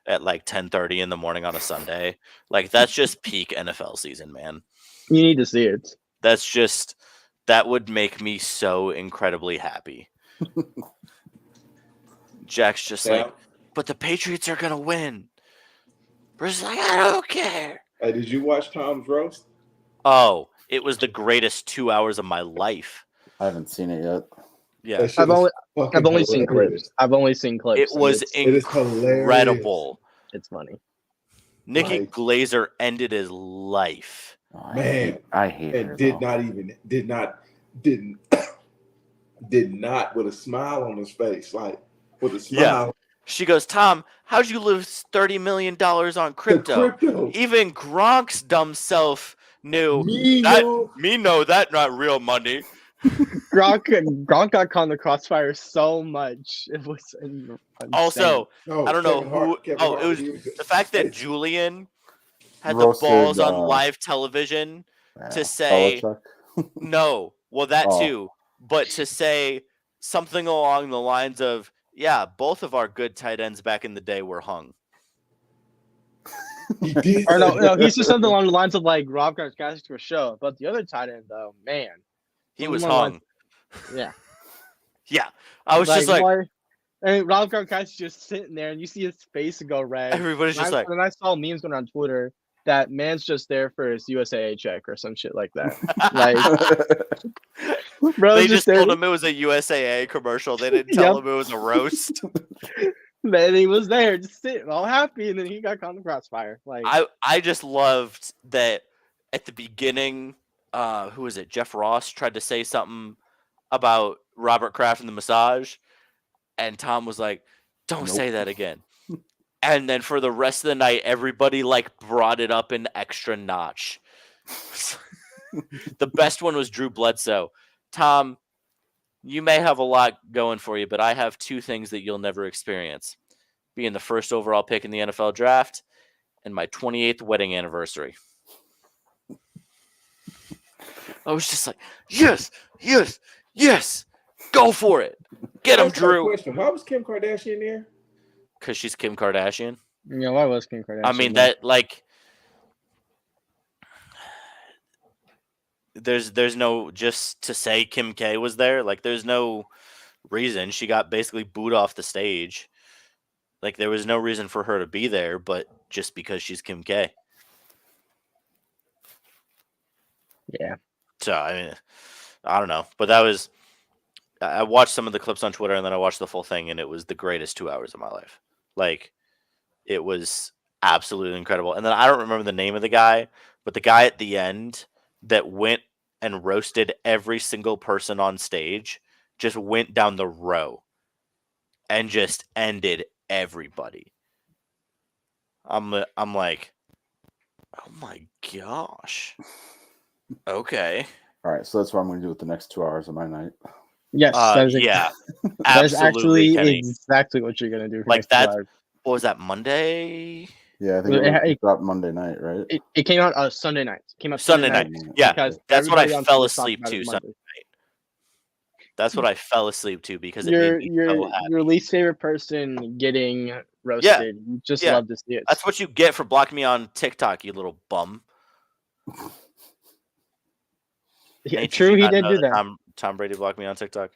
at like 10:30 in the morning on a Sunday. Like that's just peak NFL season, man. You need to see it. That would make me so incredibly happy. Jack's just like, but the Patriots are gonna win. Bruce is like, I don't care. Hey, did you watch Tom's roast? Oh, it was the greatest 2 hours of my life. I haven't seen it yet. Yeah, I've only seen clips. I've only seen clips. it was It is hilarious. incredible. It's funny. Nikki Like- Glazer ended his life. Oh, Man, I hate her. and did though. not with a smile on his face, like with a smile. Yeah. She goes, Tom, how'd you lose $30 million on crypto? Crypto. Even Gronk's dumb self knew Me that. know. Me know that not real money. Gronk got caught in the crossfire so much. It was insane. Also, No, I don't know Kevin Hart- who. Kevin Oh, Hart it was used the fact that Julian had the Roasted, balls on live television to say Belichick. no. Well, that Oh. too, but to say something along the lines of, "Yeah, both of our good tight ends back in the day were hung." He did. Or no, he said something along the lines of like Rob Gronkowski to a show. But the other tight end, though, man, He Something was along hung. yeah. Yeah, I was just like, why- and Rob Gronkowski just sitting there, and you see his face go red. everybody's just like, And I saw memes going on Twitter that man's just there for his USAA check or some shit like that. Like, bro, they just just there, told him it was a USAA commercial. They didn't tell Yep. him it was a roast. man, he was there just sitting all happy, and then he got caught in the crossfire. Like, I just loved that at the beginning. Who was it? Jeff Ross tried to say something about Robert Kraft and the massage, and Tom was like, "Don't Nope. say that again." And then for the rest of the night, everybody like brought it up an extra notch. The best one was Drew Bledsoe. Tom, you may have a lot going for you, but I have two things that you'll never experience: being the first overall pick in the NFL draft and my 28th wedding anniversary. I was just like, yes, yes, yes, go for it. Get him, That's my Drew. question. Why was Kim Kardashian there? Because she's Kim Kardashian. you know, why was Kim Kardashian? I mean, there? that, like, there's no, just to say Kim K was there, like, there's no reason. She got basically booed off the stage. Like, there was no reason for her to be there, but just because she's Kim K. Yeah. So, I mean, I don't know. But that was, I watched some of the clips on Twitter and then I watched the full thing, and it was the greatest 2 hours of my life. Like, it was absolutely incredible. And then I don't remember the name of the guy, but the guy at the end that went and roasted every single person on stage just went down the row and just ended everybody. I'm like, oh my gosh. Okay. All right, so that's what I'm going to do with the next 2 hours of my night. Yes, Yeah. that is Absolutely, actually Kenny. exactly what you're gonna do. for Like next 2 that- hours. What was that, Monday? Yeah, I think it dropped Monday night, right? It came out Sunday night. It came out Sunday night. Yeah, because that's what I everybody on fell Twitter talked asleep about it to Monday. That's what I fell asleep to because it made me so happy. Your least favorite person getting roasted. You just yeah. love to see it. That's what you get for blocking me on TikTok, you little bum. Yeah, Nate, true, you he not did know do that that. Tom Brady blocked me on TikTok.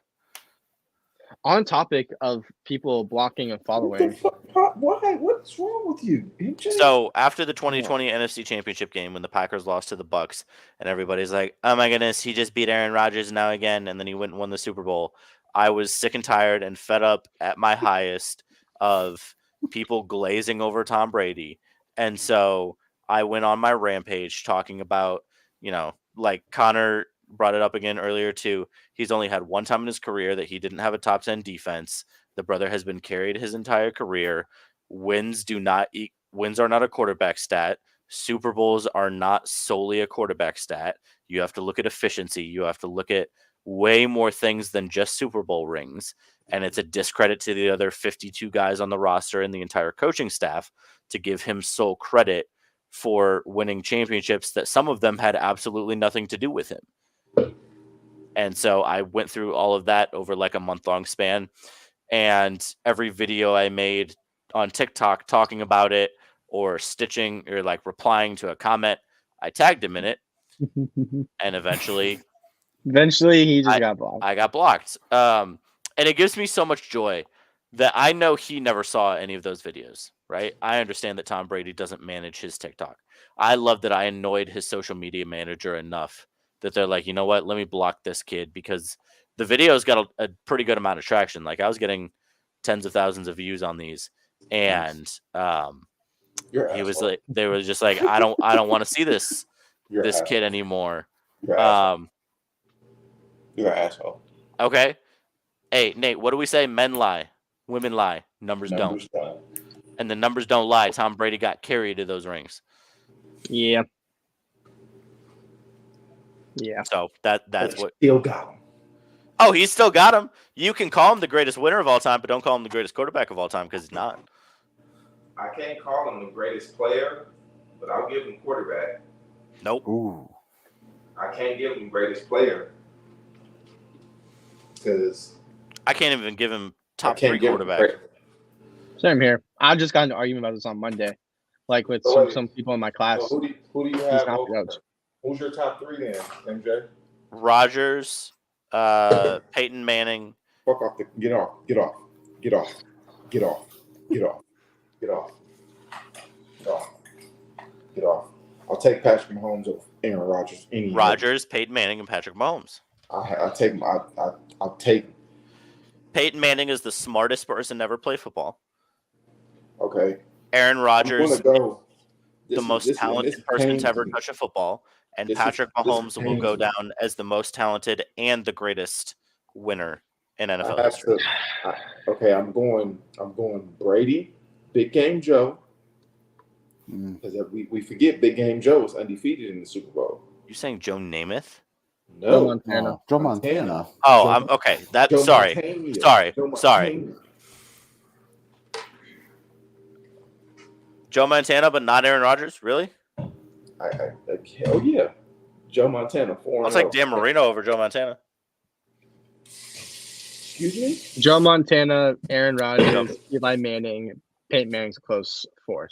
On topic of people blocking and What the following, fuck? Why? What's wrong with you? MJ? So after the 2020 NFC Championship game, when the Packers lost to the Bucks, and everybody's like, "Oh my goodness, he just beat Aaron Rodgers now again," and then he went and won the Super Bowl. I was sick and tired and fed up at my highest of people glazing over Tom Brady, and so I went on my rampage talking about, like Connor brought it up again earlier too. He's only had one time in his career that he didn't have a top 10 defense. The brother has been carried his entire career. Wins are not a quarterback stat. Super Bowls are not solely a quarterback stat. You have to look at efficiency. You have to look at way more things than just Super Bowl rings. And it's a discredit to the other 52 guys on the roster and the entire coaching staff to give him sole credit for winning championships that some of them had absolutely nothing to do with him. And so I went through all of that over like a month-long span. And every video I made on TikTok talking about it or stitching or like replying to a comment, I tagged him in it. And eventually he just got blocked. I got blocked. And it gives me so much joy that I know he never saw any of those videos, right? I understand that Tom Brady doesn't manage his TikTok. I love that I annoyed his social media manager enough that they're like, you know what, let me block this kid because the videos got a pretty good amount of traction. Like I was getting tens of thousands of views on these. And he was like, they were just like, I don't want to see this kid anymore. You're an asshole. Okay. Hey, Nate, what do we say? Men lie, women lie, numbers don't. And the numbers don't lie. Tom Brady got carried to those rings. Yeah. So that's what Still got him. Oh, he's still got him. You can call him the greatest winner of all time, but don't call him the greatest quarterback of all time because he's not. I can't call him the greatest player, but I'll give him quarterback. Nope. Ooh. I can't give him greatest player because I can't even give him top 3 quarterback. Same here. I just got into an argument about this on Monday, like with some people in my class. So who do you have? Who's your top 3 then, MJ? Rodgers, Peyton Manning. Fuck off. Get off. I'll take Patrick Mahomes over Aaron Rodgers. Rodgers, Peyton Manning, and Patrick Mahomes. I'll take. Peyton Manning is the smartest person to ever play football. Okay. Aaron Rodgers, the most talented person to ever touch a football. And Patrick Mahomes will go down as the most talented and the greatest winner in NFL history. Okay, I'm going Brady, Big Game Joe. Because we forget Big Game Joe was undefeated in the Super Bowl. You saying Joe Namath? No, Joe Montana. Oh, I'm okay. Sorry. Joe Montana, but not Aaron Rodgers, really? Hell yeah, Joe Montana. I'll take Dan Marino over Joe Montana. Excuse me? Joe Montana, Aaron Rodgers, Eli Manning, Peyton Manning's a close 4th.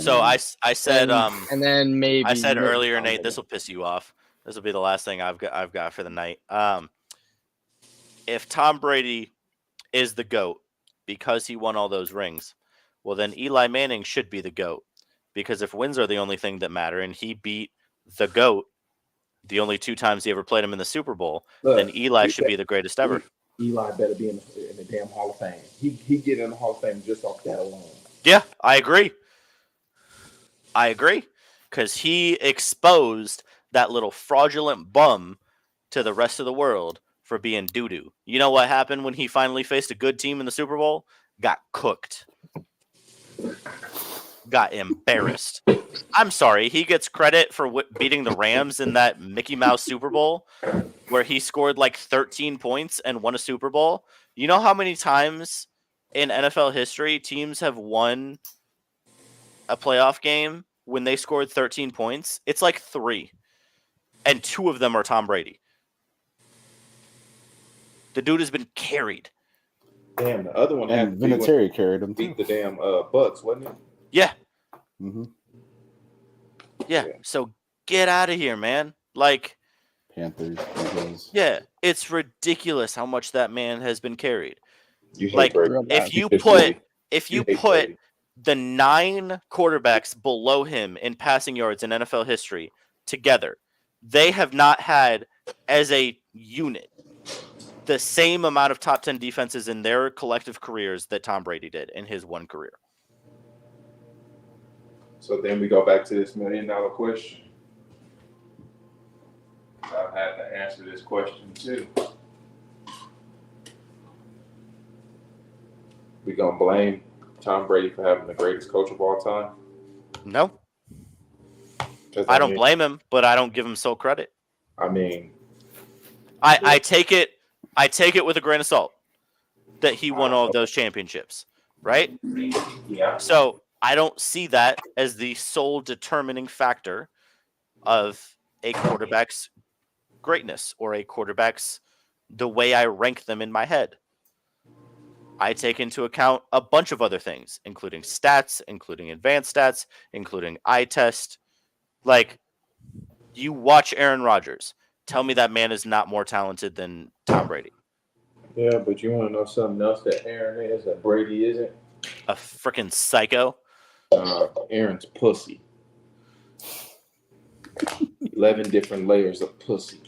So I said and then maybe I said earlier, Nate, this will piss you off. This will be the last thing I've got for the night. If Tom Brady is the GOAT because he won all those rings, well then Eli Manning should be the GOAT. Because if wins are the only thing that matter and he beat the GOAT the only 2 times he ever played him in the Super Bowl, then Eli should be the greatest ever. Eli better be in the damn Hall of Fame. He get in the Hall of Fame just off that alone. Yeah, I agree. Because he exposed that little fraudulent bum to the rest of the world for being doo-doo. You know what happened when he finally faced a good team in the Super Bowl? Got cooked. Got embarrassed. I'm sorry. He gets credit for beating the Rams in that Mickey Mouse Super Bowl where he scored like 13 points and won a Super Bowl. You know how many times in NFL history teams have won a playoff game when they scored 13 points? It's like 3. And 2 of them are Tom Brady. The dude has been carried. Damn, the other one And had to be when Vinatieri carried him beat too. the damn Bucks, wasn't it? Yeah. Mm-hmm. Yeah. So get out of here, man. Like, Panthers, Eagles. yeah, it's ridiculous how much that man has been carried. You hate Like, Brady. Real bad. if you hate put Brady. if you hate put Brady. the 9 quarterbacks below him in passing yards in NFL history together, they have not had as a unit the same amount of top 10 defenses in their collective careers that Tom Brady did in his one career. So then we go back to this $1 million question. I've had to answer this question too. We gonna blame Tom Brady for having the greatest coach of all time? No, 'Cause, I don't mean, blame him, but I don't give him sole credit. I mean, I take it with a grain of salt that he won all of those championships, right? yeah. So I don't see that as the sole determining factor of a quarterback's greatness or a quarterback's the way I rank them in my head. I take into account a bunch of other things, including stats, including advanced stats, including eye test. Like, you watch Aaron Rodgers. Tell me that man is not more talented than Tom Brady. Yeah, but you want to know something else that Aaron is that Brady isn't? A freaking psycho. Aaron's pussy. 11 different layers of pussy.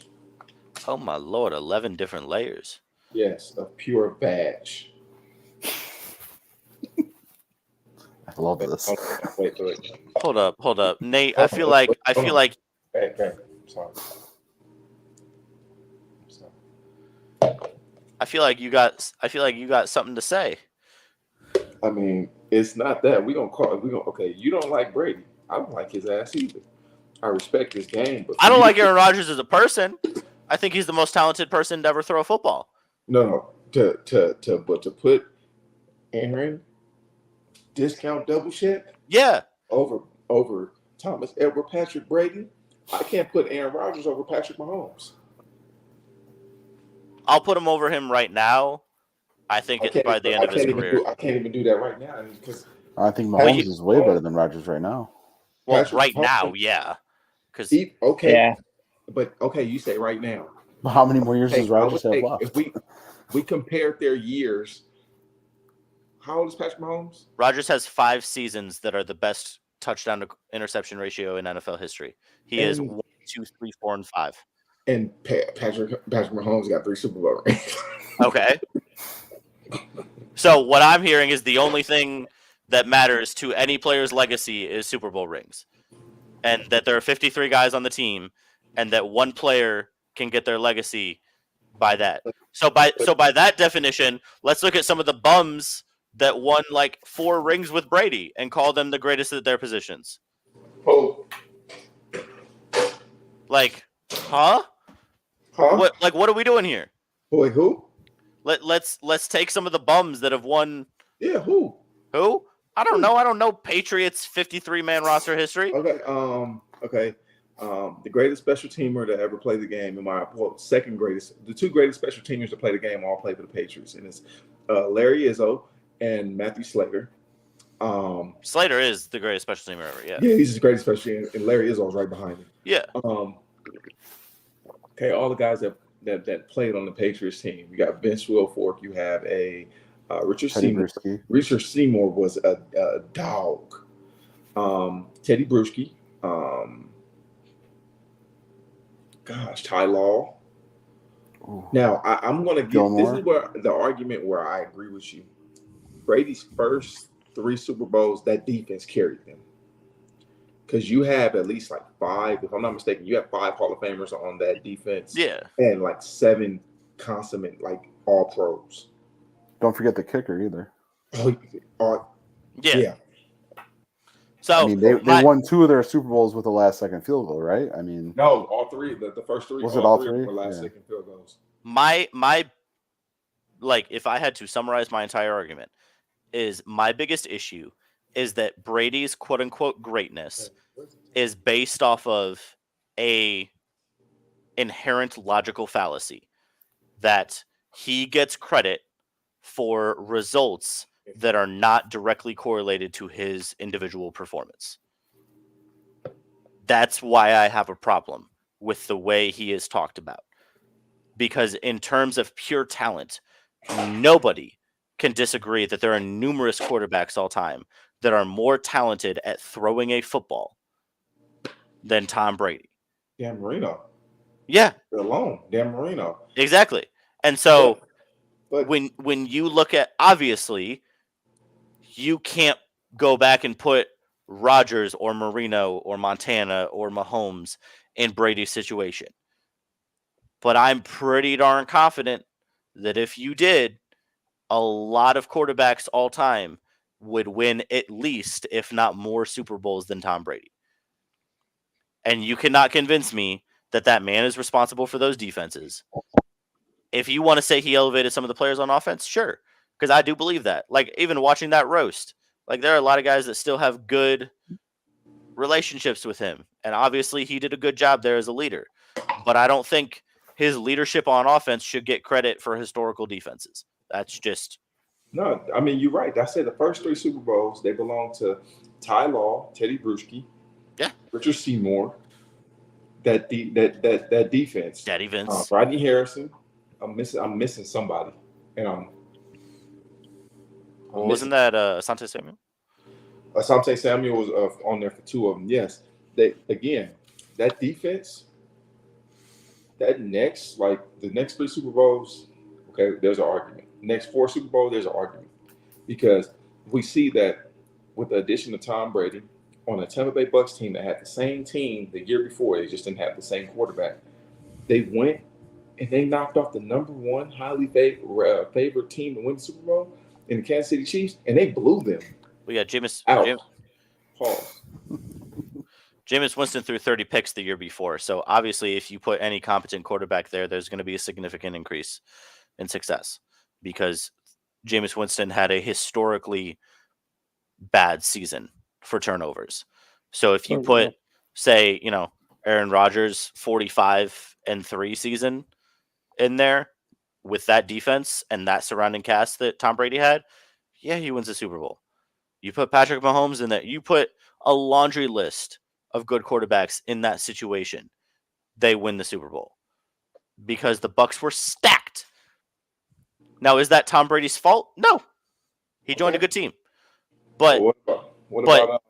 Oh my Lord, 11 different layers. Yes, of pure badge. I love this. Wait. Hold up. Nate, I feel like Hey, sorry. I feel like you got something to say. I mean, it's not that. Okay, you don't like Brady. I don't like his ass either. I respect his game, but I don't like Aaron Rodgers as a person. I think he's the most talented person to ever throw a football. No. To put Aaron discount double check Yeah. over Thomas Edward Patrick Brady, I can't put Aaron Rodgers over Patrick Mahomes. I'll put him over him right now. I think it's by the end of his career. I can't even do that right now because I think Mahomes is way better than Rodgers right now. Well, Patrick right Mahomes- now, yeah. Because okay, Yeah. but okay, you say right now. But how many more years Hey, does Rodgers I would have take- left? If we compared their years, how old is Patrick Mahomes? Rodgers has 5 seasons that are the best touchdown to interception ratio in NFL history. He is And- 1, 2, 3, 4, and 5. And Patrick Mahomes got 3 Super Bowl rings. Okay. So what I'm hearing is the only thing that matters to any player's legacy is Super Bowl rings, and that there are 53 guys on the team, and that one player can get their legacy by that. So by that definition, let's look at some of the bums that won like 4 rings with Brady and call them the greatest at their positions. Oh, Like, huh? huh? What are we doing here? Boy, who? Let's take some of the bums that have won. Yeah, who? Who? I don't know. I don't know Patriots 53-man roster history. Okay. The greatest special teamer to ever play the game, second greatest. The 2 greatest special teamers to play the game all play for the Patriots, and it's Larry Izzo and Matthew Slater. Slater is the greatest special teamer ever. Yeah. Yeah, he's the greatest special teamer, and Larry Izzo is right behind him. Yeah. Okay, all the guys that played on the Patriots team. You got Vince Wilfork. You have a Richard Teddy Seymour. Bruschi. Richard Seymour was a dog. Teddy Bruschi. Ty Law. Ooh. Now I'm going to give. Gilmore. This is where the argument where I agree with you. Brady's first 3 Super Bowls, that defense carried them. Because you have at least like 5, if I'm not mistaken, you have 5 Hall of Famers on that defense. Yeah. And like 7 consummate, like all pros. Don't forget the kicker either. Yeah. So I mean, they won 2 of their Super Bowls with a last-second field goal, right? I mean, No, all 3. The first 3. Was it all 3? Were last Yeah. second field goals. my like, if I had to summarize my entire argument, is my biggest issue is that Brady's quote unquote greatness is based off of a inherent logical fallacy that he gets credit for results that are not directly correlated to his individual performance. That's why I have a problem with the way he is talked about. Because in terms of pure talent, nobody can disagree that there are numerous quarterbacks all time that are more talented at throwing a football than Tom Brady. Dan Marino. Yeah, Alone. Dan Marino. exactly. And so But when you look at, obviously, you can't go back and put Rodgers or Marino or Montana or Mahomes in Brady's situation. But I'm pretty darn confident that if you did, a lot of quarterbacks all time would win at least, if not more, Super Bowls than Tom Brady. And you cannot convince me that that man is responsible for those defenses. If you want to say he elevated some of the players on offense, sure, because I do believe that. Like, even watching that roast, like, there are a lot of guys that still have good relationships with him. And obviously he did a good job there as a leader. But I don't think his leadership on offense should get credit for historical defenses. That's just... no, I mean, you're right. I said the first 3 Super Bowls, they belong to Ty Law, Teddy Bruschi, Richard Seymour, that defense. Daddy Vince. Rodney Harrison. I'm missing somebody. And Wasn't that Asante Samuel? Asante Samuel was on there for 2 of them. Yes. That defense, the next 3 Super Bowls, okay, there's an argument. Next 4 Super Bowls, there's an argument. Because we see that with the addition of Tom Brady on a Tampa Bay Bucks team that had the same team the year before, they just didn't have the same quarterback. They went and they knocked off the number 1 highly favored team to win the Super Bowl in the Kansas City Chiefs, and they blew them. We got Jameis Winston threw 30 picks the year before. So obviously, if you put any competent quarterback there, there's going to be a significant increase in success because Jameis Winston had a historically bad season for turnovers. So if you put, say, Aaron Rodgers 45-3 season in there with that defense and that surrounding cast that Tom Brady had, yeah, he wins the Super Bowl. You put Patrick Mahomes in there, you put a laundry list of good quarterbacks in that situation, they win the Super Bowl because the Bucs were stacked. Now, is that Tom Brady's fault? No, he joined a good team. But what about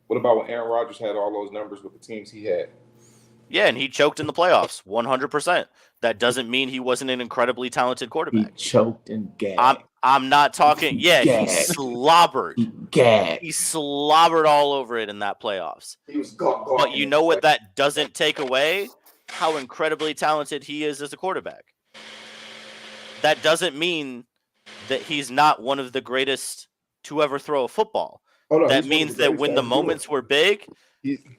when Aaron Rodgers had all those numbers with the teams he had? Yeah, and he choked in the playoffs 100%. That doesn't mean he wasn't an incredibly talented quarterback. He choked and gagged. I'm not talking. Yeah, he slobbered. He slobbered all over it in that playoffs. He was gone. But you know what that doesn't take away? How incredibly talented he is as a quarterback. That doesn't mean that he's not one of the greatest to ever throw a football. That means that when the moments were big,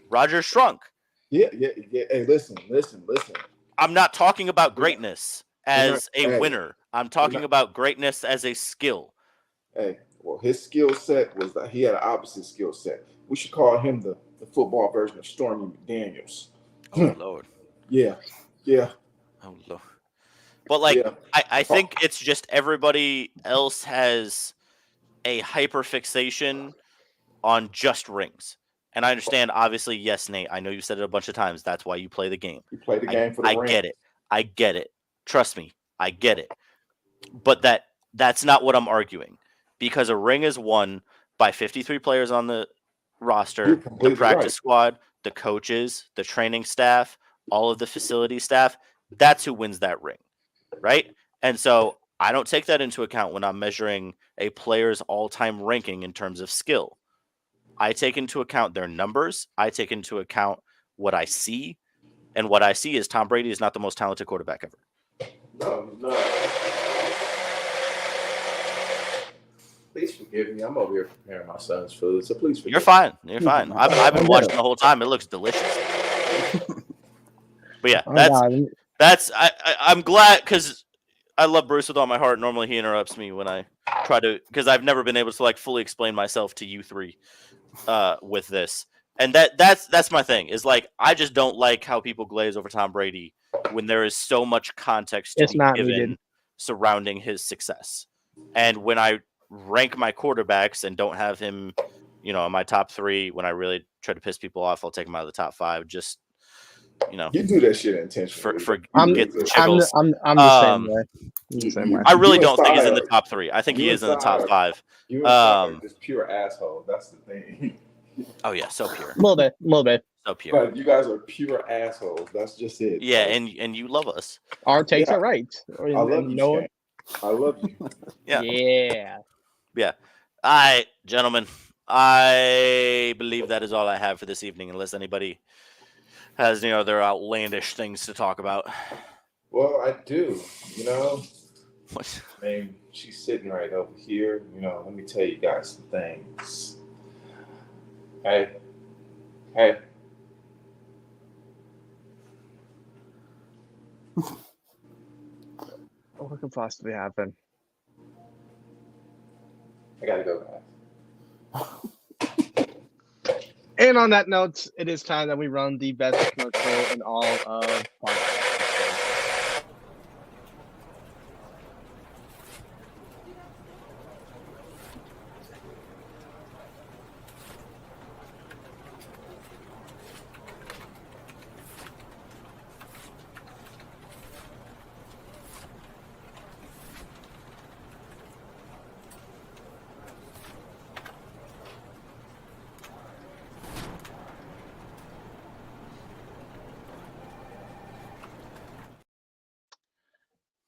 Rodgers shrunk. Yeah. Hey, listen. I'm not talking about greatness as a winner. I'm talking about greatness as a skill. Hey, well, his skill set was that he had an opposite skill set. We should call him the football version of Stormy McDaniels. Oh, Lord. Yeah. Oh, Lord. But, I think it's just everybody else has a hyperfixation on just rings. And I understand, obviously, yes, Nate, I know you said it a bunch of times. That's why you play the game. You play the game for the ring. I get it. Trust me, I get it. But that's not what I'm arguing. Because a ring is won by 53 players on the roster, the practice squad, the coaches, the training staff, all of the facility staff. That's who wins that ring, right? And so I don't take that into account when I'm measuring a player's all-time ranking in terms of skill. I take into account their numbers. I take into account what I see. And what I see is Tom Brady is not the most talented quarterback ever. No. Please forgive me. I'm over here preparing my son's food, so please forgive me. You're fine. I've been watching the whole time. It looks delicious. But yeah, I'm glad because I love Bruce with all my heart. Normally he interrupts me when I try to, because I've never been able to fully explain myself to you three with this. And that's my thing is I just don't like how people glaze over Tom Brady when there is so much context to be given surrounding his success. And when I rank my quarterbacks and don't have him, in my top 3, when I really try to piss people off, I'll take him out of the top 5. Just, You do that shit intentionally. for I'm get the chiggles. same way. I'm the same way. I really You don't think he's in and the top 3. I think he you is in the and top Sire- 5. You and Sire are just pure asshole. That's the thing. Oh yeah, so pure, A little bit. so pure. But you guys are pure assholes. That's just it. Yeah, Like, and you love us. Our takes Yeah. are right. I love you, Skank. I love you. Yeah. Yeah. All right, gentlemen. I believe that is all I have for this evening, unless anybody has their outlandish things to talk about. Well, I do. What? I mean, she's sitting right over here. Let me tell you guys some things. Hey. What could possibly happen? I gotta go, guys. And on that note, it is time that we run the best commercial in all of podcasts.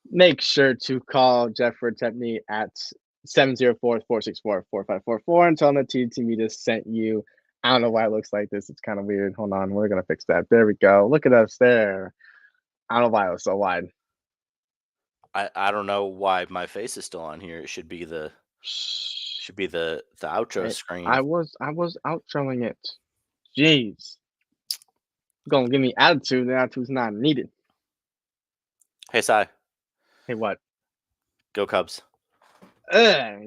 Make sure to call Jeffrey Tepney at 704-464-4544 and tell him that TTV just sent you. I don't know why it looks like this. It's kind of weird. Hold on. We're going to fix that. There we go. Look at us there. I don't know why it was so wide. I don't know why my face is still on here. It should be the outro screen. I was outroing it. Jeez. Gonna give me attitude. The attitude's not needed. Hey, Sai, Hey, what? go Cubs. Ugh.